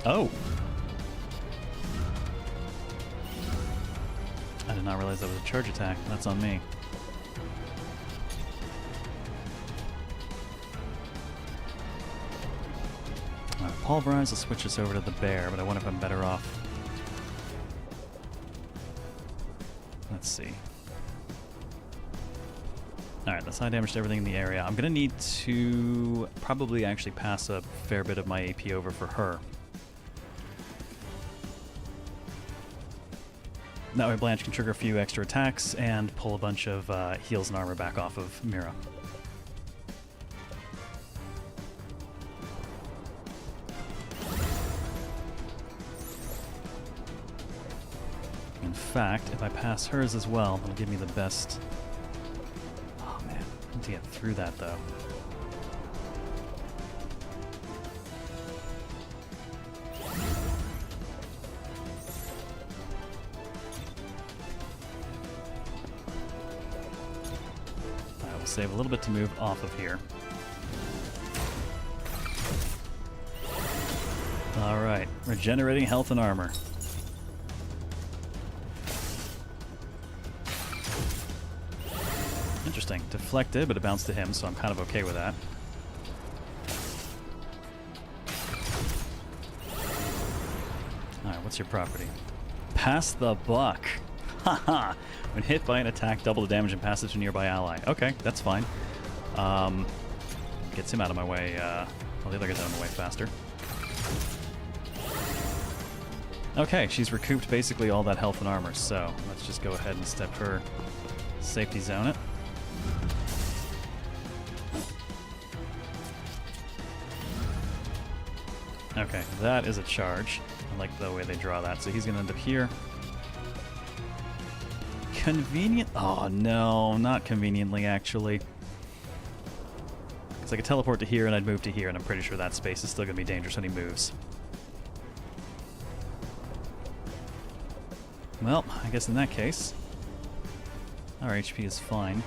Oh. I did not realize that was a charge attack. That's on me. Pulverize will switch us over to the bear, but I wonder if I'm better off. Let's see. Alright, that's high damage to everything in the area. I'm going to need to probably actually pass a fair bit of my AP over for her. That way Blanche can trigger a few extra attacks and pull a bunch of heals and armor back off of Mira. In fact, if I pass hers as well, it'll give me the best... Oh man, I need to get through that though. I will save a little bit to move off of here. Alright, regenerating health and armor. Interesting. Deflected, but it bounced to him, so I'm kind of okay with that. Alright, what's your property? Pass the buck. Haha. When hit by an attack, double the damage and pass it to a nearby ally. Okay, that's fine. Gets him out of my way. Well, the other gets out of my way faster. Okay, she's recouped basically all that health and armor, so let's just go ahead and step her safety zone it. Okay, that is a charge. I like the way they draw that, so he's going to end up here. Convenient? Oh no, not conveniently actually. Because I could teleport to here and I'd move to here, and I'm pretty sure that space is still going to be dangerous when he moves. Well, I guess in that case, our HP is fine.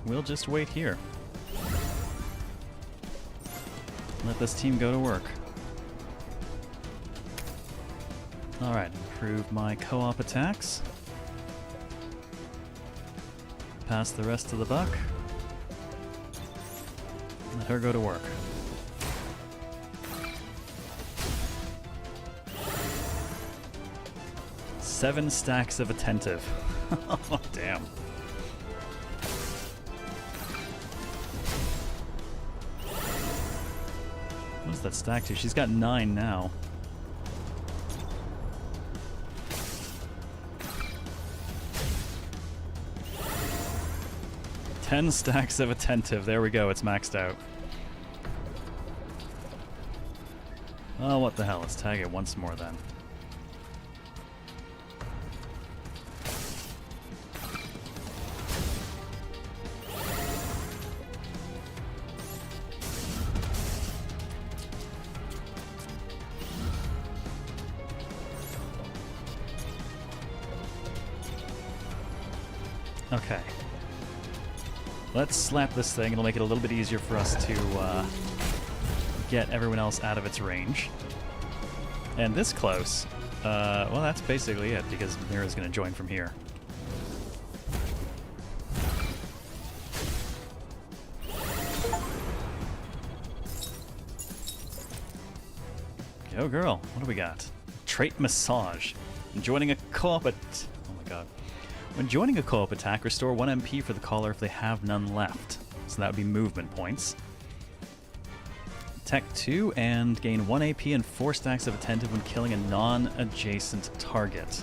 We'll just wait here. Let this team go to work. Alright, improve my co-op attacks. Pass the rest of the buck. Let her go to work. Seven stacks of attentive. Oh, damn. What does that stack to? She's got 9 now. Ten stacks of attentive. There we go. It's maxed out. Oh, what the hell? Let's tag it once more then. Okay. Let's slap this thing. It'll make it a little bit easier for us to get everyone else out of its range. And this close, well, that's basically it, because Mira's going to join from here. Go girl. What do we got? Trait Massage. Joining a co-op oh my god. When joining a co-op attack, restore 1 MP for the caller if they have none left. So that would be movement points. Tech 2 and gain 1 AP and 4 stacks of attentive when killing a non-adjacent target.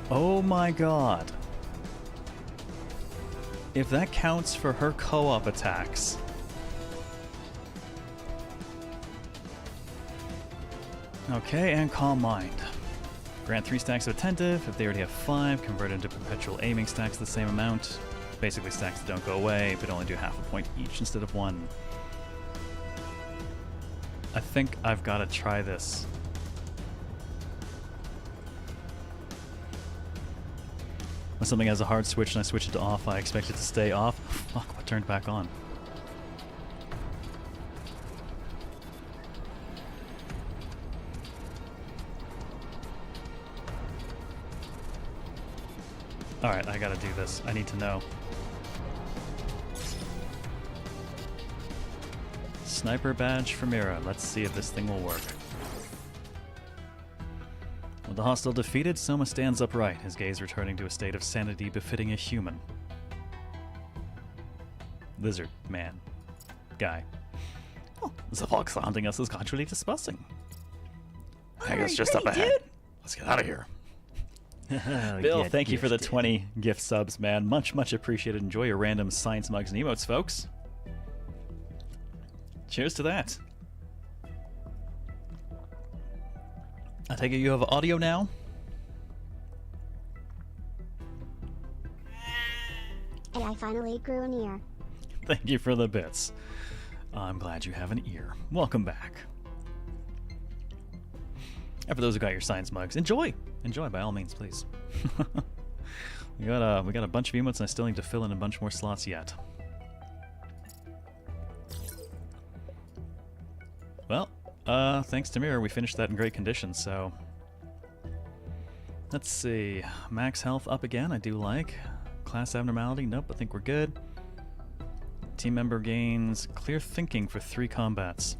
Oh my god. If that counts for her co-op attacks. Okay, and Calm Mind. Grant 3 stacks of attentive. If they already have 5, convert into perpetual aiming stacks the same amount. Basically stacks that don't go away, but only do half a point each instead of 1. I think I've got to try this. When something has a hard switch and I switch it to off, I expect it to stay off. Fuck, what turned back on? Alright, I gotta do this. I need to know. Sniper badge for Mira. Let's see if this thing will work. With the hostile defeated, Soma stands upright, his gaze returning to a state of sanity befitting a human. Lizard. Man. Guy. Oh, the fog surrounding us is gradually dispersing. I think it's just up ahead. Let's get out of here. Bill, thank you for the 20 gift subs, man. Much, much appreciated. Enjoy your random science mugs and emotes, folks. Cheers to that. I take it you have audio now? And I finally grew an ear. Thank you for the bits. I'm glad you have an ear. Welcome back. And for those who got your science mugs, enjoy! Enjoy, by all means, please. we got a bunch of emotes, and I still need to fill in a bunch more slots yet. Well, thanks to Mira, we finished that in great condition, so... Let's see. Max health up again, I do like. Class abnormality, nope, I think we're good. Team member gains clear thinking for 3 combats.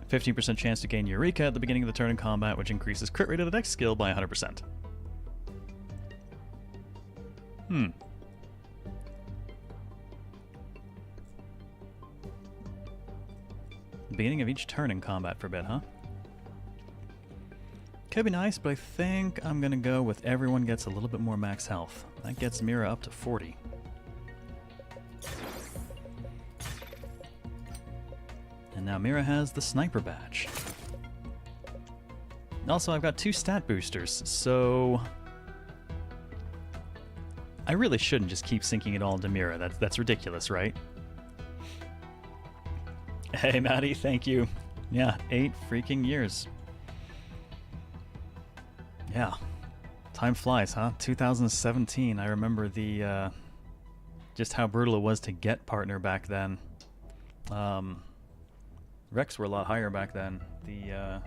15% chance to gain Eureka at the beginning of the turn in combat, which increases crit rate of the next skill by 100%. Beginning of each turn in combat for a bit, huh? Could be nice, but I think I'm gonna go with everyone gets a little bit more max health. That gets Mira up to 40. And now Mira has the sniper badge. Also, I've got 2 stat boosters, so I really shouldn't just keep sinking it all into Mira. That's ridiculous, right? Hey, Maddie, thank you. Yeah, 8 freaking years. Yeah. Time flies, huh? 2017. I remember the just how brutal it was to get partner back then. Recs were a lot higher back then. The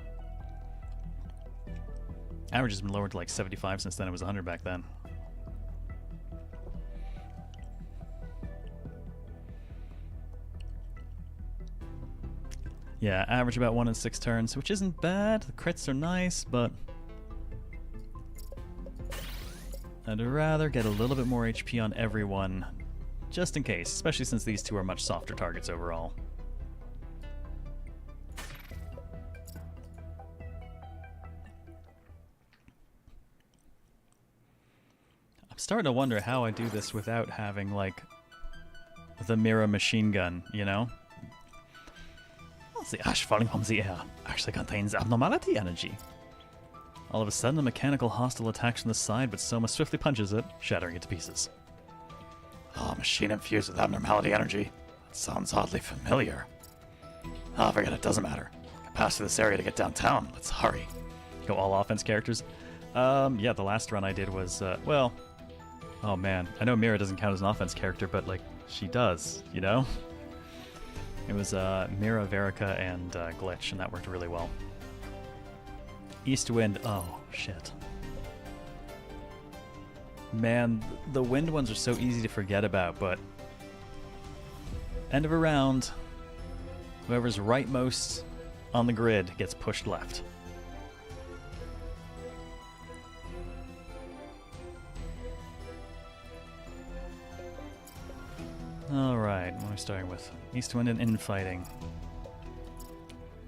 average has been lowered to like 75 since then. It was 100 back then. Yeah, average about 1 in 6 turns, which isn't bad. The crits are nice, but I'd rather get a little bit more HP on everyone, just in case, especially since these 2 are much softer targets overall. I'm starting to wonder how I do this without having, like, the Mira machine gun, you know? The ash falling from the air actually contains abnormality energy. All of a sudden, a mechanical hostile attacks from the side, but Soma swiftly punches it, shattering it to pieces. Oh, machine infused with abnormality energy. That sounds oddly familiar. Oh, forget it, doesn't matter. I can pass through this area to get downtown. Let's hurry. Go all offense characters? Yeah, the last run I did was, well, oh man, I know Mira doesn't count as an offense character, but, like, she does, you know? It was Mira, Verica, and Glitch, and that worked really well. East Wind, oh, shit. Man, the wind ones are so easy to forget about, but end of a round, whoever's rightmost on the grid gets pushed left. Alright, what are we starting with? East Wind and infighting.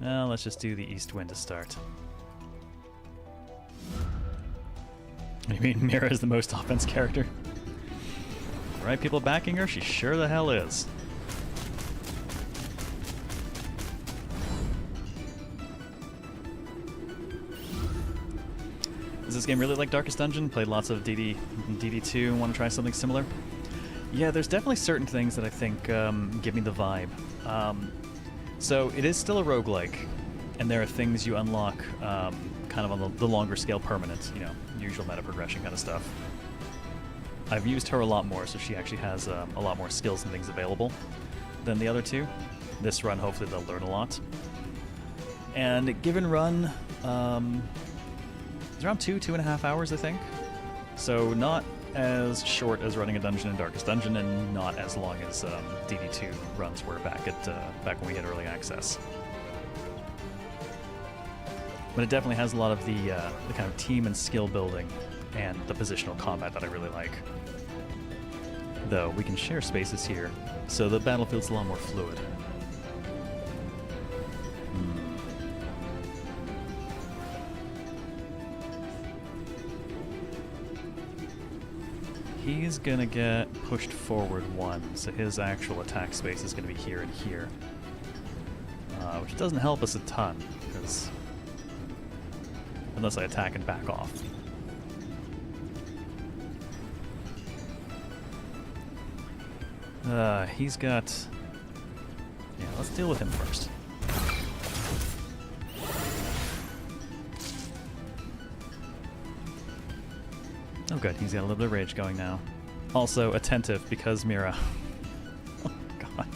Well, let's just do the East Wind to start. What do you mean Mira is the most offense character? Right, people backing her? She sure the hell is. Is this game really like Darkest Dungeon? Played lots of DD2 and want to try something similar? Yeah, there's definitely certain things that I think give me the vibe. So it is still a roguelike, and there are things you unlock kind of on the longer scale permanent, you know, usual meta progression kind of stuff. I've used her a lot more, so she actually has a lot more skills and things available than the other 2. This run, hopefully they'll learn a lot. And a given run, it's around 2.5 hours, I think. So not as short as running a dungeon in Darkest Dungeon, and not as long as DD2 runs were back when we had early access. But it definitely has a lot of the kind of team and skill building and the positional combat that I really like. Though we can share spaces here, so the battlefield's a lot more fluid. He's gonna get pushed forward 1, so his actual attack space is gonna be here and here. Which doesn't help us a ton, because unless I attack and back off. He's got... Yeah, let's deal with him first. Oh good, he's got a little bit of rage going now. Also, attentive, because Mira. Oh god.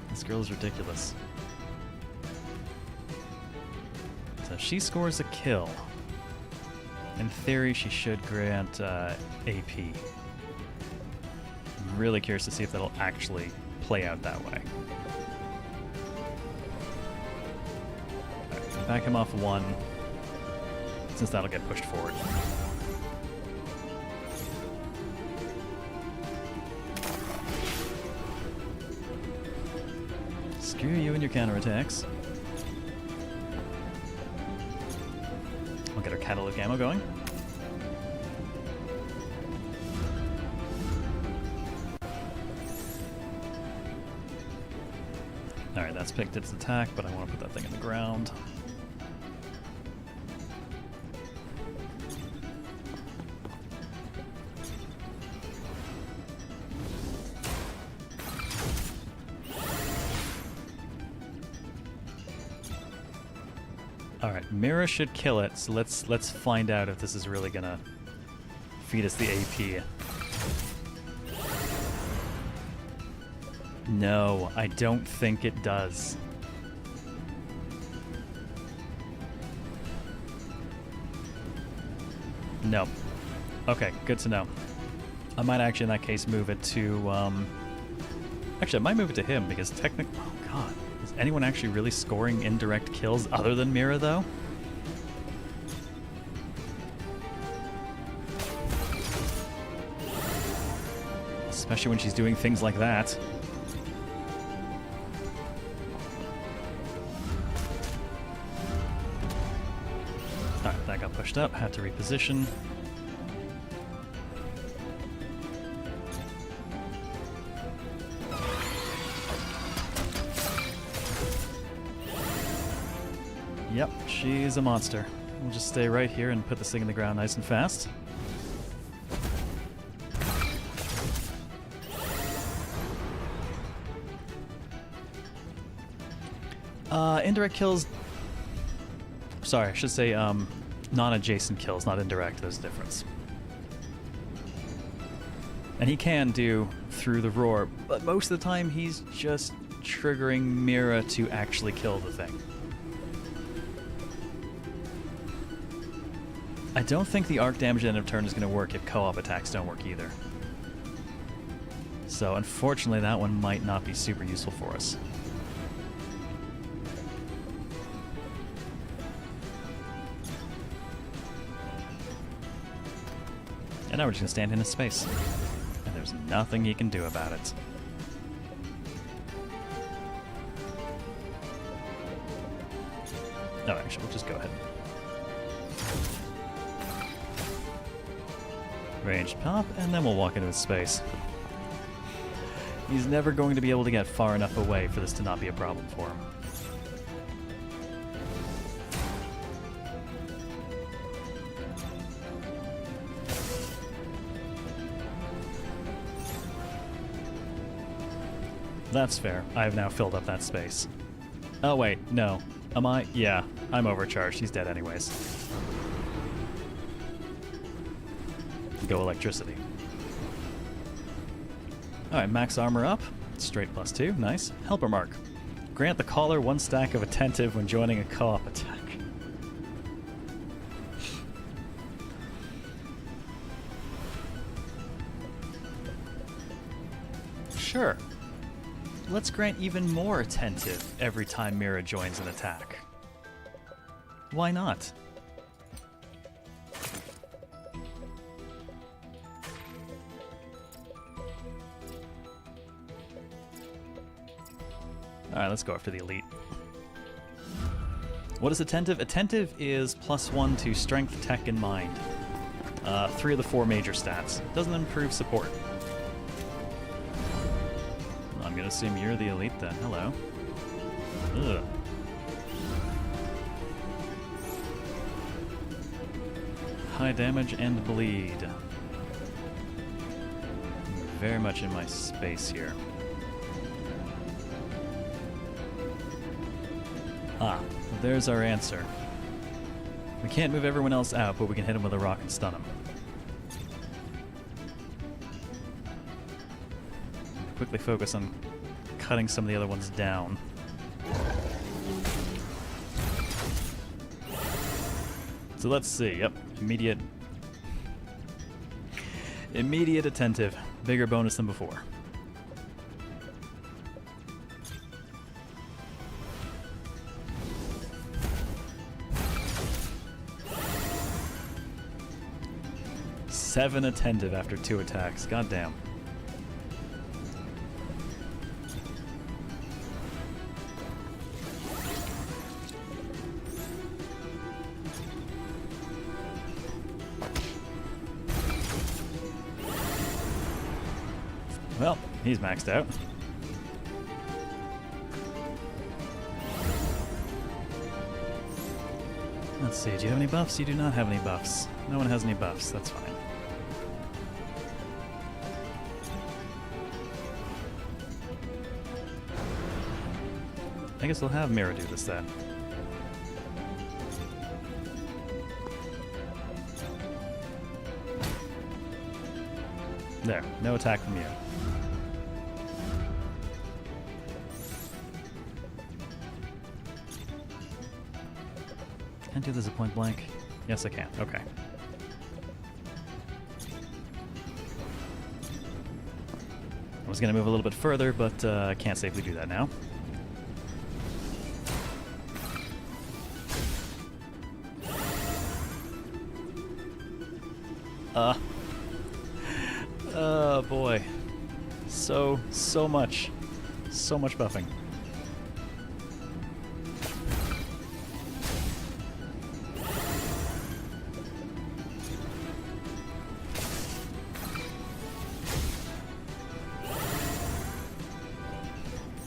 This girl is ridiculous. So she scores a kill. In theory, she should grant AP. really curious to see if that'll actually play out that way. Alright, back him off 1, since that'll get pushed forward. Screw you and your counterattacks. We'll get our catalytic ammo going. Alright, that's picked its attack, but I want to put that thing in the ground. Alright, Mira should kill it, so let's find out if this is really gonna feed us the AP. No, I don't think it does. No. Okay, good to know. I might actually in that case move it to, actually I might move it to him because technically, oh god. Is anyone actually really scoring indirect kills other than Mira, though? Especially when she's doing things like that. Alright, that got pushed up. Had to reposition. Yep, she's a monster. We'll just stay right here and put this thing in the ground nice and fast. Indirect kills... Sorry, I should say non-adjacent kills, not indirect. There's a difference. And he can do through the roar, but most of the time he's just triggering Mira to actually kill the thing. I don't think the arc damage at the end of turn is going to work if co-op attacks don't work either. So unfortunately that one might not be super useful for us. And now we're just going to stand in his space. And there's nothing he can do about it. No, actually, we'll just go ahead. Ranged pop, and then we'll walk into his space. He's never going to be able to get far enough away for this to not be a problem for him. That's fair. I have now filled up that space. Oh wait, no. Am I? Yeah, I'm overcharged. He's dead anyways. Go electricity. Alright, max armor up. Straight +2. Nice. Helper mark. Grant the caller 1 stack of attentive when joining a co-op attack. Sure. Let's grant even more attentive every time Mira joins an attack. Why not? Alright, let's go after the elite. What is attentive? Attentive is +1 to strength, tech, and mind. 3 of the 4 major stats. Doesn't improve support. I'm gonna assume you're the elite then. Hello. Ugh. High damage and bleed. Very much in my space here. Ah, there's our answer. We can't move everyone else out, but we can hit him with a rock and stun him. Quickly focus on cutting some of the other ones down. So let's see. Yep, immediate attentive. Bigger bonus than before. Seven attentive after 2 attacks. Goddamn. Well, he's maxed out. Let's see, do you have any buffs? You do not have any buffs. No one has any buffs, that's fine. I guess we'll have Mira do this then. There, no attack from you. Can I do this at point blank? Yes, I can. Okay. I was going to move a little bit further, but I can't safely do that now. Oh boy. So much. So much buffing.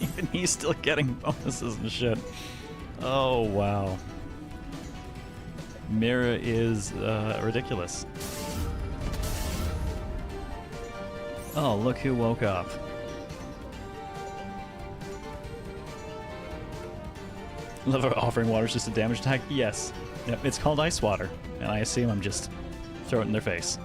Even he's still getting bonuses and shit. Oh wow. Mira is ridiculous. Oh, look who woke up. Love how offering water is just a damage attack? Yes. Yep, it's called ice water, and I assume I'm just throw it in their face.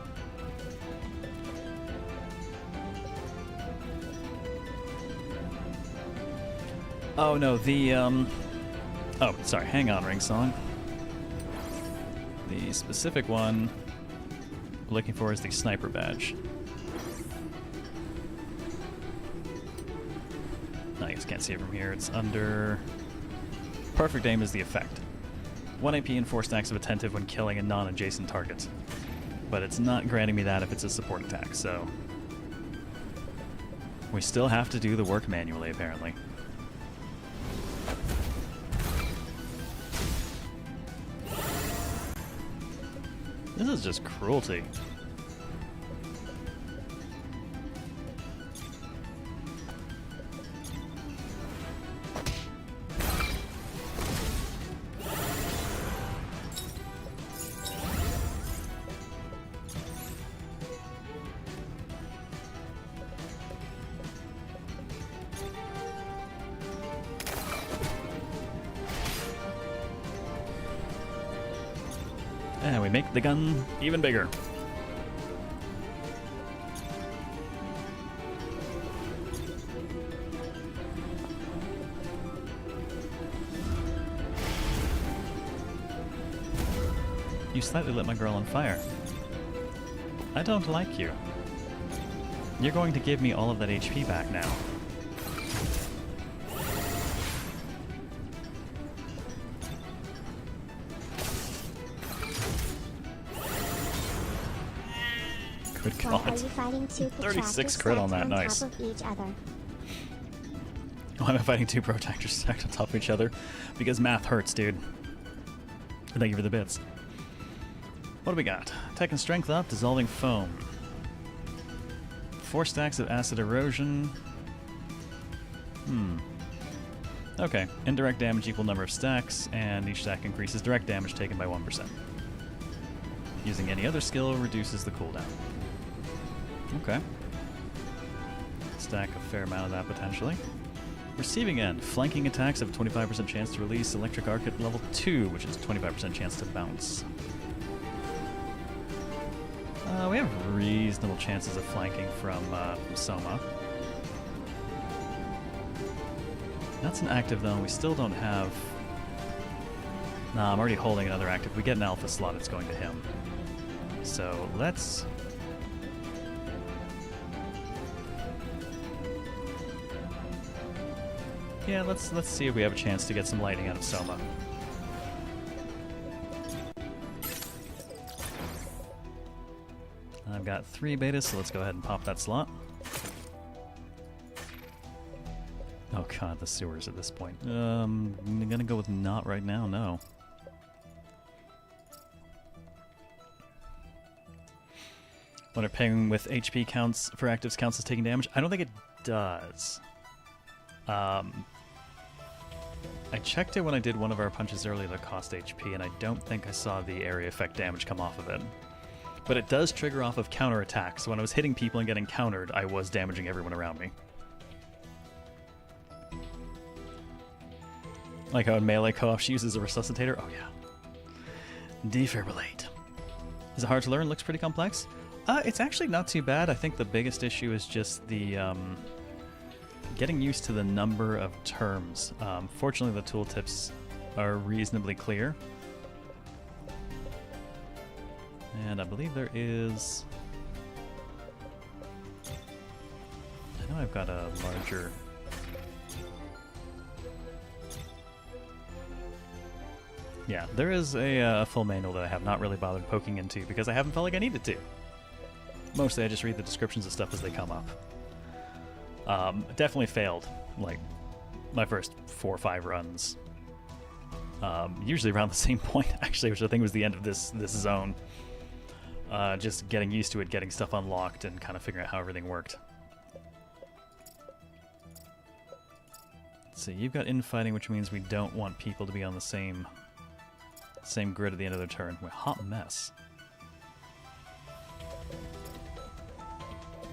Oh no, the oh, sorry, hang on, Ring Song. The specific one we're looking for is the sniper badge. I guess can't see it from here. It's under... Perfect aim is the effect. 1 AP and 4 stacks of attentive when killing a non-adjacent target. But it's not granting me that if it's a support attack, so... We still have to do the work manually, apparently. This is just cruelty. And we make the gun even bigger. You slightly lit my girl on fire. I don't like you. You're going to give me all of that HP back now. Good Why God. are you fighting two 36 protractors crit on stacked that, nice. top of each other? Why am I fighting 2 protectors stacked on top of each other? Because math hurts, dude. Thank you for the bits. What do we got? Tech and strength up, dissolving foam. 4 stacks of acid erosion. Okay, indirect damage equal number of stacks, and each stack increases direct damage taken by 1%. Using any other skill reduces the cooldown. Okay. Stack a fair amount of that potentially. Receiving end. Flanking attacks have a 25% chance to release electric arc at level 2, which is 25% chance to bounce. We have reasonable chances of flanking from Soma. That's an active though, we still don't have... Nah, I'm already holding another active. We get an alpha slot, it's going to him. So let's... Yeah, let's see if we have a chance to get some lightning out of Soma. I've got 3 betas, so let's go ahead and pop that slot. Oh god, the sewers at this point. I'm gonna go with not right now, no. Wonder if paying with HP counts for actives counts as taking damage? I don't think it does. I checked it when I did one of our punches earlier that cost HP, and I don't think I saw the area effect damage come off of it. But it does trigger off of counter attacks, so when I was hitting people and getting countered, I was damaging everyone around me. Like how in melee co-op she uses a resuscitator? Oh yeah. Defibrillate. Is it hard to learn? Looks pretty complex? It's actually not too bad. I think the biggest issue is just the getting used to the number of terms. Fortunately, the tooltips are reasonably clear. And I believe there is... I know I've got a larger... Yeah, there is a full manual that I have not really bothered poking into because I haven't felt like I needed to. Mostly I just read the descriptions of stuff as they come up. Definitely failed, like, my first 4 or 5 runs. Usually around the same point, actually, which I think was the end of this zone. Just getting used to it, getting stuff unlocked, and kind of figuring out how everything worked. Let's see, you've got infighting, which means we don't want people to be on the same grid at the end of their turn. We're a hot mess.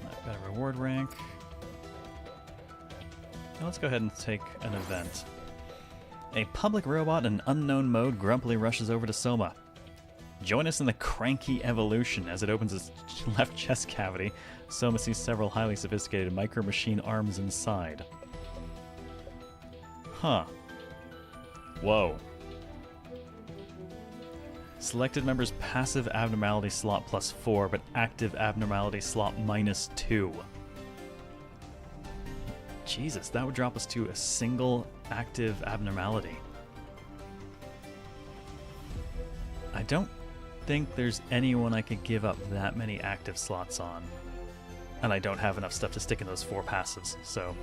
I've got a reward rank. Now let's go ahead and take an event. A public robot in unknown mode grumpily rushes over to Soma. Join us in the cranky evolution. As it opens its left chest cavity, Soma sees several highly sophisticated micro-machine arms inside. Huh. Whoa. Selected member's passive abnormality slot +4, but active abnormality slot -2. Jesus, that would drop us to a single active abnormality. I don't think there's anyone I could give up that many active slots on. And I don't have enough stuff to stick in those 4 passives, so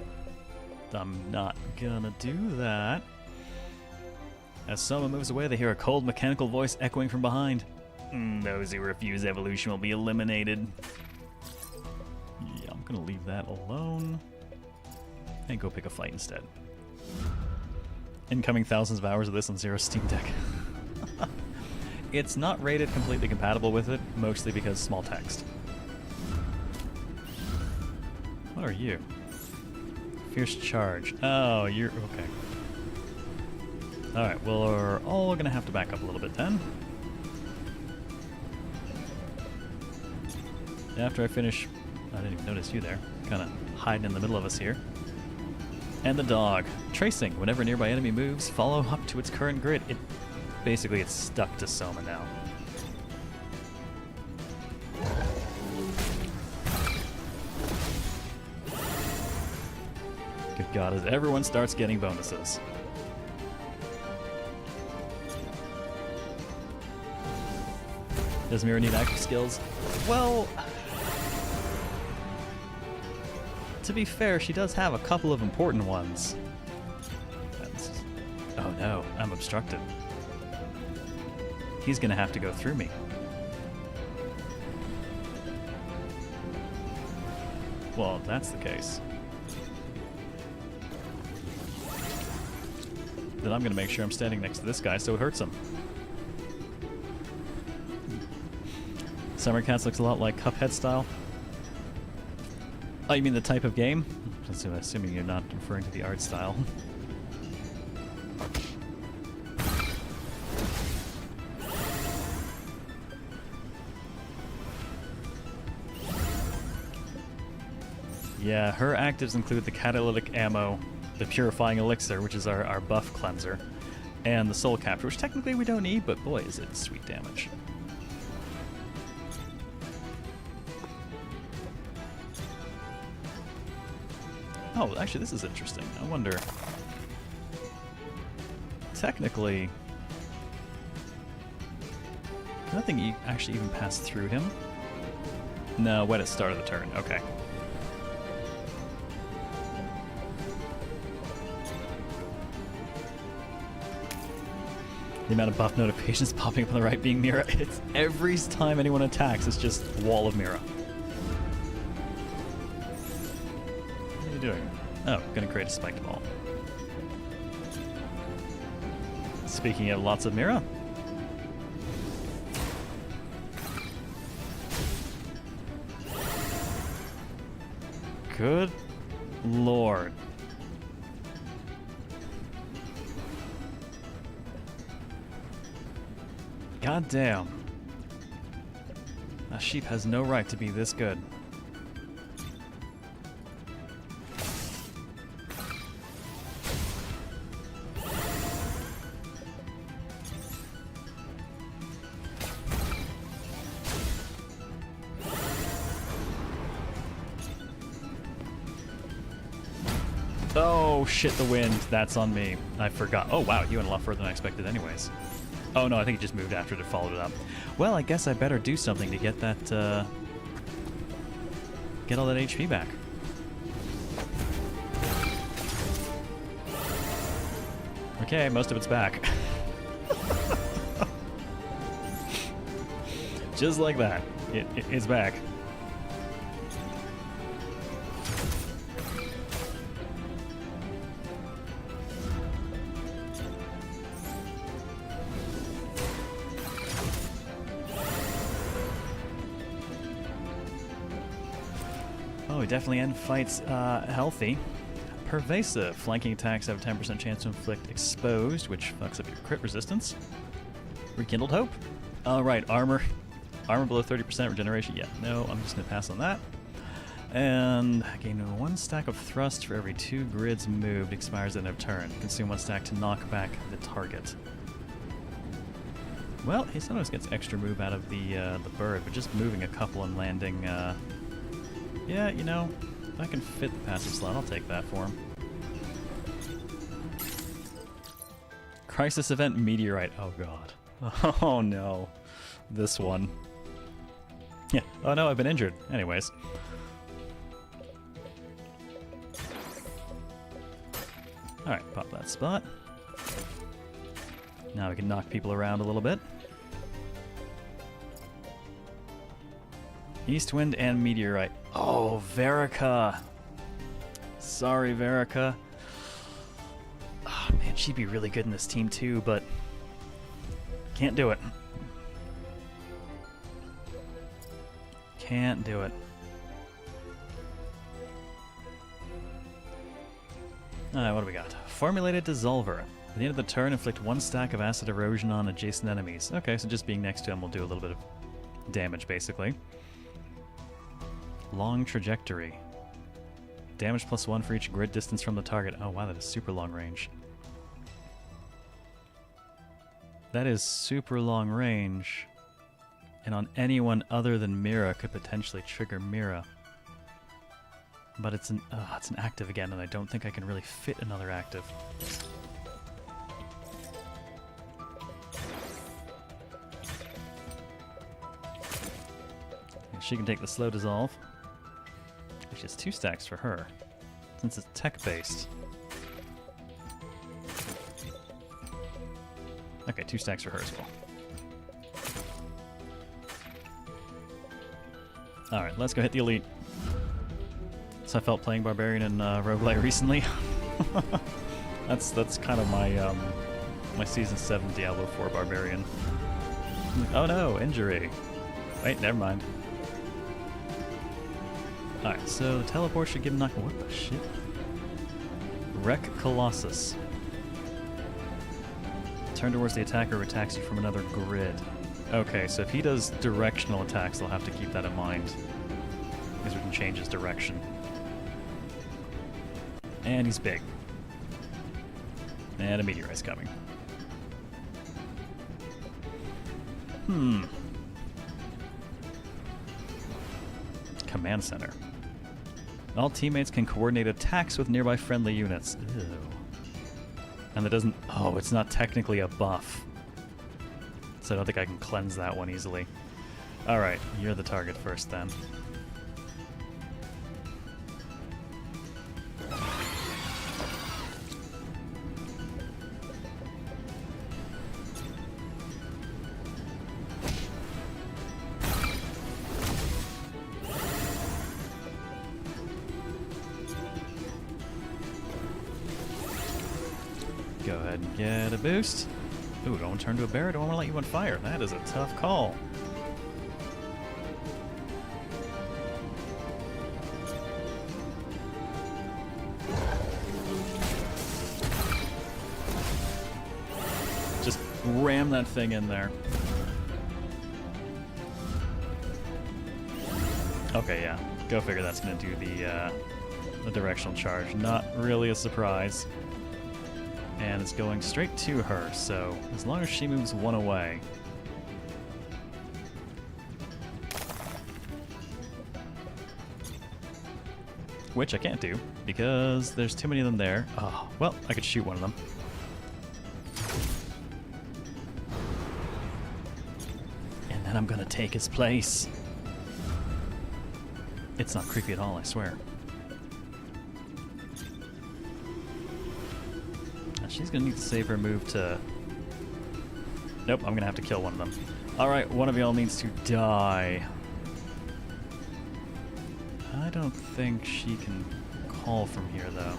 I'm not gonna do that. As Soma moves away, they hear a cold mechanical voice echoing from behind. Those who refuse evolution will be eliminated. Yeah, I'm gonna leave that alone. And go pick a fight instead. Incoming thousands of hours of this on Zero Steam Deck. It's not rated completely compatible with it, mostly because small text. What are you? Fierce charge. Oh, you're... okay. Alright, well, we're all gonna have to back up a little bit then. After I finish... I didn't even notice you there. Kinda hiding in the middle of us here. And the dog. Tracing. Whenever a nearby enemy moves, follow up to its current grid. It basically it's stuck to Soma now. Good God, as everyone starts getting bonuses. Does Mira need active skills? Well, to be fair, she does have a couple of important ones. Oh no, I'm obstructed. He's gonna have to go through me. Well, if that's the case, then I'm gonna make sure I'm standing next to this guy so it hurts him. Summer Cats looks a lot like Cuphead style. Oh, you mean the type of game? Assuming you're not referring to the art style. Yeah, her actives include the catalytic ammo, the purifying elixir, which is our buff cleanser, and the soul capture, which technically we don't need, but boy, is it sweet damage. Oh, actually, this is interesting. I wonder... technically... Nothing actually even passed through him. No, when it started the turn. Okay. The amount of buff notifications popping up on the right being Mira. It's every time anyone attacks, it's just wall of Mira. What are you doing? Oh, gonna create a spiked ball. Speaking of lots of Mira. Good lord. God damn. A sheep has no right to be this good. Oh shit, the wind. That's on me. I forgot. Oh wow, you went a lot further than I expected anyways. Oh no, I think it just moved after it followed it up. Well, I guess I better do something to get that, get all that HP back. Okay, most of it's back. Just like that. It's back. Oh, we definitely end fights healthy. Pervasive. Flanking attacks have a 10% chance to inflict exposed, which fucks up your crit resistance. Rekindled hope. Alright, armor. Armor below 30% regeneration. Yeah, no, I'm just going to pass on that. And gain 1 stack of thrust for every 2 grids moved. Expires at the end of turn. Consume 1 stack to knock back the target. Well, he sometimes gets extra move out of the bird, but just moving a couple and landing... yeah, you know, if I can fit the passive slot, I'll take that for him. Crisis event meteorite. Oh god. Oh no. This one. Yeah. Oh no, I've been injured. Anyways. Alright, pop that spot. Now we can knock people around a little bit. East wind and meteorite. Oh, Verica. Sorry, Verica. Oh, man, she'd be really good in this team too, but can't do it. Can't do it. Alright, what do we got? Formulated Dissolver. At the end of the turn, inflict 1 stack of acid erosion on adjacent enemies. Okay, so just being next to him will do a little bit of damage, basically. Long trajectory. Damage +1 for each grid distance from the target. Oh wow, that is super long range. That is super long range. And on anyone other than Mira could potentially trigger Mira. But it's an active again, and I don't think I can really fit another active. And she can take the slow dissolve. Which is 2 stacks for her, since it's tech-based. Okay, 2 stacks for her as well. Alright, let's go hit the elite. So I felt playing Barbarian in Roguelite recently. that's kind of my my Season 7 Diablo 4 Barbarian. Oh no, injury. Wait, never mind. Alright, so the teleport should give him knock. What the shit? Wreck Colossus. Turn towards the attacker who attacks you from another grid. Okay, so if he does directional attacks, they'll have to keep that in mind. Because we can change his direction. And he's big. And a meteorite's coming. Command center. All teammates can coordinate attacks with nearby friendly units. Ew. And that doesn't... Oh, it's not technically a buff. So I don't think I can cleanse that one easily. Alright, you're the target first then. Go ahead and get a boost. Ooh, don't turn to a bear. I don't want to let you on fire. That is a tough call. Just ram that thing in there. Okay, yeah. Go figure that's going to do the directional charge. Not really a surprise. And it's going straight to her, so as long as she moves one away. Which I can't do, because there's too many of them there. Oh, well, I could shoot one of them. And then I'm gonna take his place. It's not creepy at all, I swear. She's gonna need to save her move to... Nope, I'm gonna have to kill one of them. Alright, one of y'all needs to die. I don't think she can call from here, though.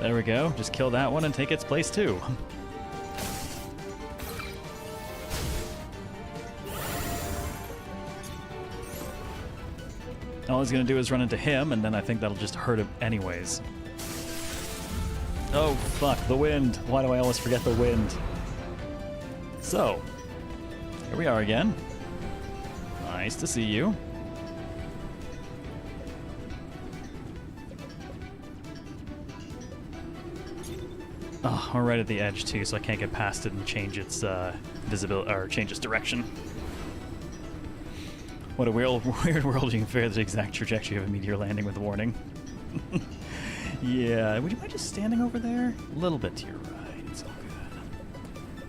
There we go. Just kill that one and take its place too. All he's going to do is run into him, and then I think that'll just hurt him anyways. Oh, fuck. The wind. Why do I always forget the wind? So, here we are again. Nice to see you. Oh, we're right at the edge too, so I can't get past it and change its visibility or change its direction. What a weird world you can figure the exact trajectory of a meteor landing with warning. Yeah, would you mind just standing over there? A little bit to your right. It's all good.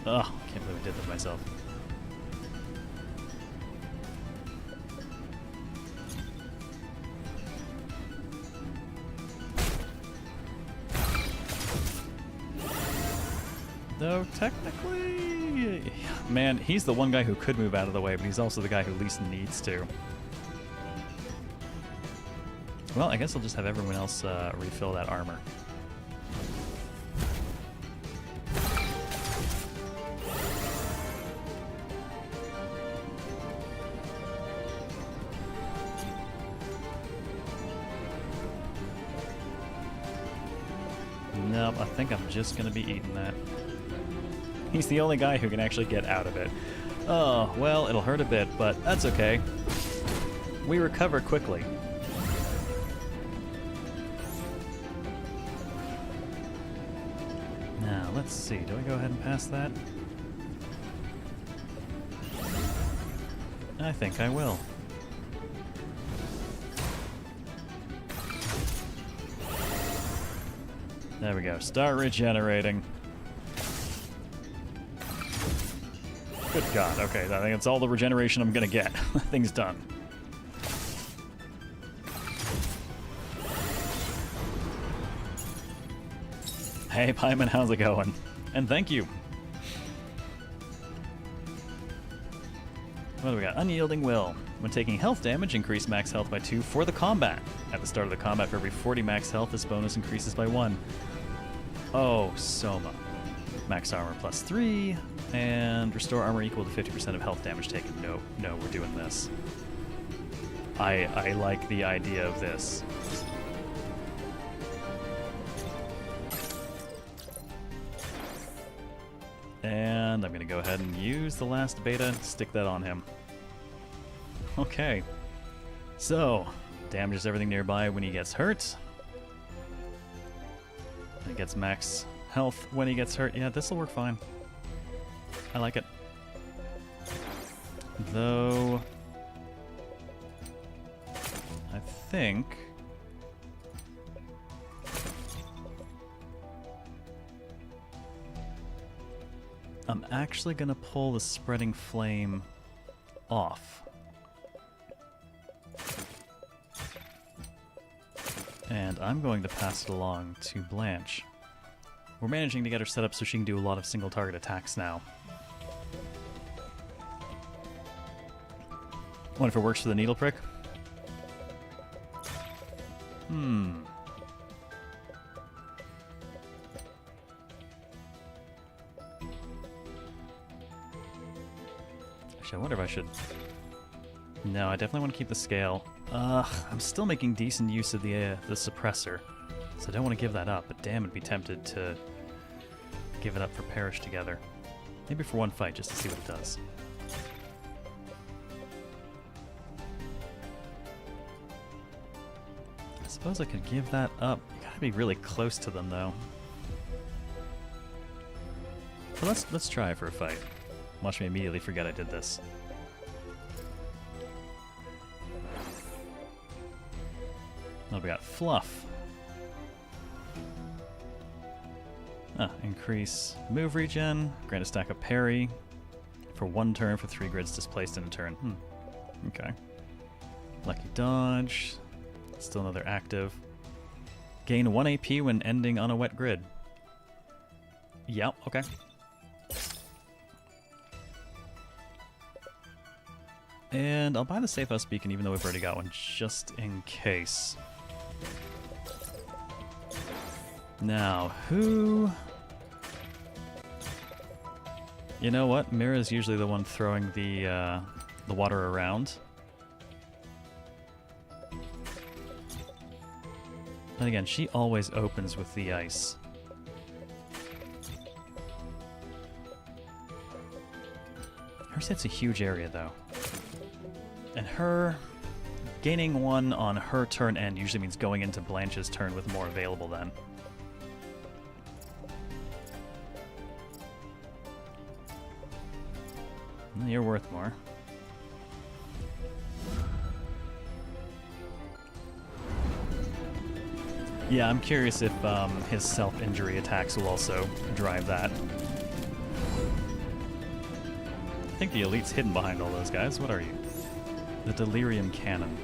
Oh, can't believe I did that to myself. Though, technically... Man, he's the one guy who could move out of the way, but he's also the guy who least needs to. Well, I guess I'll just have everyone else refill that armor. Nope, I think I'm just going to be eating that. He's the only guy who can actually get out of it. Oh, well, it'll hurt a bit, but that's okay. We recover quickly. Now, let's see. Do I go ahead and pass that? I think I will. There we go. Start regenerating. Good God. Okay, I think that's all the regeneration I'm gonna get. Thing's done. Hey, Pyman, how's it going? And thank you. What do we got? Unyielding Will. When taking health damage, increase max health by 2 for the combat. At the start of the combat, for every 40 max health, this bonus increases by 1. Oh, Soma. Max armor plus 3, and restore armor equal to 50% of health damage taken. No, we're doing this. I like the idea of this. And I'm going to go ahead and use the last beta and stick that on him. Okay. So, damages everything nearby when he gets hurt. He gets max health when he gets hurt. Yeah, this will work fine. I like it. Though... I think... I'm actually gonna pull the spreading flame off. And I'm going to pass it along to Blanche. We're managing to get her set up so she can do a lot of single target attacks now. What if it works for the needle prick? Actually, I wonder if I should... No, I definitely want to keep the scale. I'm still making decent use of the suppressor, so I don't want to give that up, but damn, I'd be tempted to give it up for Perish Together. Maybe for one fight, just to see what it does. I suppose I could give that up. You gotta be really close to them, though. So let's try it for a fight. Watch me immediately forget I did this. Now we got Fluff. Increase move regen, grant a stack of parry for 1 turn for 3 grids displaced in a turn. Okay. Lucky dodge. Still another active. Gain 1 AP when ending on a wet grid. Yep, okay. And I'll buy the Safe House Beacon even though we've already got one, just in case. Now, who... You know what? Mira's usually the one throwing the water around. And again, she always opens with the ice. Hers hits a huge area, though. And her gaining 1 on her turn end usually means going into Blanche's turn with more available then. You're worth more. Yeah, I'm curious if his self-injury attacks will also drive that. I think the elite's hidden behind all those guys. What are you? The Delirium Cannon.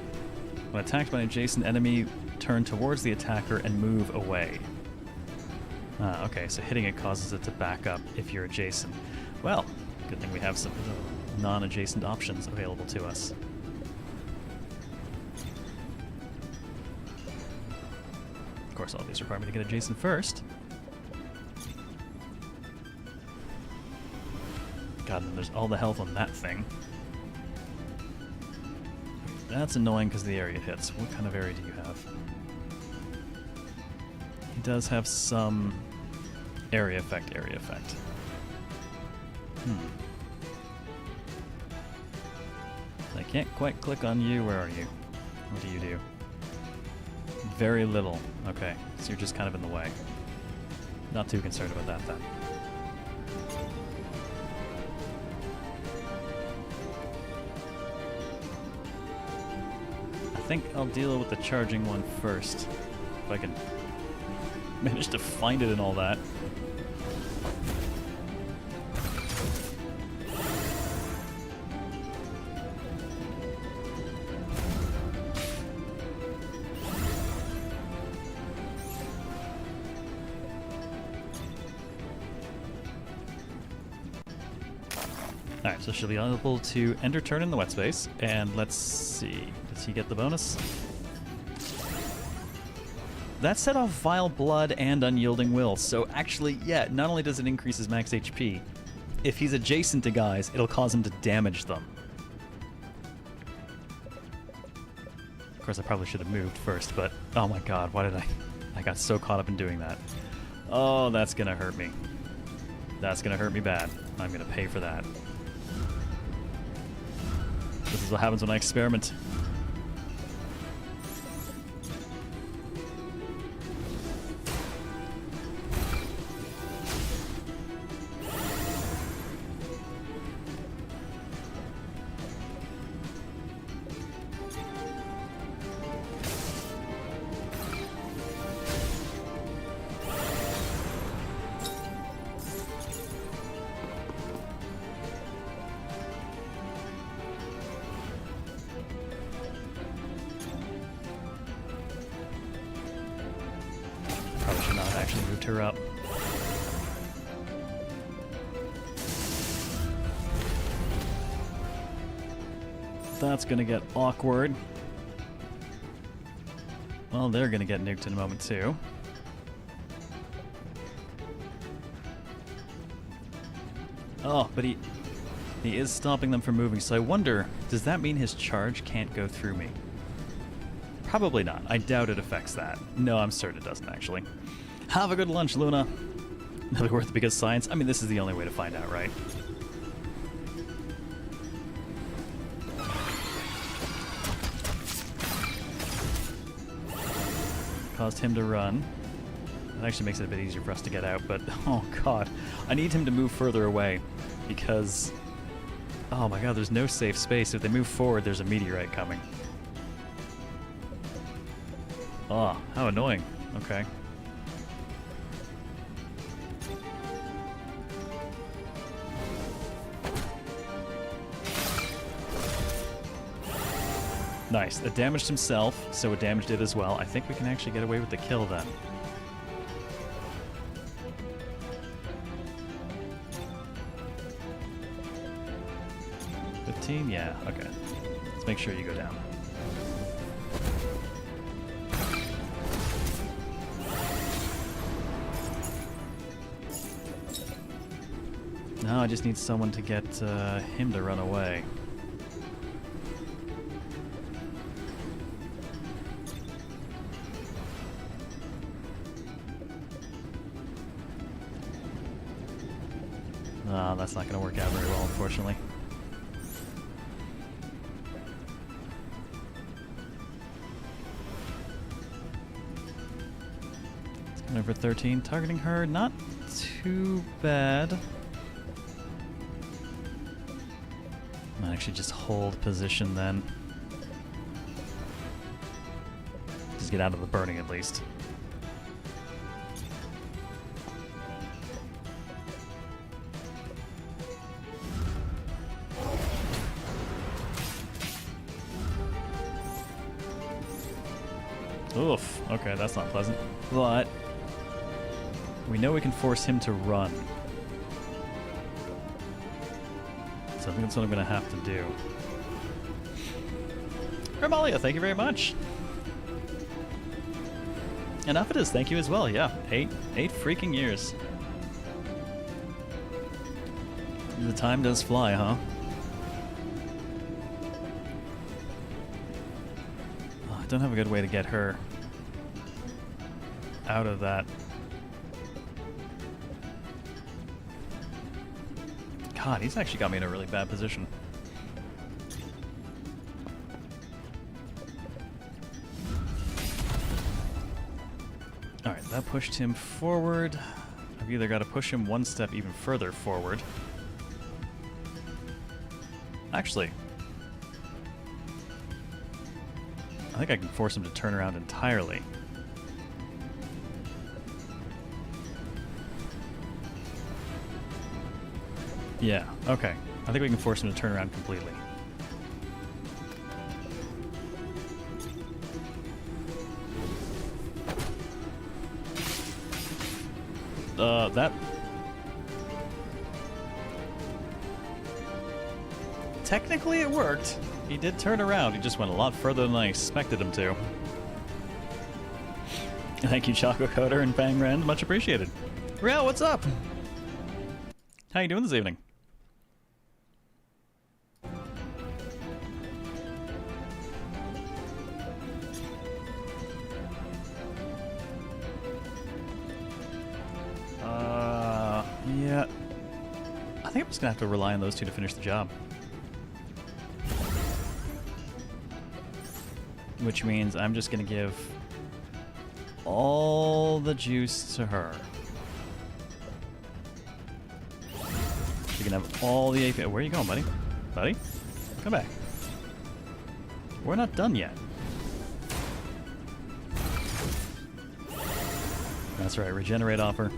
When attacked by an adjacent enemy, turn towards the attacker and move away. Okay, so hitting it causes it to back up if you're adjacent. Well, good thing we have some non-adjacent options available to us. Of course, all these require me to get adjacent first. God, and there's all the health on that thing. That's annoying because of the area it hits. What kind of area do you have? He does have some area effect. I can't quite click on you. Where are you? What do you do? Very little. Okay, so you're just kind of in the way. Not too concerned about that then. I think I'll deal with the charging one first. If I can manage to find it and all that. Alright, so she'll be able to end her turn in the wet space, and let's see. Does he get the bonus? That set off Vile Blood and Unyielding Will, so actually, yeah, not only does it increase his max HP, if he's adjacent to guys, it'll cause him to damage them. Of course, I probably should have moved first, but oh my god, why did I got so caught up in doing that. Oh, that's gonna hurt me. That's gonna hurt me bad. I'm gonna pay for that. This is what happens when I experiment. picked her up. That's gonna get awkward. Well, they're gonna get nuked in a moment too. Oh, but he is stopping them from moving, so I wonder, does that mean his charge can't go through me? Probably not. I doubt it affects that. No, I'm certain it doesn't, actually. Have a good lunch, Luna. It'll be worth it because science... I mean, this is the only way to find out, right? Caused him to run. That actually makes it a bit easier for us to get out, but... Oh, God. I need him to move further away, because... Oh, my God, there's no safe space. If they move forward, there's a meteorite coming. Oh, how annoying. Okay. Nice. It damaged himself, so it damaged it as well. I think we can actually get away with the kill then. Yeah, okay. Let's make sure you go down. Now I just need someone to get him to run away. No, that's not going to work out very well, unfortunately. Number 13, targeting her, not too bad. Might actually just hold position then. Just get out of the burning at least. Oof, okay, that's not pleasant. But we know we can force him to run. So I think that's what I'm going to have to do. Anomaly, thank you very much. Enough it is, thank you as well, yeah. Eight freaking years. The time does fly, huh? Oh, I don't have a good way to get her out of that. God, he's actually got me in a really bad position. Alright, that pushed him forward. I've either got to push him one step even further forward. Actually, I think I can force him to turn around entirely. Yeah, okay. I think we can force him to turn around completely. That... Technically it worked. He did turn around. He just went a lot further than I expected him to. Thank you, Choco Coder and Bang Rand. Much appreciated. Real, what's up? How you doing this evening? Yeah. I think I'm just gonna have to rely on those two to finish the job. Which means I'm just gonna give all the juice to her. You can have all the AP. Where are you going, buddy? Buddy? Come back. We're not done yet. That's right, regenerate offer.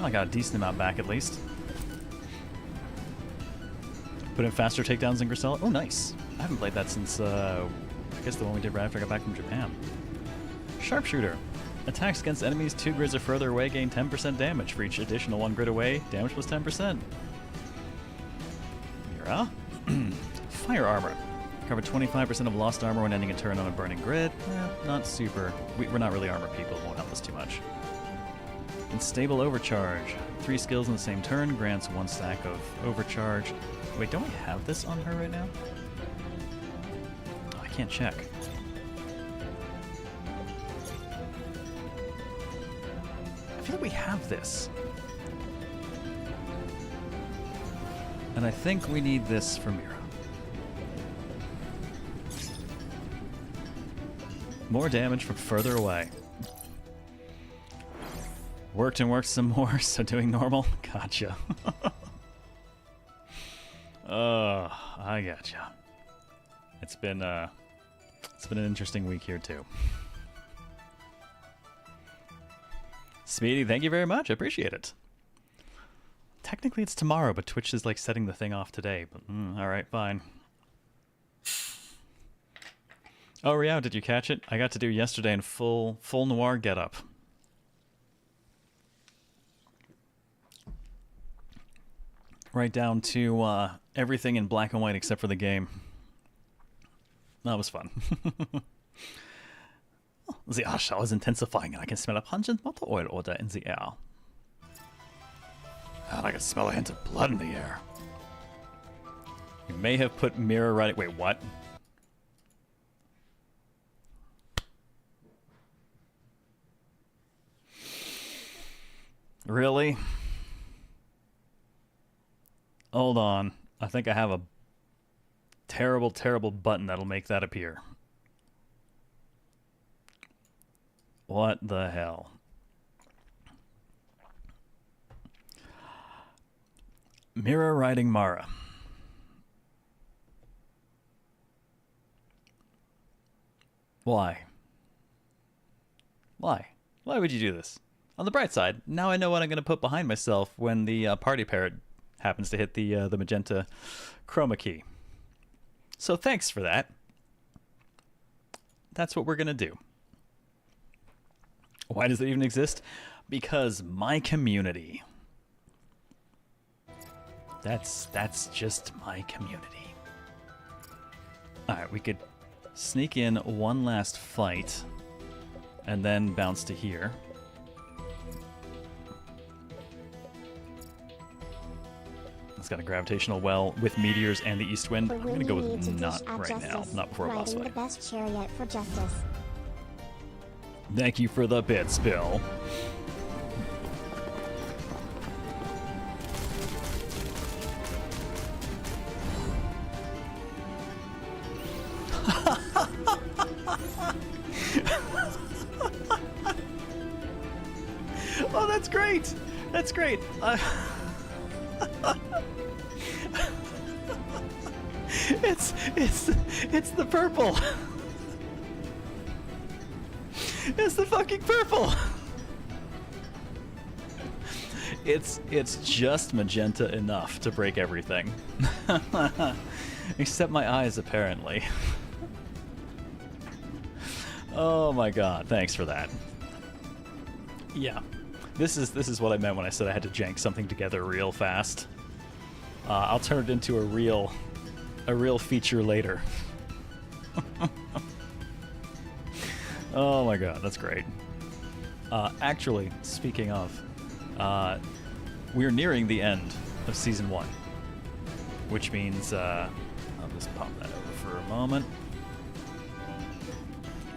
I got a decent amount back at least. Put in faster takedowns in Grisella. Oh, nice. I haven't played that since I guess the one we did right after I got back from Japan. Sharpshooter. Attacks against enemies 2 grids or further away gain 10% damage. For each additional 1 grid away, damage plus 10%. Mira. Fire armor. Cover 25% of lost armor when ending a turn on a burning grid. Not super. We're not really armor people. It won't help us too much. Unstable overcharge. 3 skills in the same turn grants 1 stack of overcharge. Wait, don't we have this on her right now? Oh, I can't check. I feel like we have this. And I think we need this for Mira. More damage from further away. Worked and worked some more, so doing normal? Gotcha. Oh, I gotcha. It's been an interesting week here too. Speedy, thank you very much. I appreciate it. Technically it's tomorrow, but Twitch is like setting the thing off today. But all right, fine. Oh, Rio, did you catch it? I got to do yesterday in full noir getup. Right down to everything in black and white except for the game. That was fun. The ash shower is intensifying and I can smell a pungent motor oil odor in the air. And I can smell a hint of blood in the air. You may have put mirror right... Wait, what? Really? Hold on. I think I have a terrible, terrible button that'll make that appear. What the hell? Mirror riding Mara. Why? Why? Why would you do this? On the bright side, now I know what I'm going to put behind myself when the party parrot happens to hit the magenta chroma key. So thanks for that. That's what we're going to do. Why does it even exist? Because my community. That's just my community. Alright, we could sneak in one last fight and then bounce to here. It's got a gravitational well with meteors and the east wind. I'm going to go with not right now, not before a boss fight. The best chariot for justice. Thank you for the bits, Bill. Oh, that's great! That's great! It's the purple! It's the fucking purple! It's just magenta enough to break everything. Except my eyes, apparently. Oh my god, thanks for that. Yeah. This is what I meant when I said I had to jank something together real fast. I'll turn it into a real feature later. Oh my god, that's great. Actually, speaking of, we're nearing the end of Season 1. Which means, I'll just pop that over for a moment.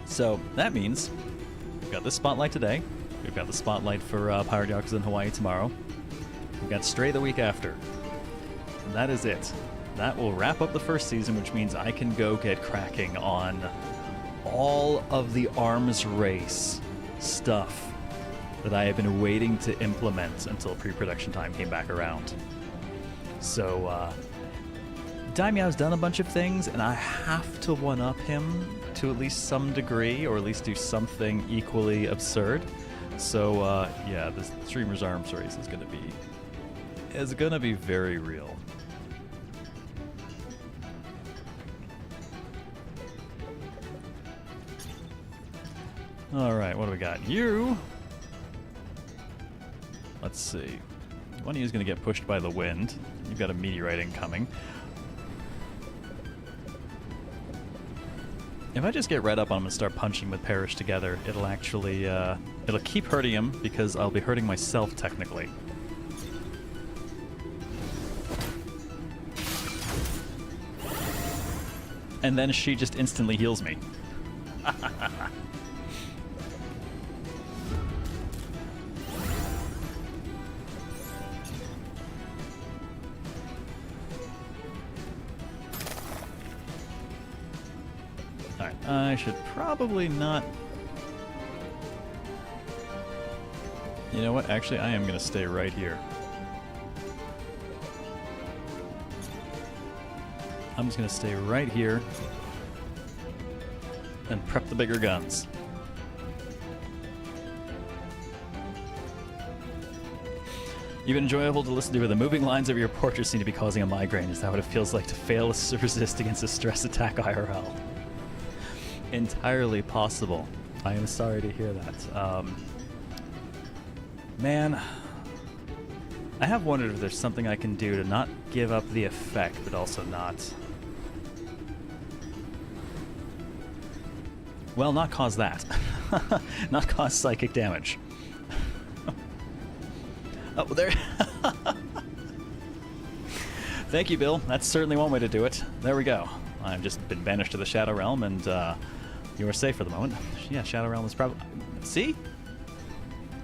So, that means we've got this spotlight today. We've got the spotlight for Pirate Yakuza in Hawaii tomorrow. We've got Stray the week after. And that is it. That will wrap up the first season, which means I can go get cracking on all of the arms race stuff that I have been waiting to implement until pre-production time came back around. So, Daimyo's done a bunch of things, and I have to one-up him to at least some degree, or at least do something equally absurd. So, yeah, the streamer's arms race is gonna be very real. Alright, what do we got? You! Let's see. One of you is going to get pushed by the wind. You've got a meteorite incoming. If I just get right up on him and start punching with Parrish together, it'll actually, it'll keep hurting him because I'll be hurting myself technically. And then she just instantly heals me. Alright, I should probably not... You know what? Actually, I am going to stay right here. I'm just going to stay right here and prep the bigger guns. You've been enjoyable to listen to, but the moving lines of your portrait seem to be causing a migraine. Is that what it feels like to fail to resist against a stress attack IRL? Entirely possible. I am sorry to hear that. Man, I have wondered if there's something I can do to not give up the effect, but also not... Well, not cause that. Not cause psychic damage. Oh, there... Thank you, Bill. That's certainly one way to do it. There we go. I've just been banished to the Shadow Realm, and you are safe for the moment. Yeah, Shadow Realm is probably... See?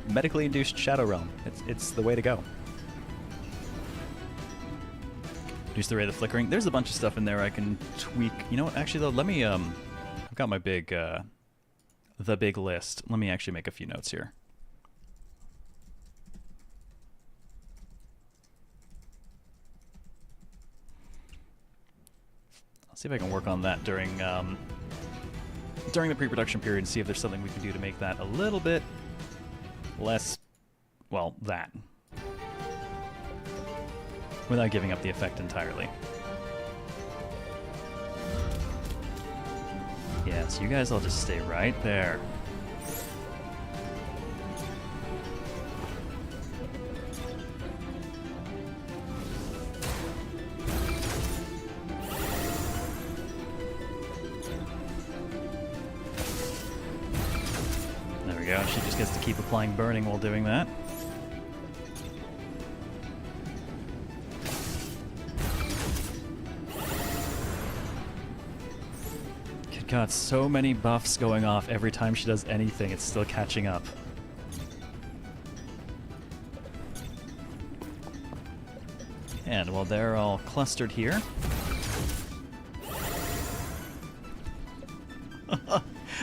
Medically induced Shadow Realm. It's the way to go. Reduce the rate of flickering. There's a bunch of stuff in there I can tweak. You know what? Actually, though, let me... I've got my big... the big list. Let me actually make a few notes here. I'll see if I can work on that during the pre-production period and see if there's something we can do to make that a little bit less, well, that. Without giving up the effect entirely. Yeah, so you guys all just stay right there. There we go, she just gets to keep applying burning while doing that. God, so many buffs going off every time she does anything. It's still catching up. And while they're all clustered here...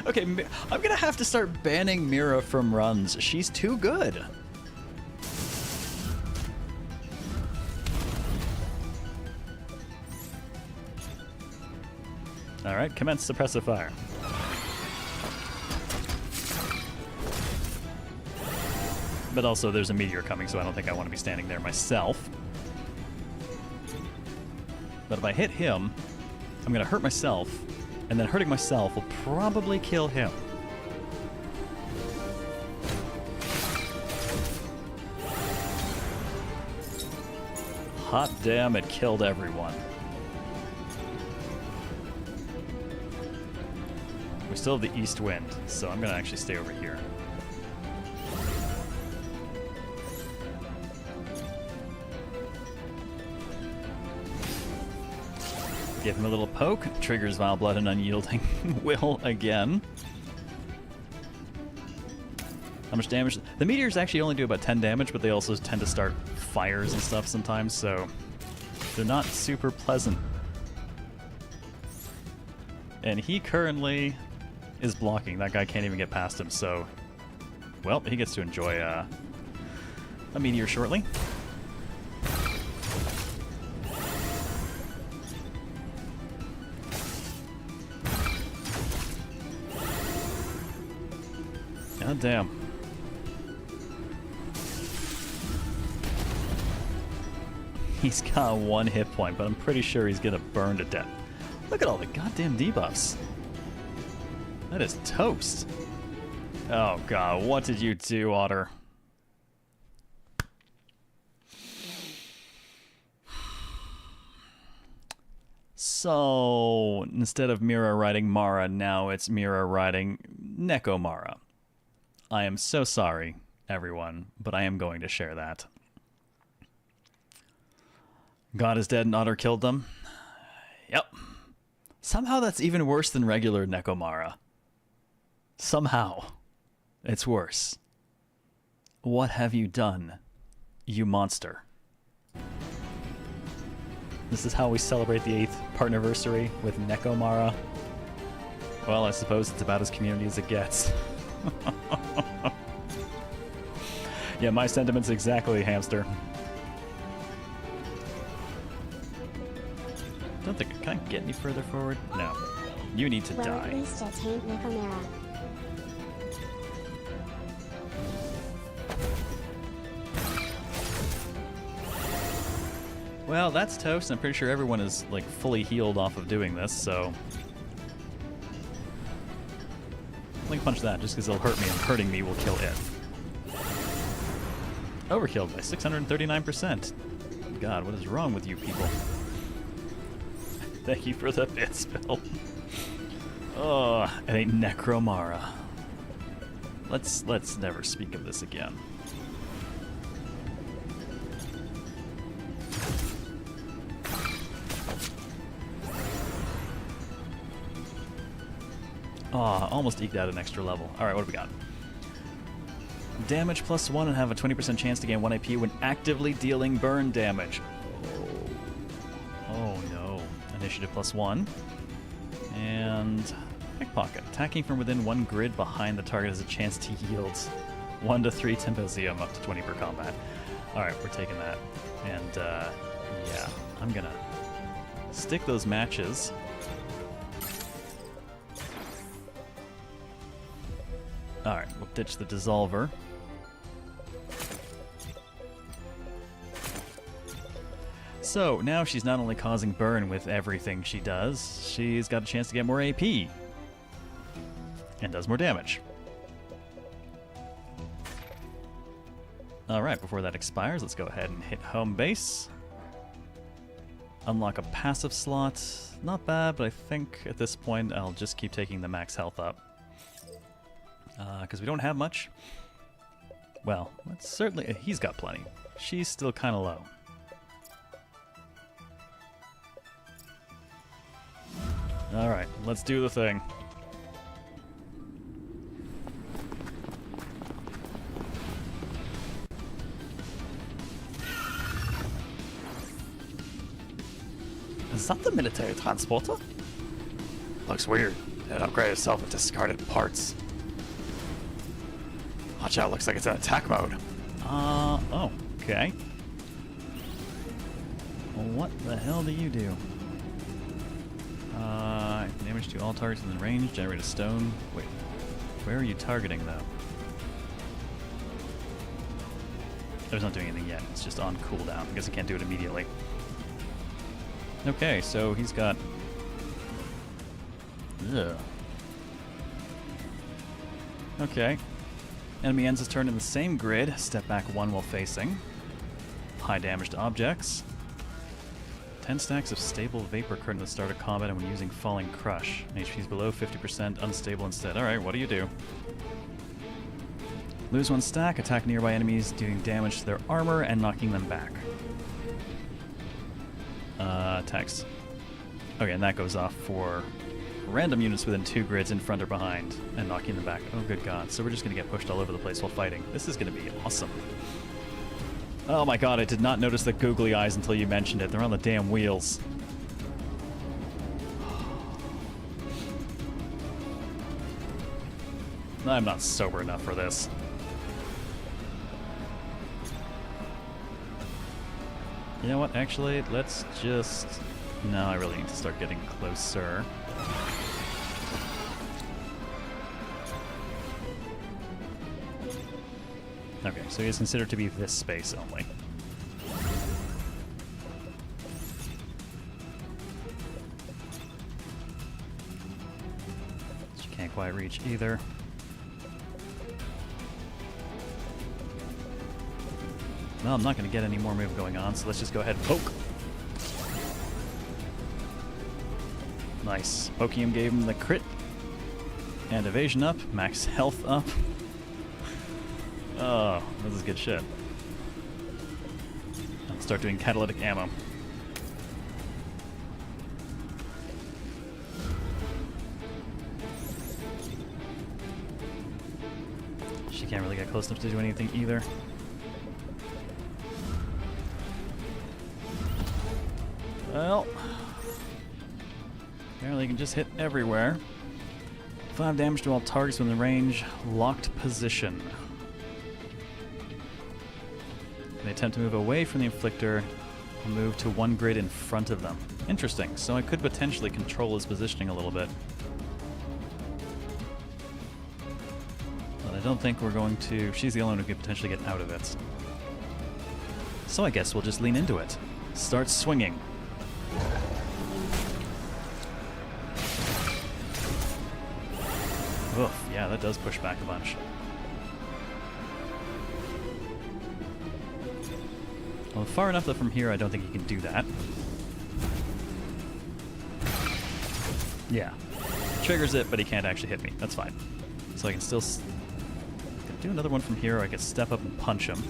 Okay, I'm gonna have to start banning Mira from runs. She's too good. Alright, commence suppressive fire. But also, there's a meteor coming, so I don't think I want to be standing there myself. But if I hit him, I'm going to hurt myself, and then hurting myself will probably kill him. Hot damn, it killed everyone. We still have the east wind, so I'm going to actually stay over here. Give him a little poke, triggers Vile Blood and Unyielding Will again. How much damage? The meteors actually only do about 10 damage, but they also tend to start fires and stuff sometimes, so they're not super pleasant. And he currently is blocking. That guy can't even get past him, so... Well, he gets to enjoy a meteor shortly. God damn. He's got one hit point, but I'm pretty sure he's gonna burn to death. Look at all the goddamn debuffs. That is toast. Oh god, what did you do, Otter? So, instead of Mira riding Mara, now it's Mira riding Neko Mara. I am so sorry, everyone, but I am going to share that. God is dead and Otter killed them? Yep. Somehow that's even worse than regular Neko Mara. Somehow. It's worse. What have you done, you monster? This is how we celebrate the 8th partnerversary with Neko Mara. Well, I suppose it's about as community as it gets. Yeah, my sentiments exactly, hamster. Don't think I can't get any further forward. No. You need to Well, die. at least it ain't Nicomera. Well, that's toast. I'm pretty sure everyone is like fully healed off of doing this, so Link punch that just because it'll hurt me, and hurting me will kill it. Overkilled by 639%. God, what is wrong with you people? Thank you for the bits, Bill. Oh, it ain't Necromara. Let's never speak of this again. Aw, almost eked out an extra level. Alright, what do we got? Damage +1 and have a 20% chance to gain 1 AP when actively dealing burn damage. Oh no. Initiative +1. And pickpocket. Attacking from within 1 grid behind the target has a chance to yield 1 to 3 Temposium up to 20 per combat. Alright, we're taking that. And yeah, I'm gonna stick those matches. Alright, we'll ditch the Dissolver. So, now she's not only causing burn with everything she does, she's got a chance to get more AP. And does more damage. Alright, before that expires, let's go ahead and hit home base. Unlock a passive slot. Not bad, but I think at this point I'll just keep taking the max health up. Because we don't have much. Well, let's certainly... he's got plenty. She's still kind of low. Alright, let's do the thing. Is that the military transporter? Looks weird. It upgraded itself with discarded parts. Watch out, looks like it's in attack mode. Oh, okay. Well, what the hell do you do? Damage to all targets within range, generate a stone. Wait, where are you targeting though? Oh, it's not doing anything yet, it's just on cooldown. I guess I can't do it immediately. Okay, so he's got... Ugh. Okay. Enemy ends his turn in the same grid. Step back 1 while facing. High damage to objects. 10 stacks of stable vapor current at the start of combat and when using Falling Crush. HP's below 50%, unstable instead. Alright, what do you do? Lose 1 stack, attack nearby enemies, doing damage to their armor and knocking them back. Attacks. Okay, and that goes off for random units within 2 grids in front or behind and knocking them back. Oh, good god. So we're just going to get pushed all over the place while fighting. This is going to be awesome. Oh my god, I did not notice the googly eyes until you mentioned it. They're on the damn wheels. I'm not sober enough for this. You know what, actually, let's just... No, I really need to start getting closer. Okay, so he is considered to be this space only. Which you can't quite reach either. Well, I'm not going to get any more move going on, so let's just go ahead and poke. Nice. Pokium gave him the crit. And evasion up. Max health up. Oh, this is good shit. I'll start doing catalytic ammo. She can't really get close enough to do anything either. Well, apparently you can just hit everywhere. 5 damage to all targets within range. Locked position. They attempt to move away from the inflictor and move to one grid in front of them. Interesting, so I could potentially control his positioning a little bit. But I don't think we're going to... She's the only one who could potentially get out of it. So I guess we'll just lean into it. Start swinging. Oof, yeah, that does push back a bunch. Well, far enough that from here I don't think he can do that. Yeah. Triggers it, but he can't actually hit me. That's fine. So I can still do another one from here, or I could step up and punch him.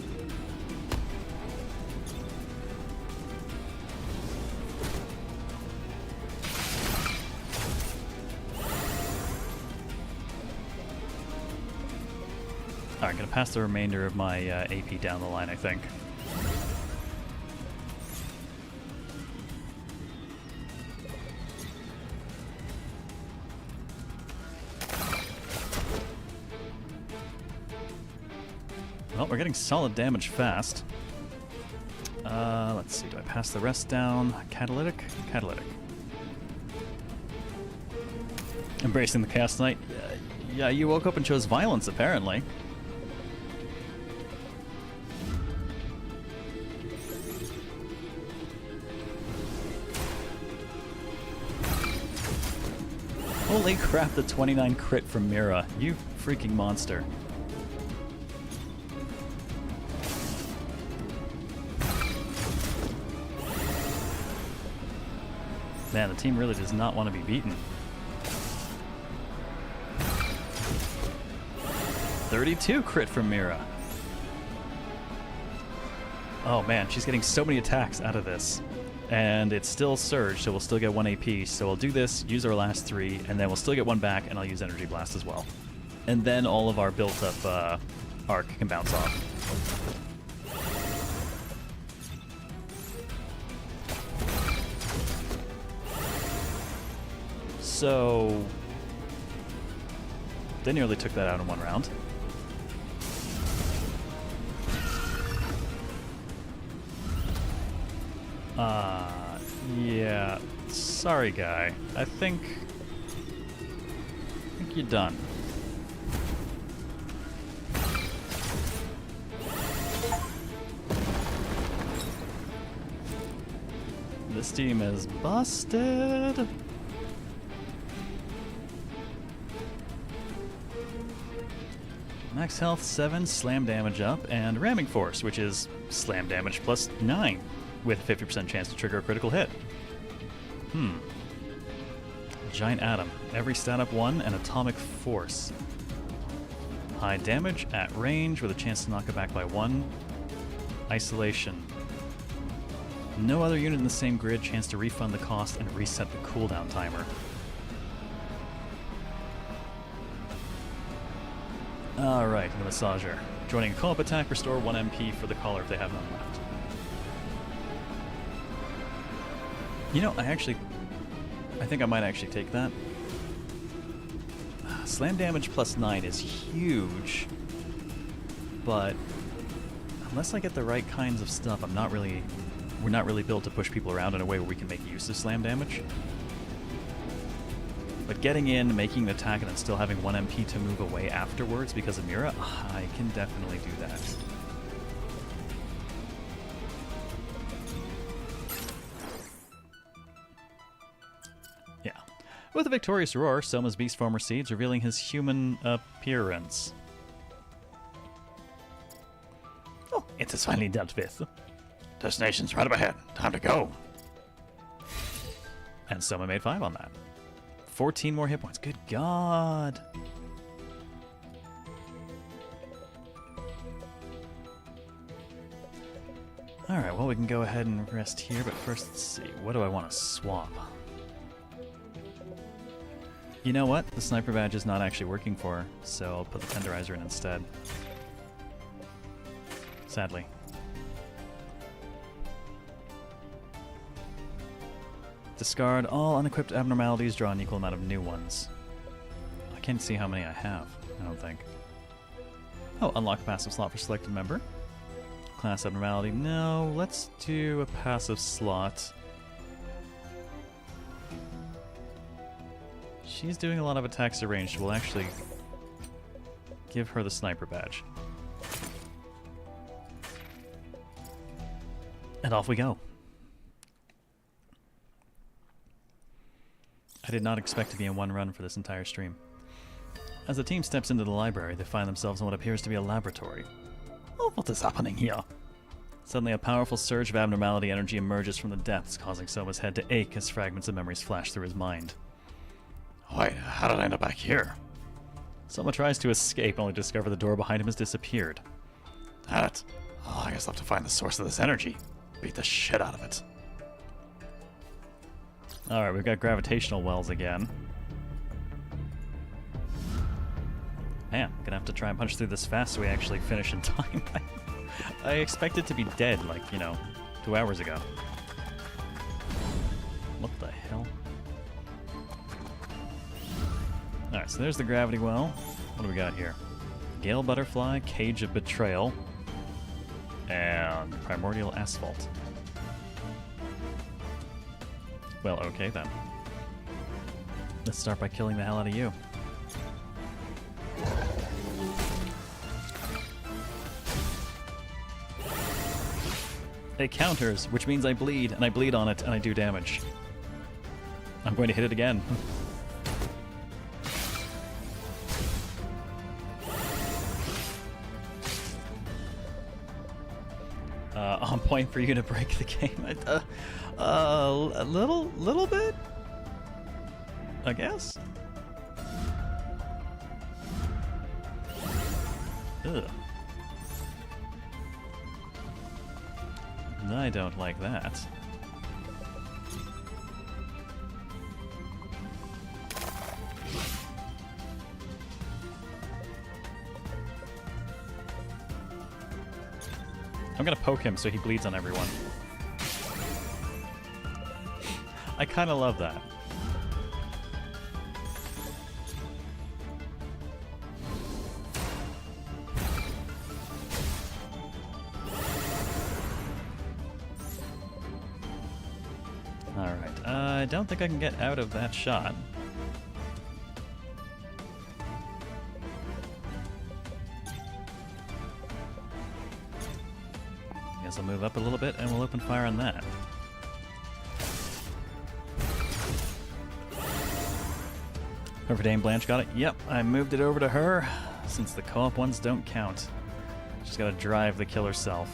Alright, gonna pass the remainder of my AP down the line, I think. Well, we're getting solid damage fast. Let's see, do I pass the rest down? Catalytic? Catalytic. Embracing the Chaos Knight. Yeah, you woke up and chose violence, apparently. Holy crap, the 29 crit from Mira. You freaking monster. Man, the team really does not want to be beaten. 32 crit from Mira. Oh man, she's getting so many attacks out of this. And it's still Surge, so we'll still get 1 AP. So we'll do this, use our last 3, and then we'll still get 1 back, and I'll use Energy Blast as well. And then all of our built-up arc can bounce off. So they nearly took that out in 1 round. Yeah. Sorry, guy. I think you're done. This team is busted. Max health 7, slam damage up, and ramming force, which is slam damage plus 9, with a 50% chance to trigger a critical hit. Giant atom, every stat up 1, and atomic force. High damage at range with a chance to knock it back by 1. Isolation. No other unit in the same grid, chance to refund the cost and reset the cooldown timer. Alright, the Massager. Joining a call-up attack, restore 1 MP for the caller if they have none left. You know, I think I might actually take that. Slam damage plus 9 is huge, but unless I get the right kinds of stuff, we're not really built to push people around in a way where we can make use of slam damage. But getting in, making an attack, and then still having 1 MP to move away afterwards because of Mira, I can definitely do that. Yeah. With a victorious roar, Soma's beast form recedes, revealing his human appearance. Oh, It is finally dealt with. Destination's right up ahead. Time to go. And Soma made 5 on that. 14 more hit points. Good God. Alright, well, we can go ahead and rest here, but first, let's see. What do I want to swap? You know what? The sniper badge is not actually working for her, so I'll put the tenderizer in instead. Sadly. Discard all unequipped abnormalities, draw an equal amount of new ones. I can't see how many I have, I don't think. Oh, unlock passive slot for selected member. Class abnormality, no. Let's do a passive slot. She's doing a lot of attacks at range. We'll actually give her the sniper badge. And off we go. I did not expect to be in one run for this entire stream. As the team steps into the library, they find themselves in what appears to be a laboratory. Oh, what is happening here? Suddenly, a powerful surge of abnormality energy emerges from the depths, causing Soma's head to ache as fragments of memories flash through his mind. Wait, how did I end up back here? Soma tries to escape, only to discover the door behind him has disappeared. That. Oh, I guess I'll have to find the source of this energy. Beat the shit out of it. Alright, we've got gravitational wells again. Man, gonna have to try and punch through this fast so we actually finish in time. I expected to be dead, like, 2 hours ago. What the hell? Alright, so there's the gravity well. What do we got here? Gale Butterfly, Cage of Betrayal, and Primordial Asphalt. Well, okay then. Let's start by killing the hell out of you. It counters, which means I bleed, and I bleed on it, and I do damage. I'm going to hit it again. On point for you to break the game. A little bit, I guess. Ugh. I don't like that. I'm gonna poke him so he bleeds on everyone. I kinda love that. Alright, I don't think I can get out of that shot. Guess I'll move up a little bit and we'll open fire on that. Over Dame Blanche got it? Yep, I moved it over to her, since the co-op ones don't count. She's gotta drive the kill herself.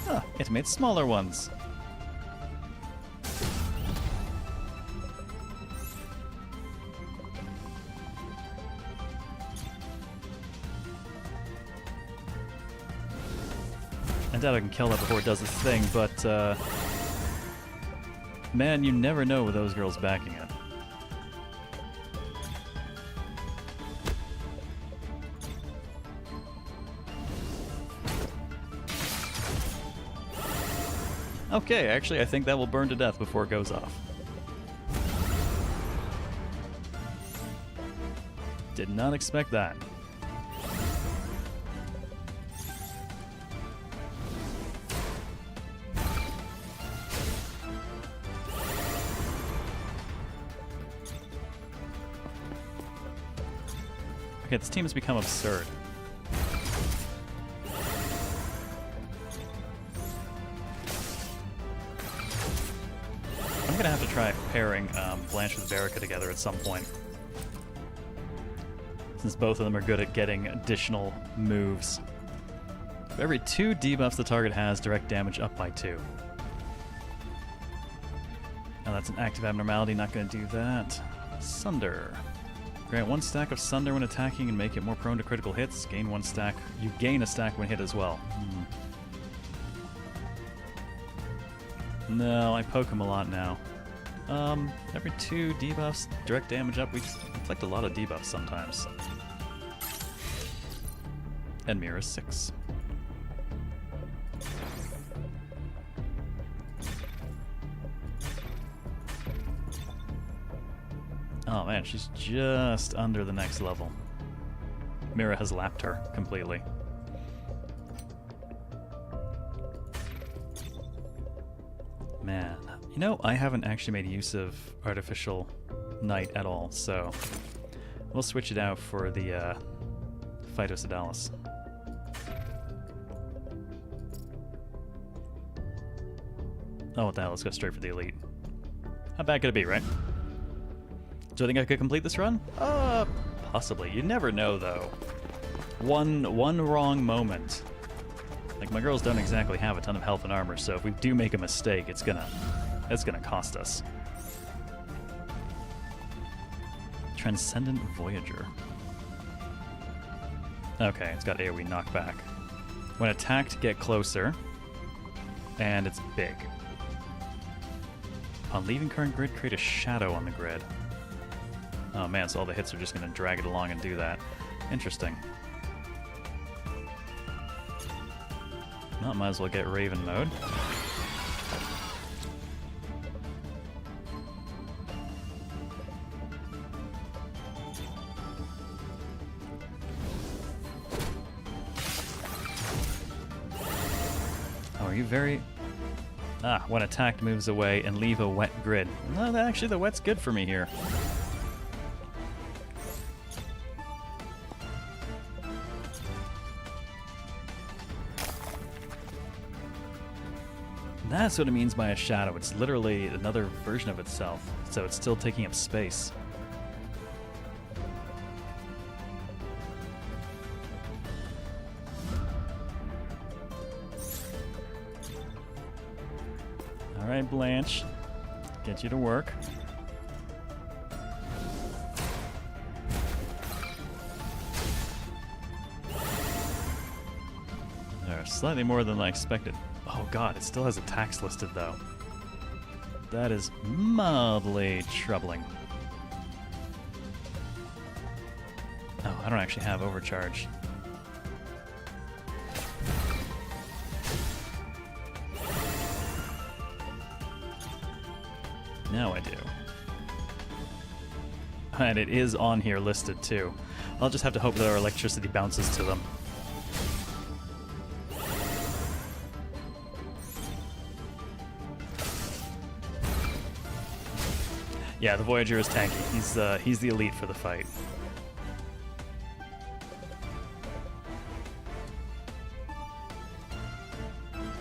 Ah, it made smaller ones. I doubt I can kill that before it does its thing, but man, you never know with those girls backing it. Okay, actually, I think that will burn to death before it goes off. Did not expect that. Okay, this team has become absurd. I'm gonna have to try pairing Blanche with Verica together at some point, since both of them are good at getting additional moves. For every 2 debuffs the target has, direct damage up by 2. Now that's an active abnormality, not going to do that. Sunder. Grant 1 stack of Sunder when attacking and make it more prone to critical hits. Gain 1 stack. You gain a stack when hit as well. No, I poke him a lot now. Every 2 debuffs, direct damage up. We inflict a lot of debuffs sometimes. And Mira 6. Oh man, she's just under the next level. Mira has lapped her completely. Man, you know, I haven't actually made use of Artificial Night at all, so we'll switch it out for the Phytosidalis. Oh, what the hell, let's go straight for the Elite. How bad could it be, right? Do I think I could complete this run? Possibly. You never know, though. One wrong moment. Like, my girls don't exactly have a ton of health and armor, so if we do make a mistake, it's gonna cost us. Transcendent Voyager. Okay, it's got AoE knockback. When attacked, get closer. And it's big. Upon leaving current grid, create a shadow on the grid. Oh man, so all the hits are just going to drag it along and do that. Interesting. Well, might as well get Raven mode. Oh, are you very... Ah, when attacked, moves away and leave a wet grid. No, actually the wet's good for me here. That's what it means by a shadow. It's literally another version of itself, so it's still taking up space. Alright, Blanche. Get you to work. There's slightly more than I expected. Oh god, it still has attacks listed though. That is mildly troubling. Oh, I don't actually have overcharge. Now I do. And it is on here listed too. I'll just have to hope that our electricity bounces to them. Yeah, the Voyager is tanky. He's the elite for the fight.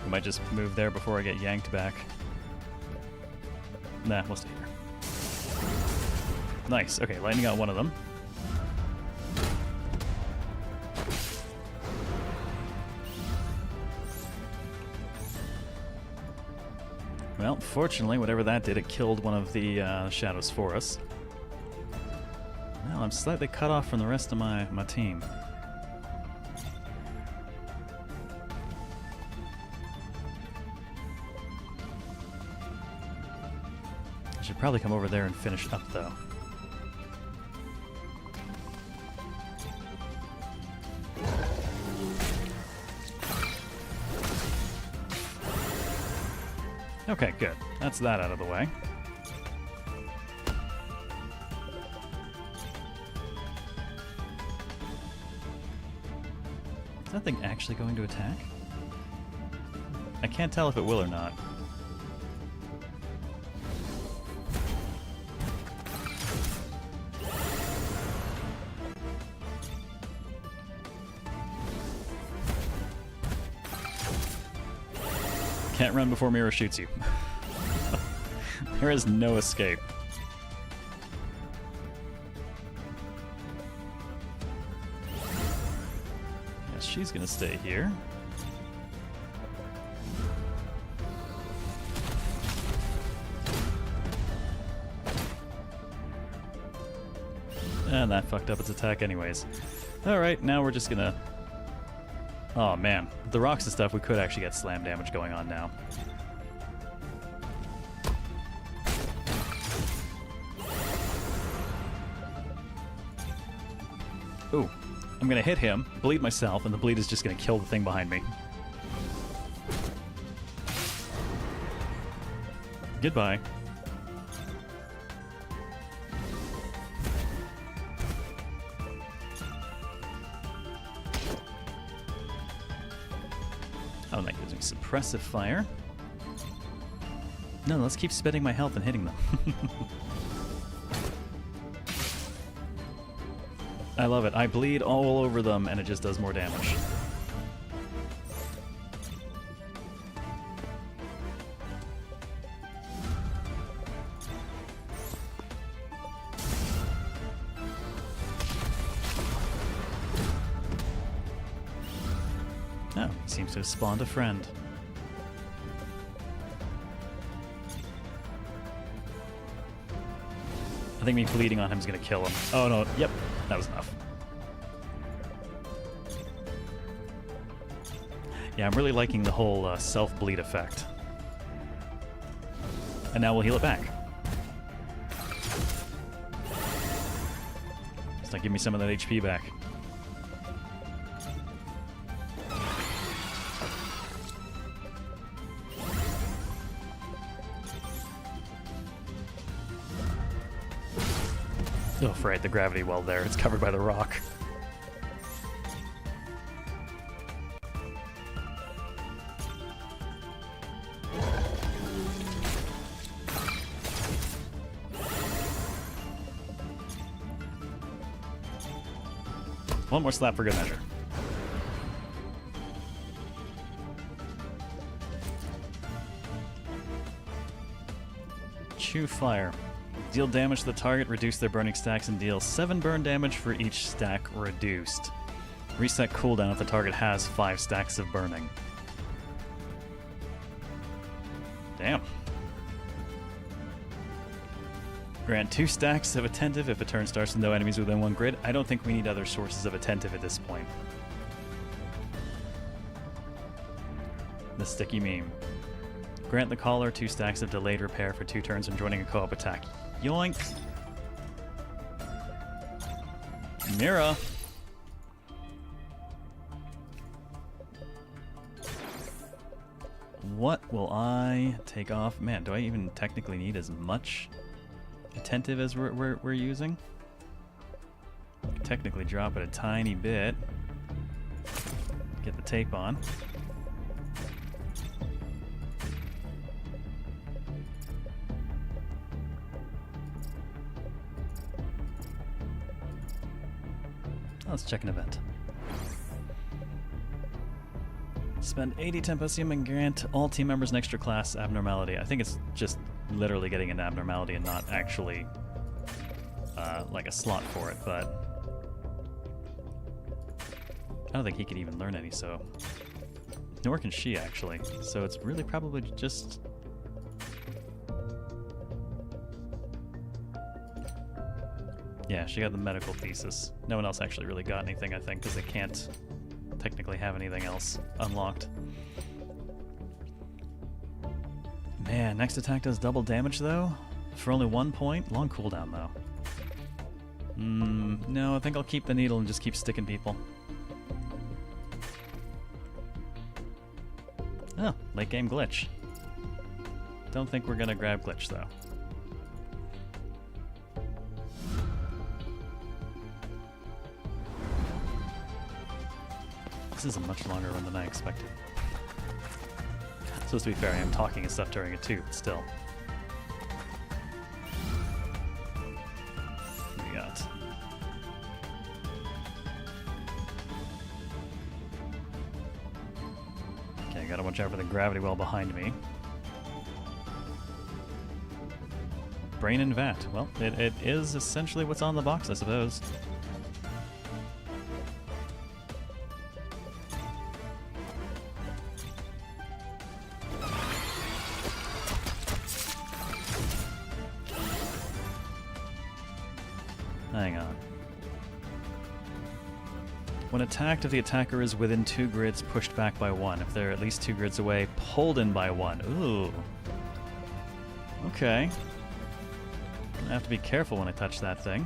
We might just move there before I get yanked back. Nah, we'll stay here. Nice. Okay, lightning got one of them. Well, fortunately, whatever that did, it killed one of the shadows for us. Well, I'm slightly cut off from the rest of my team. I should probably come over there and finish up, though. Okay, good. That's that out of the way. Is that thing actually going to attack? I can't tell if it will or not. Can't run before Mira shoots you. There is no escape. Yeah, she's gonna stay here. And that fucked up its attack anyways. Alright, now we're just gonna... Oh man, the rocks and stuff, we could actually get slam damage going on now. Ooh, I'm gonna hit him, bleed myself, and the bleed is just gonna kill the thing behind me. Goodbye. Oh, that gives me suppressive fire. No, let's keep spending my health and hitting them. I love it. I bleed all over them, and it just does more damage. Oh, he seems to have spawned a friend. I think me bleeding on him is going to kill him. Oh no, yep, that was enough. Yeah, I'm really liking the whole self-bleed effect. And now we'll heal it back. Just like give me some of that HP back. Oh, right, the gravity well there. It's covered by the rock. One more slap for good measure. Chew fire. Deal damage to the target, reduce their burning stacks, and deal 7 burn damage for each stack reduced. Reset cooldown if the target has 5 stacks of burning. Damn. Grant 2 stacks of attentive if a turn starts with no enemies within 1 grid. I don't think we need other sources of attentive at this point. The sticky meme. Grant the caller 2 stacks of delayed repair for 2 turns when joining a co-op attack. Yoink! Mira! What will I take off? Man, do I even technically need as much attentive as we're using? Technically drop it a tiny bit. Get the tape on. Let's check an event. Spend 80 Temposium and grant all team members an extra class abnormality. I think it's just literally getting an abnormality and not actually like a slot for it, but I don't think he can even learn any, so... Nor can she, actually. So it's really probably just... Yeah, she got the medical thesis. No one else actually really got anything, I think, because they can't technically have anything else unlocked. Man, next attack does double damage, though? For only 1 point? Long cooldown, though. No, I think I'll keep the needle and just keep sticking people. Oh, late game glitch. Don't think we're gonna grab glitch, though. This is a much longer run than I expected. So to be fair, I am talking and stuff during it too, but still. What do we got? Okay, gotta watch out for the gravity well behind me. Brain and Vat. Well, it is essentially what's on the box, I suppose. Hang on. When attacked, if the attacker is within 2 grids, pushed back by 1. If they're at least 2 grids away, pulled in by 1. Ooh. Okay. I have to be careful when I touch that thing.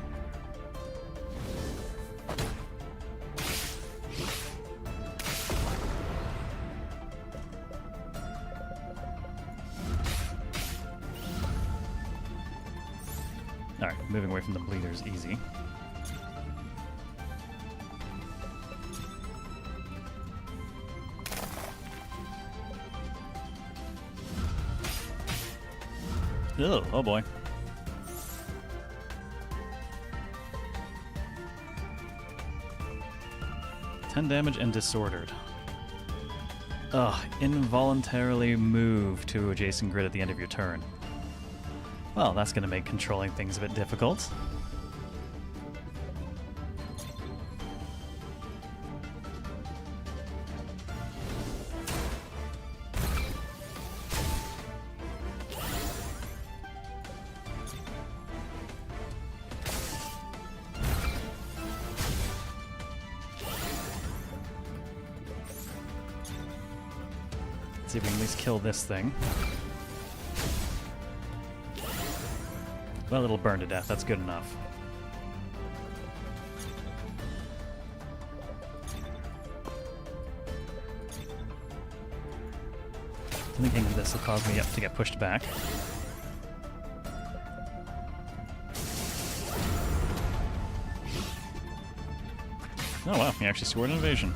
Alright, moving away from the bleeder is easy. Ugh, oh boy. $10 damage and disordered. Ugh, involuntarily move to adjacent grid at the end of your turn. Well, that's going to make controlling things a bit difficult. Let's see if we can at least kill this thing. Well, it'll burn to death. That's good enough. Thinking this will cause me to get pushed back. Oh wow, he actually scored an evasion.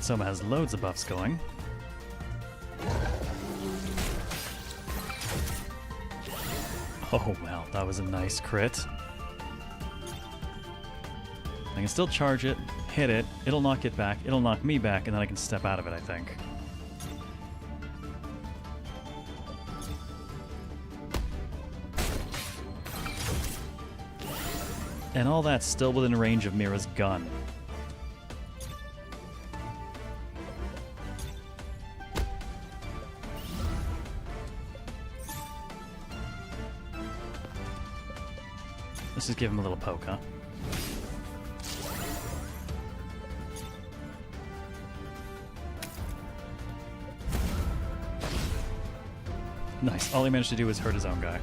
Soma has loads of buffs going. Oh well, that was a nice crit. I can still charge it, hit it, it'll knock it back, it'll knock me back, and then I can step out of it, I think. And all that's still within range of Mira's gun. Let's just give him a little poke, huh? Nice. All he managed to do was hurt his own guy.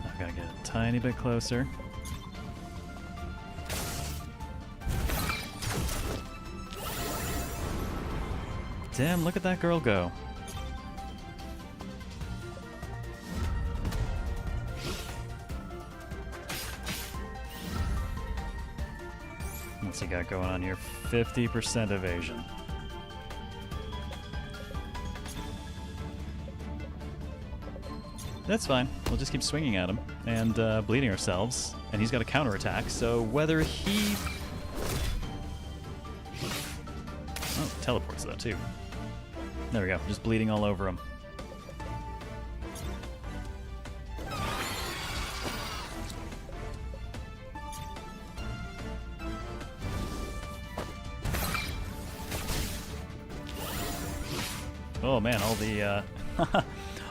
I've got to get a tiny bit closer. Damn, look at that girl go. What's he got going on here? 50% evasion. That's fine. We'll just keep swinging at him and bleeding ourselves. And he's got a counterattack, so whether he... Oh, teleports though, too. There we go, just bleeding all over him. Oh man, all the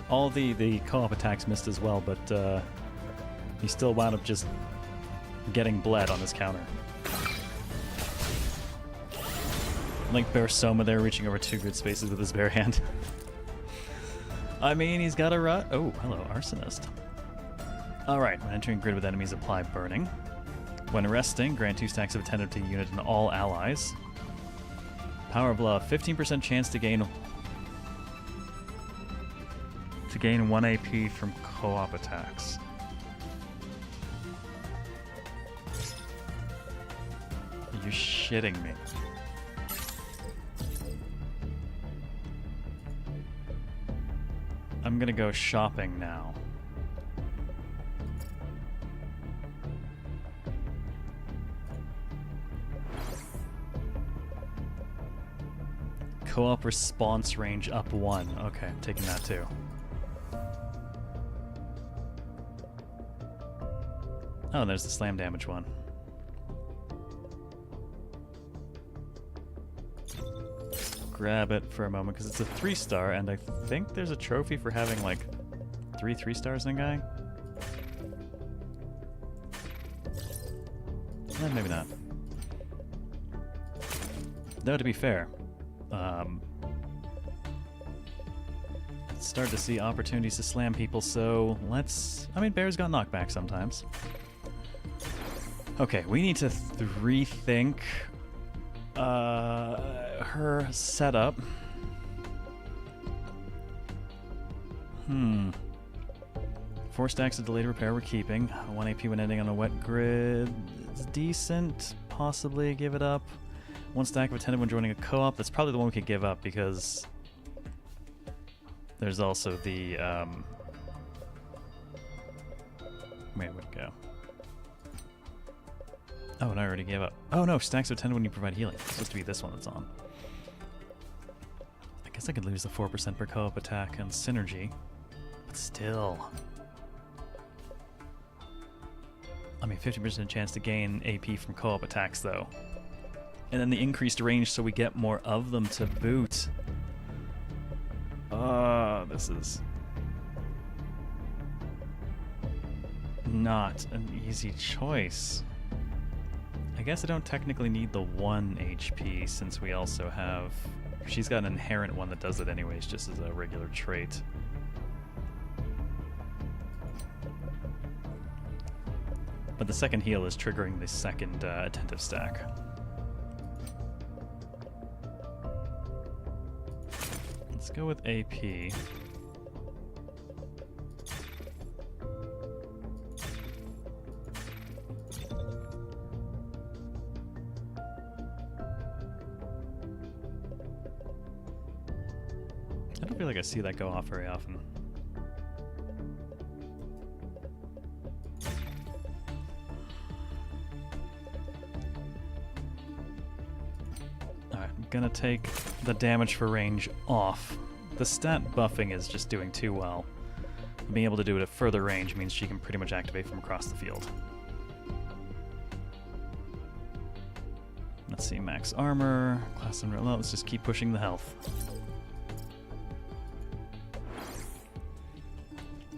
all the co-op attacks missed as well, but he still wound up just getting bled on his counter. Like Bear Soma there, reaching over 2 grid spaces with his bare hand. I mean, he's got a rut. Oh, hello, Arsonist. Alright, when entering grid with enemies, apply burning. When resting, grant 2 stacks of attentive to unit and all allies. Power of Love, 15% chance to gain 1 AP from co-op attacks. Are you shitting me? I'm gonna go shopping now. Co-op response range up 1. Okay, I'm taking that too. Oh, and there's the slam damage one. Grab it for a moment because it's a 3-star, and I think there's a trophy for having like 3 3-stars in a guy. Maybe not. Though to be fair, start to see opportunities to slam people, so let's... I mean, Bear's got knockback sometimes. Okay, we need to rethink her setup. 4 stacks of delayed repair we're keeping. 1 AP when ending on a wet grid. It's decent. Possibly give it up. 1 stack of attendant when joining a co-op. That's probably the one we could give up because there's also the where would it go? Oh, and I already gave up. Oh no, stacks of attendant when you provide healing. It's supposed to be this one that's on. I guess I could lose the 4% per co-op attack and synergy, but still. I mean, 50% chance to gain AP from co-op attacks, though. And then the increased range so we get more of them to boot. This is not an easy choice. I guess I don't technically need the 1 HP since we also have... She's got an inherent one that does it anyways, just as a regular trait. But the second heal is triggering the second attentive stack. Let's go with AP. I don't feel like I see that go off very often. Alright, I'm gonna take the damage for range off. The stat buffing is just doing too well. Being able to do it at further range means she can pretty much activate from across the field. Let's see, max armor, class and well, let's just keep pushing the health.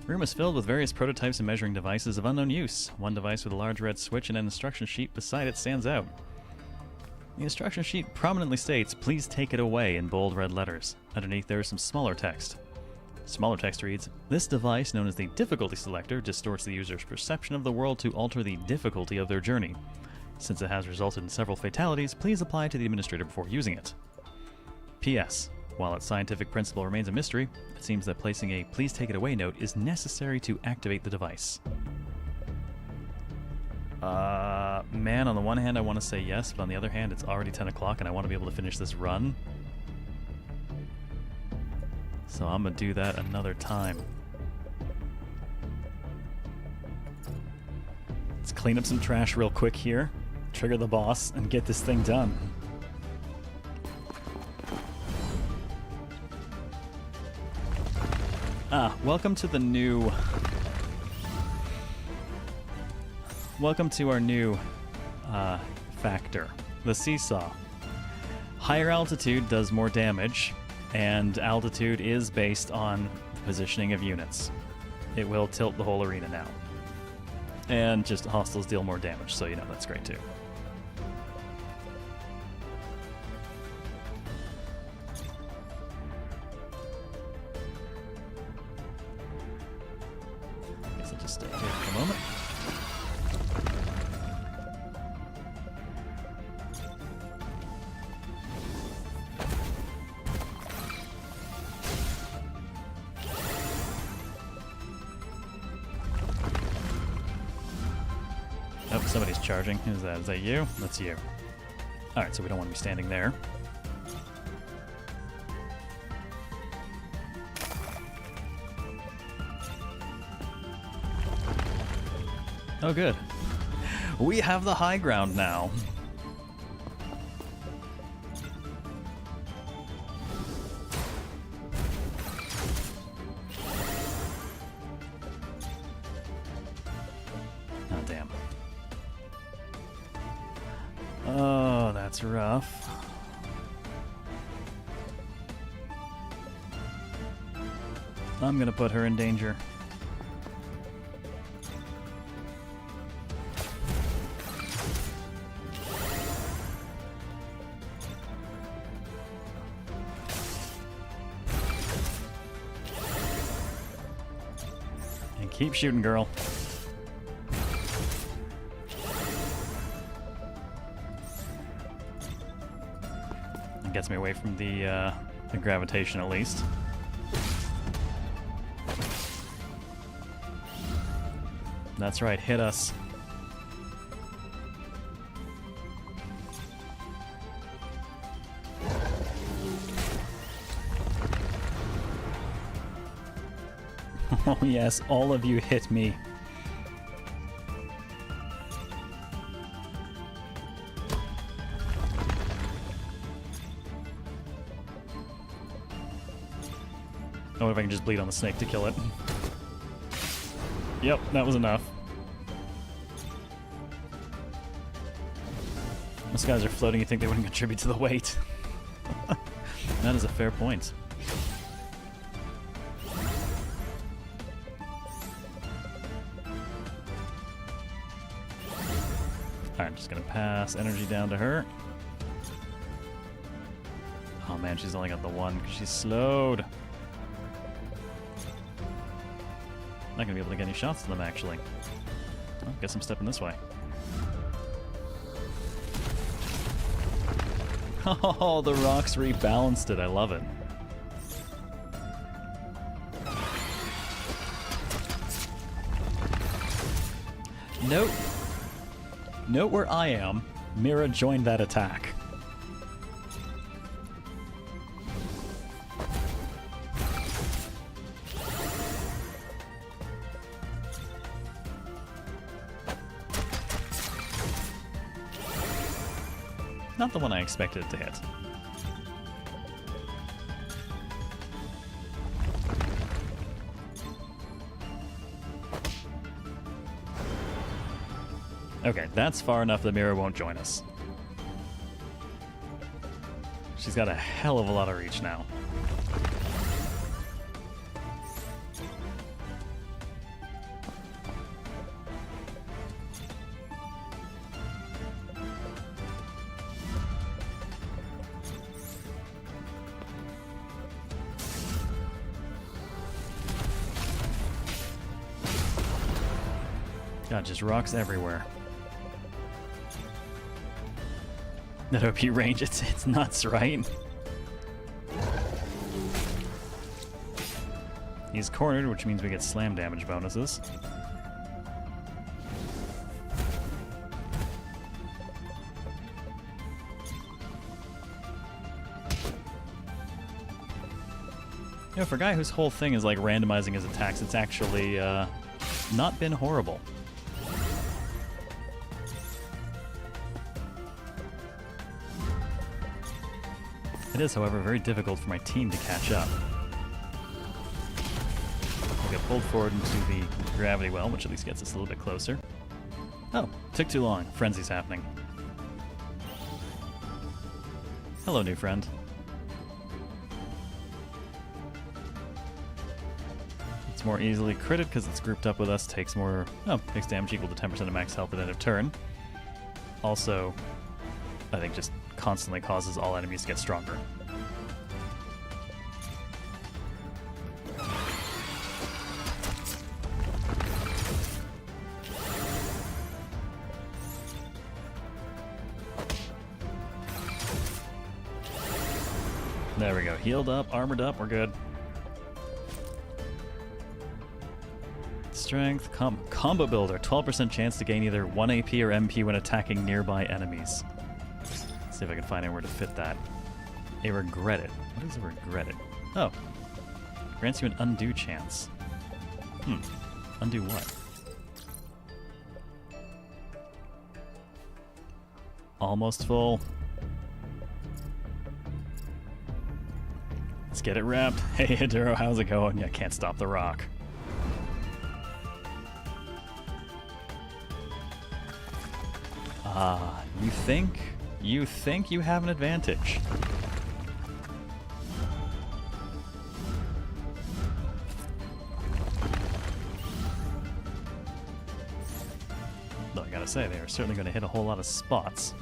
Room is filled with various prototypes and measuring devices of unknown use. One device with a large red switch and an instruction sheet beside it stands out. The instruction sheet prominently states, "Please take it away," in bold red letters. Underneath there is some smaller text. Smaller text reads, "This device, known as the difficulty selector, distorts the user's perception of the world to alter the difficulty of their journey. Since it has resulted in several fatalities, please apply to the administrator before using it. P.S. While its scientific principle remains a mystery, it seems that placing a 'please take it away' note is necessary to activate the device." Man, on the one hand I want to say yes, but on the other hand it's already 10 o'clock and I want to be able to finish this run. So I'm going to do that another time. Let's clean up some trash real quick here, trigger the boss, and get this thing done. Welcome to the new... Welcome to our new factor, the seesaw. Higher altitude does more damage, and altitude is based on the positioning of units. It will tilt the whole arena now. And just hostiles deal more damage, so you know that's great too. Guess I'll just stay here for a moment. Oh, somebody's charging. Who's that? Is that you? That's you. Alright, so we don't want to be standing there. Oh, good. We have the high ground now. Oh, damn. Oh, that's rough. I'm gonna put her in danger. And keep shooting, girl. It gets me away from the gravitation at least. That's right, hit us. Oh yes, all of you hit me. Oh, what if I can just bleed on the snake to kill it? Yep, that was enough. Most guys are floating, you think they wouldn't contribute to the weight. That is a fair point. Alright, I'm just gonna pass energy down to her. Oh man, she's only got the one because she's slowed. Not gonna be able to get any shots to them, actually. Well, guess I'm stepping this way. Oh, the rocks rebalanced it. I love it. Note where I am. Mira joined that attack. Not the one I expected it to hit. Okay, that's far enough that Mira won't join us. She's got a hell of a lot of reach now. God, just rocks everywhere. That OP range, it's nuts, right? He's cornered, which means we get slam damage bonuses. You know, for a guy whose whole thing is like randomizing his attacks, it's actually not been horrible. It is, however, very difficult for my team to catch up. We'll get pulled forward into the gravity well, which at least gets us a little bit closer. Oh, took too long. Frenzy's happening. Hello, new friend. It's more easily critted because it's grouped up with us, takes damage equal to 10% of max health at end of turn. Also, I think just constantly causes all enemies to get stronger. There we go. Healed up, armored up, we're good. Strength, combo builder, 12% chance to gain either 1 AP or MP when attacking nearby enemies. Let's see if I can find anywhere to fit that. A regret it. What is a regret it? Oh. Grants you an undo chance. Undo what? Almost full. Let's get it wrapped. Hey, Hiduro, how's it going? Yeah, can't stop the rock. Ah, you think you have an advantage. Though I gotta say, they are certainly going to hit a whole lot of spots.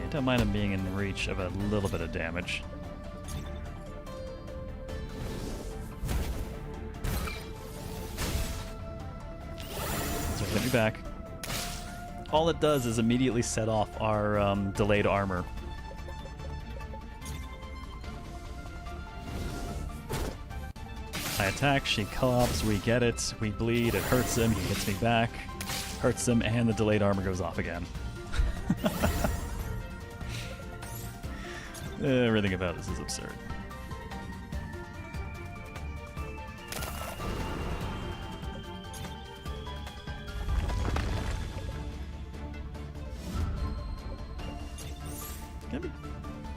I don't mind him being in reach of a little bit of damage. So get me back. All it does is immediately set off our delayed armor. I attack, she co-ops, we get it, we bleed, it hurts him, he hits me back, hurts him, and the delayed armor goes off again. Everything about this is absurd. It's gonna be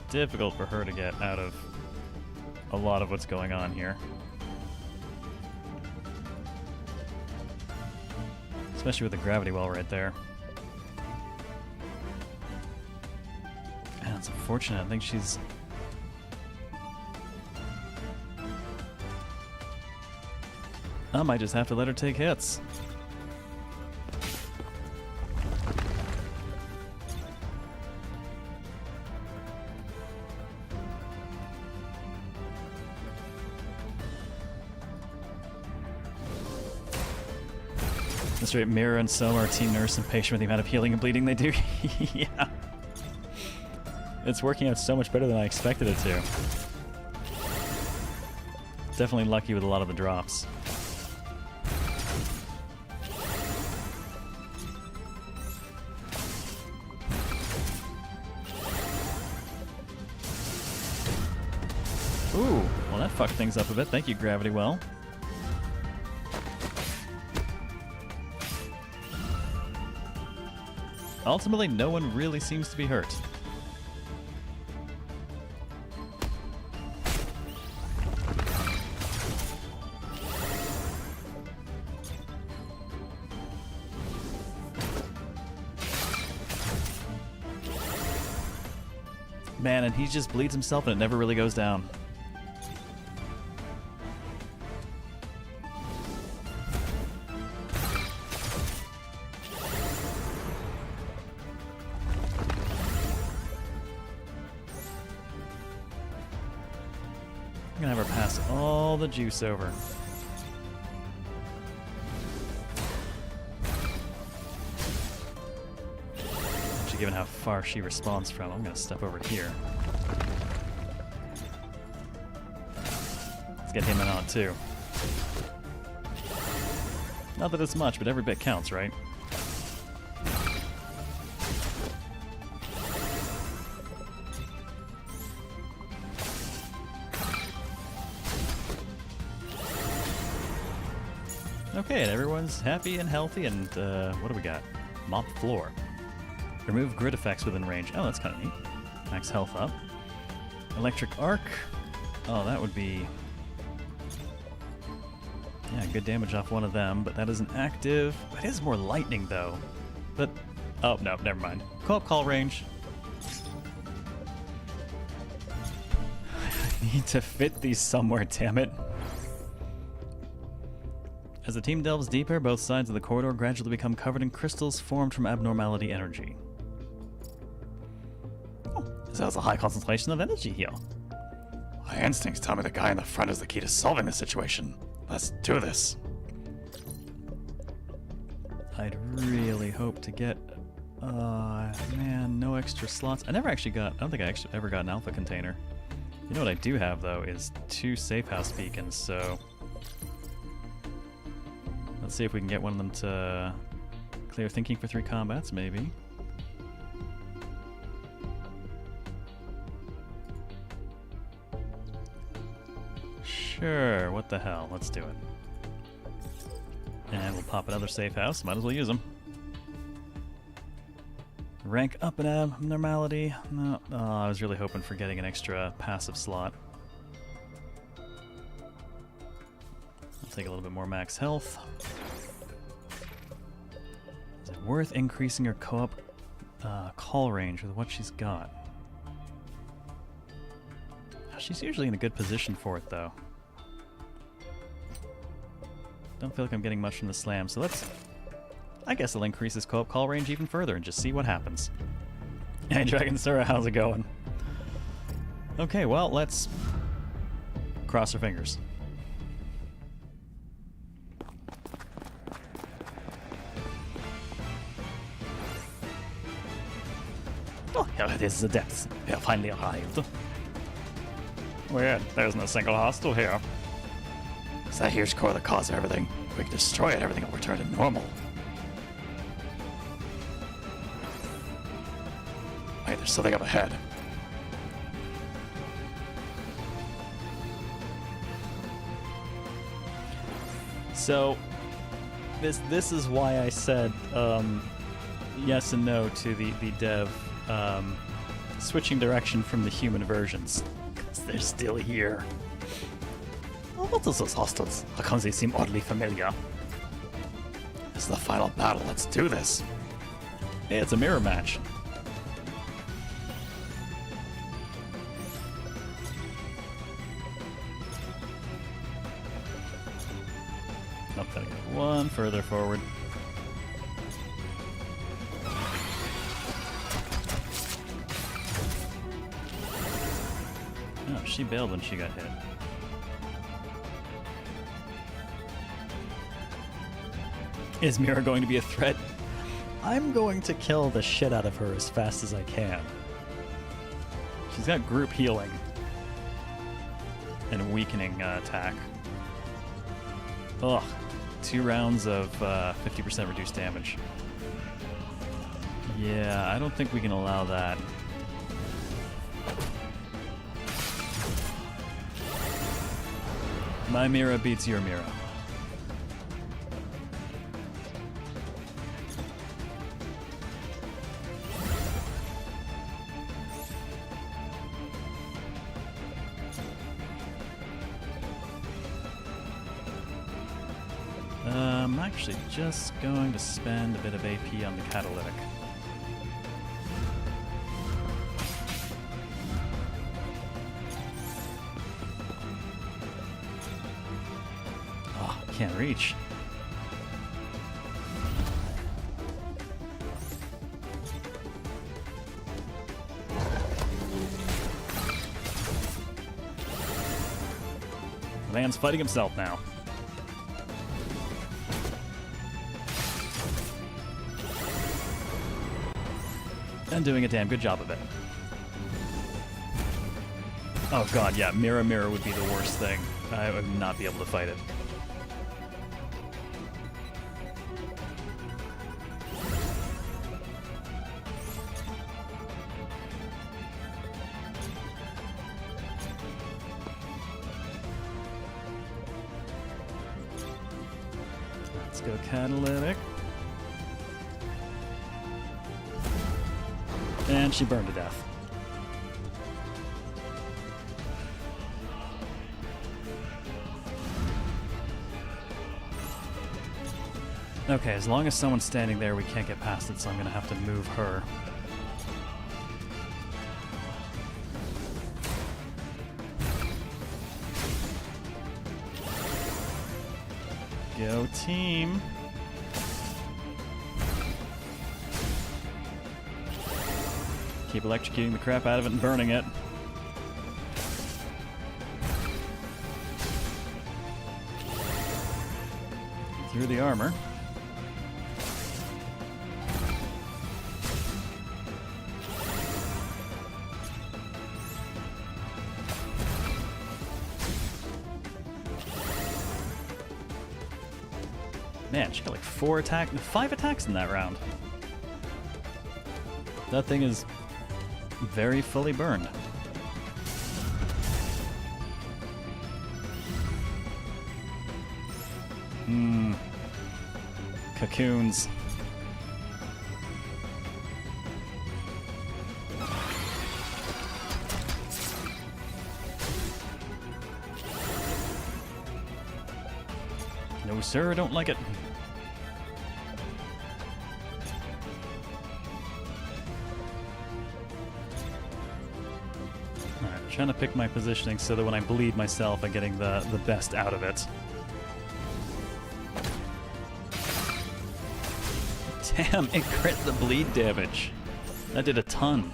difficult for her to get out of a lot of what's going on here. Especially with the gravity well right there. It's unfortunate. I think she's... I might just have to let her take hits. That's right, Mira and Soma are team nurse and patient with the amount of healing and bleeding they do. Yeah. It's working out so much better than I expected it to. Definitely lucky with a lot of the drops. Ooh, well that fucked things up a bit. Thank you, Gravity Well. Ultimately, no one really seems to be hurt. Man, and he just bleeds himself and it never really goes down. I'm gonna have her pass all the juice over. Given how far she responds from, I'm gonna step over here. Let's get him in on it too. Not that it's much, but every bit counts, right? Okay, and everyone's happy and healthy, and what do we got? Mop floor. Remove grid effects within range. Oh, that's kind of neat. Max health up. Electric arc. Oh, that would be... yeah, good damage off one of them, but that isn't active. It is more lightning, though. But... oh, no, never mind. Co-op call range. I need to fit these somewhere, damn it. As the team delves deeper, both sides of the corridor gradually become covered in crystals formed from abnormality energy. There's a high concentration of energy here. My instincts tell me the guy in the front is the key to solving the situation. Let's do this. I'd really hope to get... man, no extra slots. I never actually got... I don't think I actually ever got an alpha container. You know what I do have, though, is 2 safe house beacons, so... Let's see if we can get one of them to clear thinking for 3 combats, maybe. Sure, what the hell, let's do it. And we'll pop another safe house, might as well use them. Rank up an abnormality. No, oh, I was really hoping for getting an extra passive slot. I'll take a little bit more max health. Is it worth increasing her co-op call range with what she's got? She's usually in a good position for it, though. Don't feel like I'm getting much from the slam, so let's... I guess I'll increase his co-op call range even further and just see what happens. Hey, Dragon Sura, how's it going? Okay, well, let's cross our fingers. Oh, here it is, the depths. We have finally arrived. Weird, there's no single hostile here. Is that huge core the cause of everything? If we can destroy it, everything will return to normal. Wait, there's something up ahead. So, this is why I said yes and no to the dev switching direction from the human versions. 'Cause they're still here. Oh, what are those hostiles? How come they seem oddly familiar? This is the final battle, let's do this. Hey, it's a mirror match. Nope, gotta get one further forward. Oh, she bailed when she got hit. Is Mira going to be a threat? I'm going to kill the shit out of her as fast as I can. She's got group healing and weakening attack. Ugh. 2 rounds of 50% reduced damage. Yeah, I don't think we can allow that. My Mira beats your Mira. I'm actually just going to spend a bit of AP on the catalytic. Oh, can't reach. The man's fighting himself now. And doing a damn good job of it. Oh god, yeah, Mirror Mirror would be the worst thing. I would not be able to fight it. Let's go catalytic. And she burned to death. Okay, as long as someone's standing there, we can't get past it, so I'm gonna have to move her. Go team! Keep electrocuting the crap out of it and burning it. Through the armor. Man, she got like 5 attacks in that round. That thing is very fully burned. Cocoons. No, sir, I don't like it. Alright, I'm trying to pick my positioning so that when I bleed myself, I'm getting the best out of it. Damn, it crit the bleed damage. That did a ton.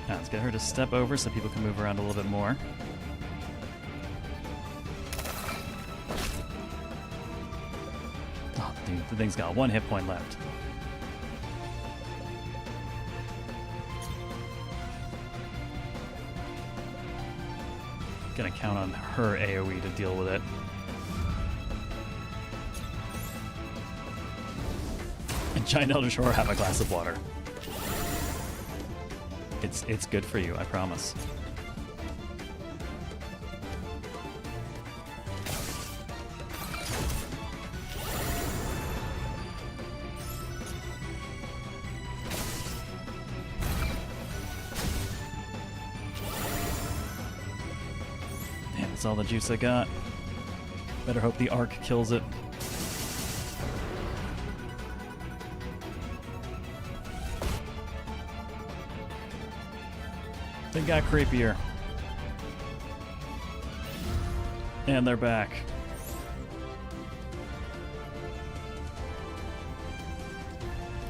Now, let's get her to step over so people can move around a little bit more. Oh, dude, the thing's got 1 hit point left. Gonna count on her AoE to deal with it. And Giant Eldritch Horror, have a glass of water. It's good for you, I promise. Damn, that's all the juice I got. Better hope the arc kills it. They got creepier. And they're back.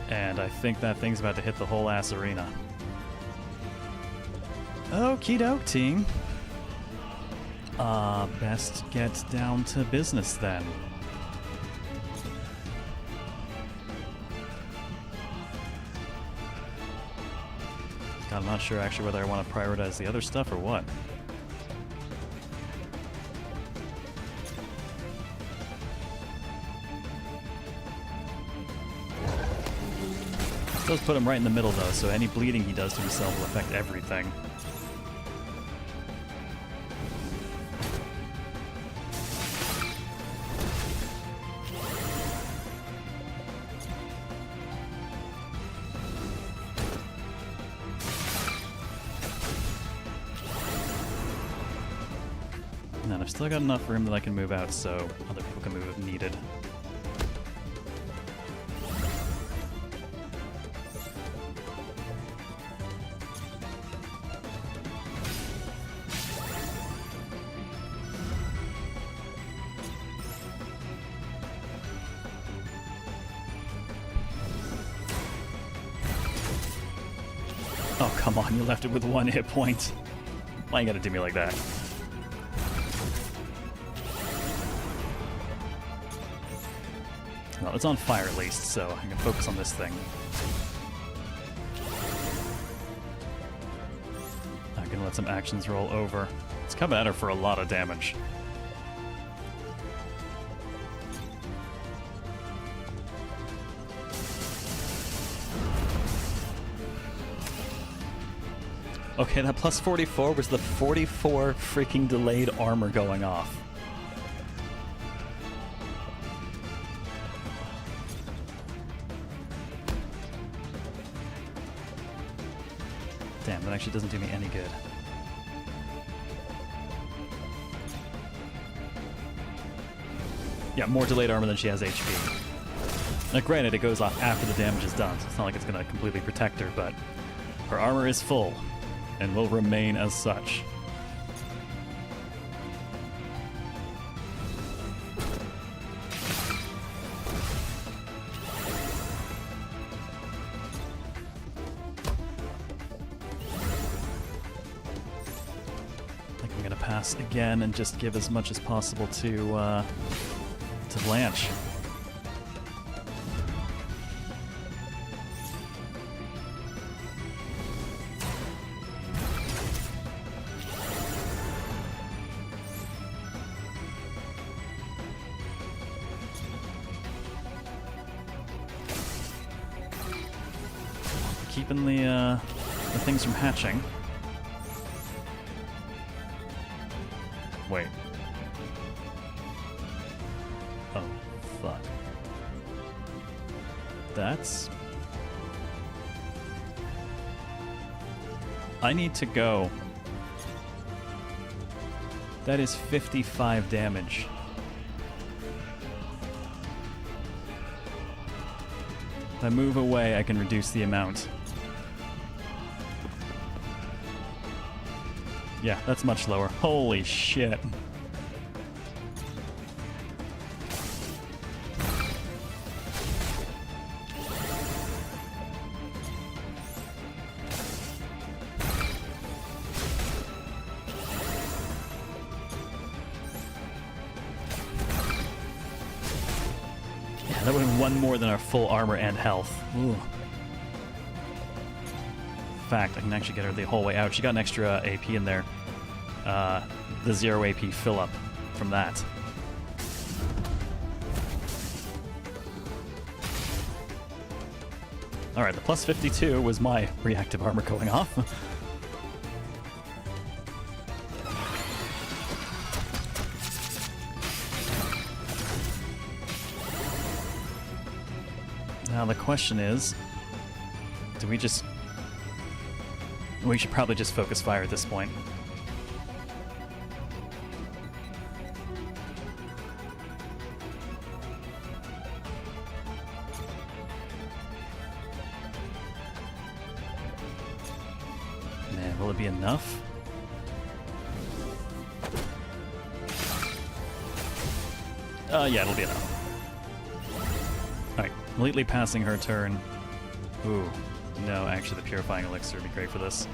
And I think that thing's about to hit the whole ass arena. Okie doke, team. Best get down to business then. God, I'm not sure actually whether I want to prioritize the other stuff or what. This does put him right in the middle though, so any bleeding he does to himself will affect everything. And I've still got enough room that I can move out so other people can move if needed. Oh, come on, you left it with 1 hit point. Why you gotta do me like that? Well, it's on fire at least, so I can focus on this thing. I'm gonna let some actions roll over. It's coming at her for a lot of damage. Okay, that plus 44 was the 44 freaking delayed armor going off. Damn, that actually doesn't do me any good. Yeah, more delayed armor than she has HP. Now granted, it goes off after the damage is done, so it's not like it's going to completely protect her, but her armor is full and will remain as such. pass again and just give as much as possible to Blanche. Keeping the things from hatching. Wait. Oh, fuck. That's... I need to go. That is 55 damage. If I move away, I can reduce the amount. Yeah, that's much lower. Holy shit. Yeah, that would have been one more than our full armor and health. Ooh. Fact, I can actually get her the whole way out. She got an extra AP in there. The 0 AP fill up from that. Alright, the plus 52 was my reactive armor going off. Now the question is, do we just... We should probably just focus fire at this point. Man, will it be enough? Yeah, it'll be enough. Alright, completely passing her turn. Ooh. No, actually the Purifying Elixir would be great for this.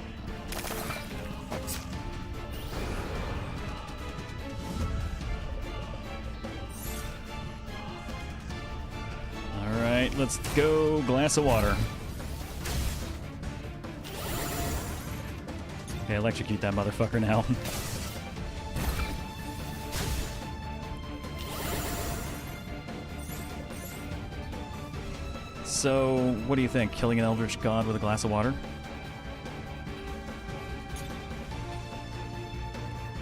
Alright, let's go glass of water. Okay, electrocute that motherfucker now. So, what do you think? Killing an Eldritch God with a glass of water?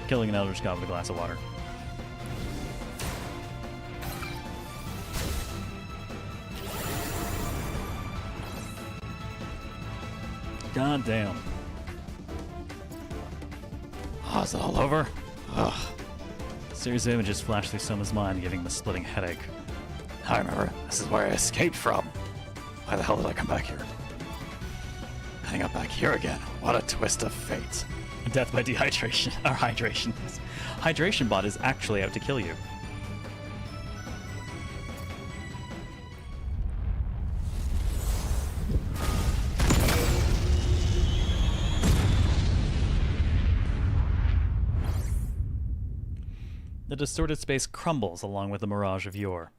Killing an Eldritch God with a glass of water. God damn. Oh, is it all over? Ugh. A series of images flashed through Soma's mind, giving him a splitting headache. I remember. This is where I escaped from. Why the hell did I come back here? Ending up back here again. What a twist of fate. Death by dehydration. Or hydration. Hydration bot is actually out to kill you. The distorted space crumbles along with the mirage of yore.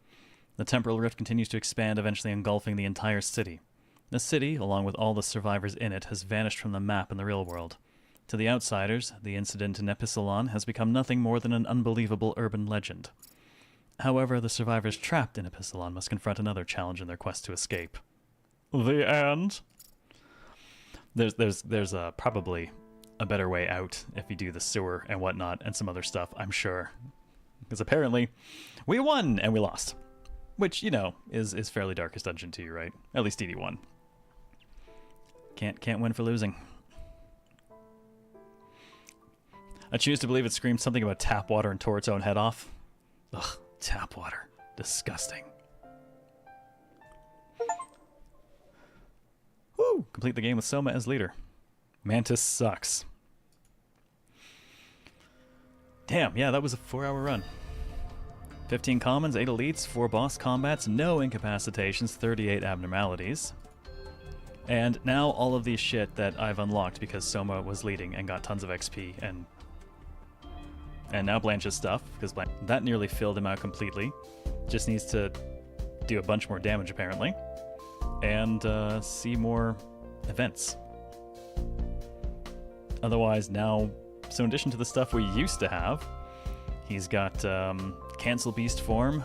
The temporal rift continues to expand, eventually engulfing the entire city. The city, along with all the survivors in it, has vanished from the map in the real world. To the outsiders, the incident in Epsilon has become nothing more than an unbelievable urban legend. However, the survivors trapped in Epsilon must confront another challenge in their quest to escape. The end? There's probably a better way out if you do the sewer and whatnot and some other stuff, I'm sure. Because apparently, we won and we lost. Which, you know, is fairly Darkest Dungeon 2, right? At least DD1. Can't win for losing. I choose to believe it screams something about tap water and tore its own head off. Ugh, tap water. Disgusting. Woo! Complete the game with Soma as leader. Mantis sucks. Damn, yeah, that was a 4-hour run. 15 commons, 8 elites, 4 boss combats, no incapacitations, 38 abnormalities. And now all of these shit that I've unlocked because Soma was leading and got tons of XP and And now Blanche's stuff, because that nearly filled him out completely. Just needs to do a bunch more damage, apparently. And see more events. Otherwise, now, so in addition to the stuff we used to have, he's got Cancel Beast Form.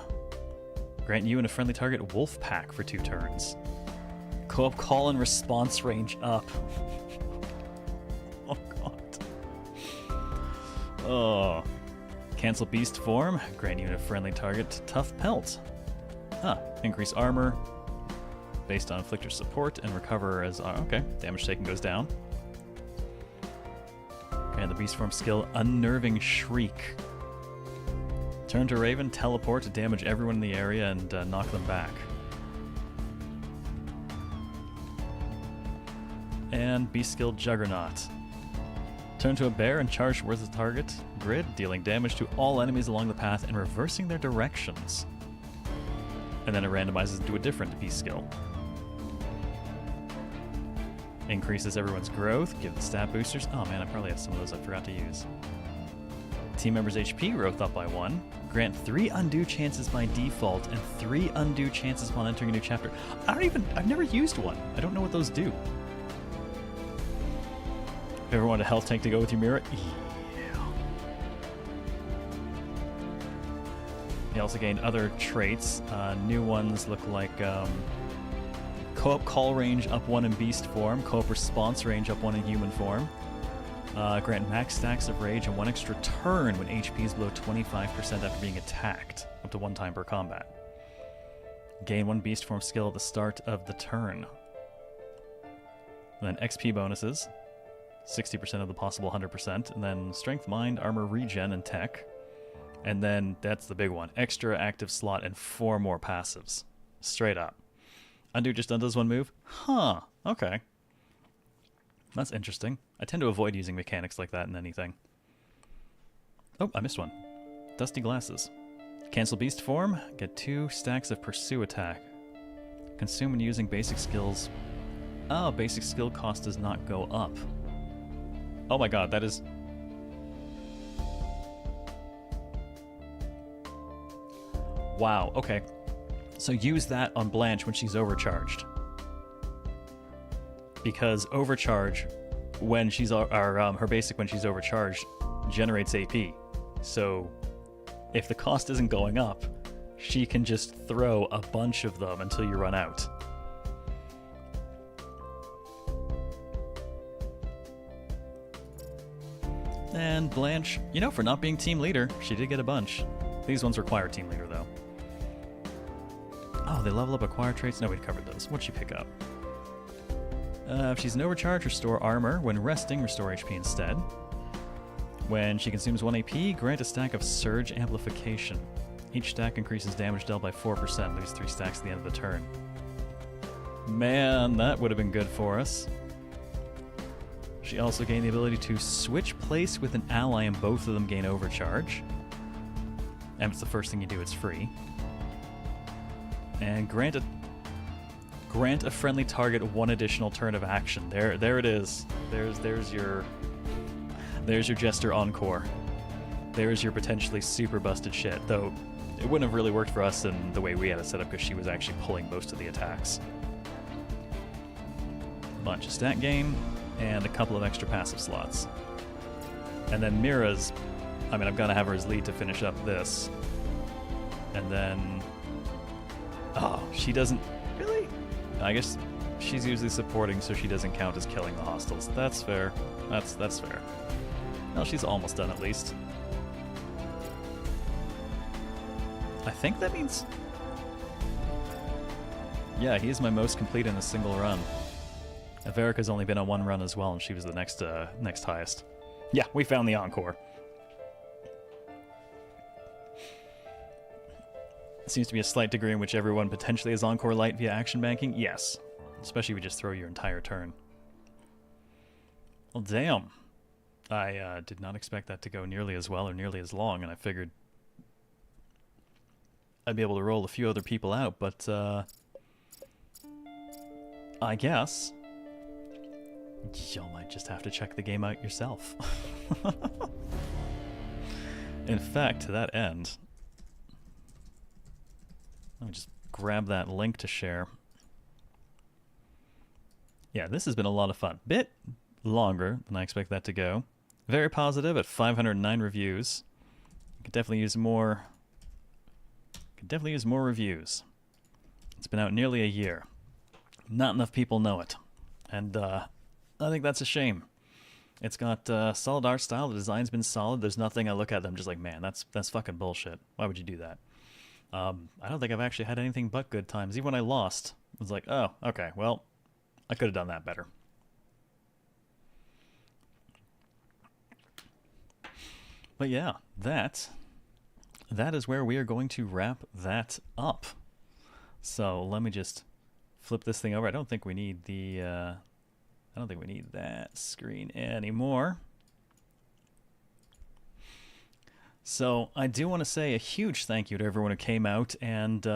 Grant you and a friendly target Wolf Pack for 2 turns. Co-op call and response range up. Oh, God. Oh. Cancel Beast Form. Grant you and a friendly target Tough Pelt. Increase armor based on Afflictor's support and recover as... okay, damage taken goes down. Grant the Beast Form skill Unnerving Shriek. Turn to Raven, teleport to damage everyone in the area and knock them back. And Beast skill Juggernaut. Turn to a bear and charge towards the target grid, dealing damage to all enemies along the path and reversing their directions. And then it randomizes into a different beast skill. Increases everyone's growth, give the stat boosters. Oh man, I probably have some of those I forgot to use. Team members' HP growth up by 1. Grant 3 undue chances by default and 3 undue chances upon entering a new chapter. I've never used one. I don't know what those do. Ever want a health tank to go with your mirror? Yeah. You also gained other traits. New ones look like co-op call range up 1 in beast form, co-op response range up 1 in human form. Grant max stacks of rage and 1 extra turn when HP is below 25% after being attacked, up to 1 time per combat. Gain 1 beast form skill at the start of the turn. And then XP bonuses. 60% of the possible 100%, and then strength, mind, armor, regen, and tech. And then, that's the big one, extra active slot and 4 more passives. Straight up. Undo just undoes 1 move? Huh, okay. That's interesting. I tend to avoid using mechanics like that in anything. Oh, I missed one. Dusty Glasses. Cancel Beast Form, get 2 stacks of Pursue attack. Consume when using basic skills. Oh, basic skill cost does not go up. Oh my god, that is... Wow, okay. So use that on Blanche when she's overcharged. Because overcharge, when she's... her basic when she's overcharged, generates AP. So, if the cost isn't going up, she can just throw a bunch of them until you run out. And Blanche, you know, for not being team leader, she did get a bunch. These ones require team leader, though. Oh, they level up acquired traits? No, we'd covered those. What'd she pick up? If she's an overcharge, restore armor. When resting, restore HP instead. When she consumes 1 AP, grant a stack of Surge Amplification. Each stack increases damage dealt by 4%, lose 3 stacks at the end of the turn. Man, that would have been good for us. She also gained the ability to switch place with an ally and both of them gain overcharge. And if it's the first thing you do, it's free. And grant a friendly target 1 additional turn of action. There it is. There's your Jester Encore. There's your potentially super busted shit, though it wouldn't have really worked for us in the way we had it set up because she was actually pulling most of the attacks. Bunch of stat gain, and a couple of extra passive slots. And then Mira's, I mean, I'm gonna have her as lead to finish up this. And then... oh, she doesn't... really? I guess she's usually supporting, so she doesn't count as killing the hostiles. That's fair. That's fair. Well, she's almost done at least. I think that means... yeah, he is my most complete in a single run. Averica's only been on 1 run as well, and she was the next highest. Yeah, we found the Encore. Seems to be a slight degree in which everyone potentially has Encore Light via action banking. Yes. Especially if you just throw your entire turn. Well, damn. I did not expect that to go nearly as well or nearly as long, and I figured I'd be able to roll a few other people out, but I guess y'all might just have to check the game out yourself. In fact, to that end, let me just grab that link to share. Yeah, this has been a lot of fun. Bit longer than I expect that to go. Very positive at 509 reviews. Could definitely use more. Could definitely use more reviews. It's been out nearly a year. Not enough people know it, and I think that's a shame. It's got solid art style. The design's been solid. There's nothing I look at them just like, man, that's fucking bullshit. Why would you do that? I don't think I've actually had anything but good times. Even when I lost, I was like, oh, okay, well, I could have done that better. But yeah, that is where we are going to wrap that up. So let me just flip this thing over. I don't think we need the I don't think we need that screen anymore. So I do want to say a huge thank you to everyone who came out and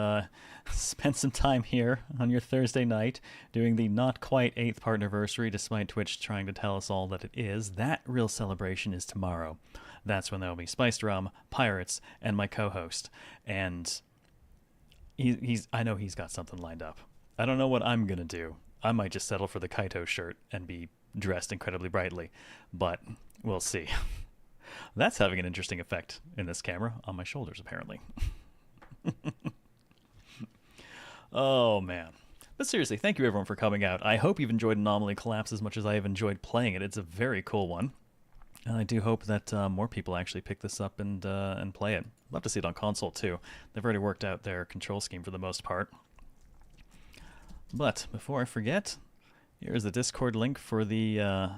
spent some time here on your Thursday night doing the not quite 8th partnerversary, despite Twitch trying to tell us all that it is. That real celebration is tomorrow. That's when there will be Spiced Rum, Pirates, and my co-host. And I know he's got something lined up. I don't know what I'm going to do. I might just settle for the Kaito shirt and be dressed incredibly brightly, but we'll see. That's having an interesting effect in this camera on my shoulders, apparently. Oh, man. But seriously, thank you everyone for coming out. I hope you've enjoyed Anomaly Collapse as much as I have enjoyed playing it. It's a very cool one. And I do hope that more people actually pick this up and play it. Love to see it on console, too. They've already worked out their control scheme for the most part. But before I forget, here's the Discord link for the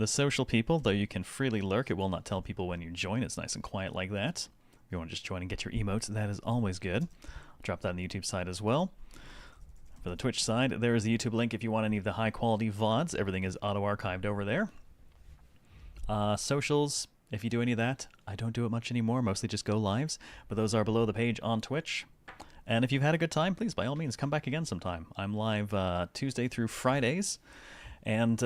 social people, though you can freely lurk. It will not tell people when you join. It's nice and quiet like that. If you want to just join and get your emotes, that is always good. I'll drop that on the YouTube side as well. For the Twitch side, there is the YouTube link if you want any of the high-quality VODs. Everything is auto-archived over there. Socials, if you do any of that, I don't do it much anymore, mostly just go lives, but those are below the page on Twitch. And if you've had a good time, please, by all means, come back again sometime. I'm live Tuesday through Fridays, and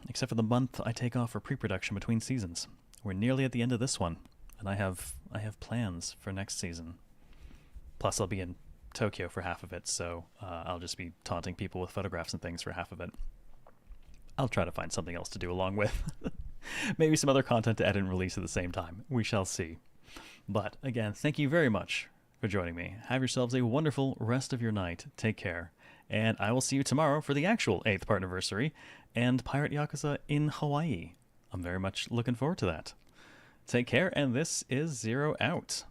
except for the month I take off for pre-production between seasons. We're nearly at the end of this one, and I have plans for next season. Plus, I'll be in Tokyo for half of it, so I'll just be taunting people with photographs and things for half of it. I'll try to find something else to do along with. Maybe some other content to edit and release at the same time. We shall see. But again, thank you very much for joining me. Have yourselves a wonderful rest of your night. Take care. And I will see you tomorrow for the actual 8th partnerversary and Pirate Yakuza in Hawaii. I'm very much looking forward to that. Take care, and this is Zero out.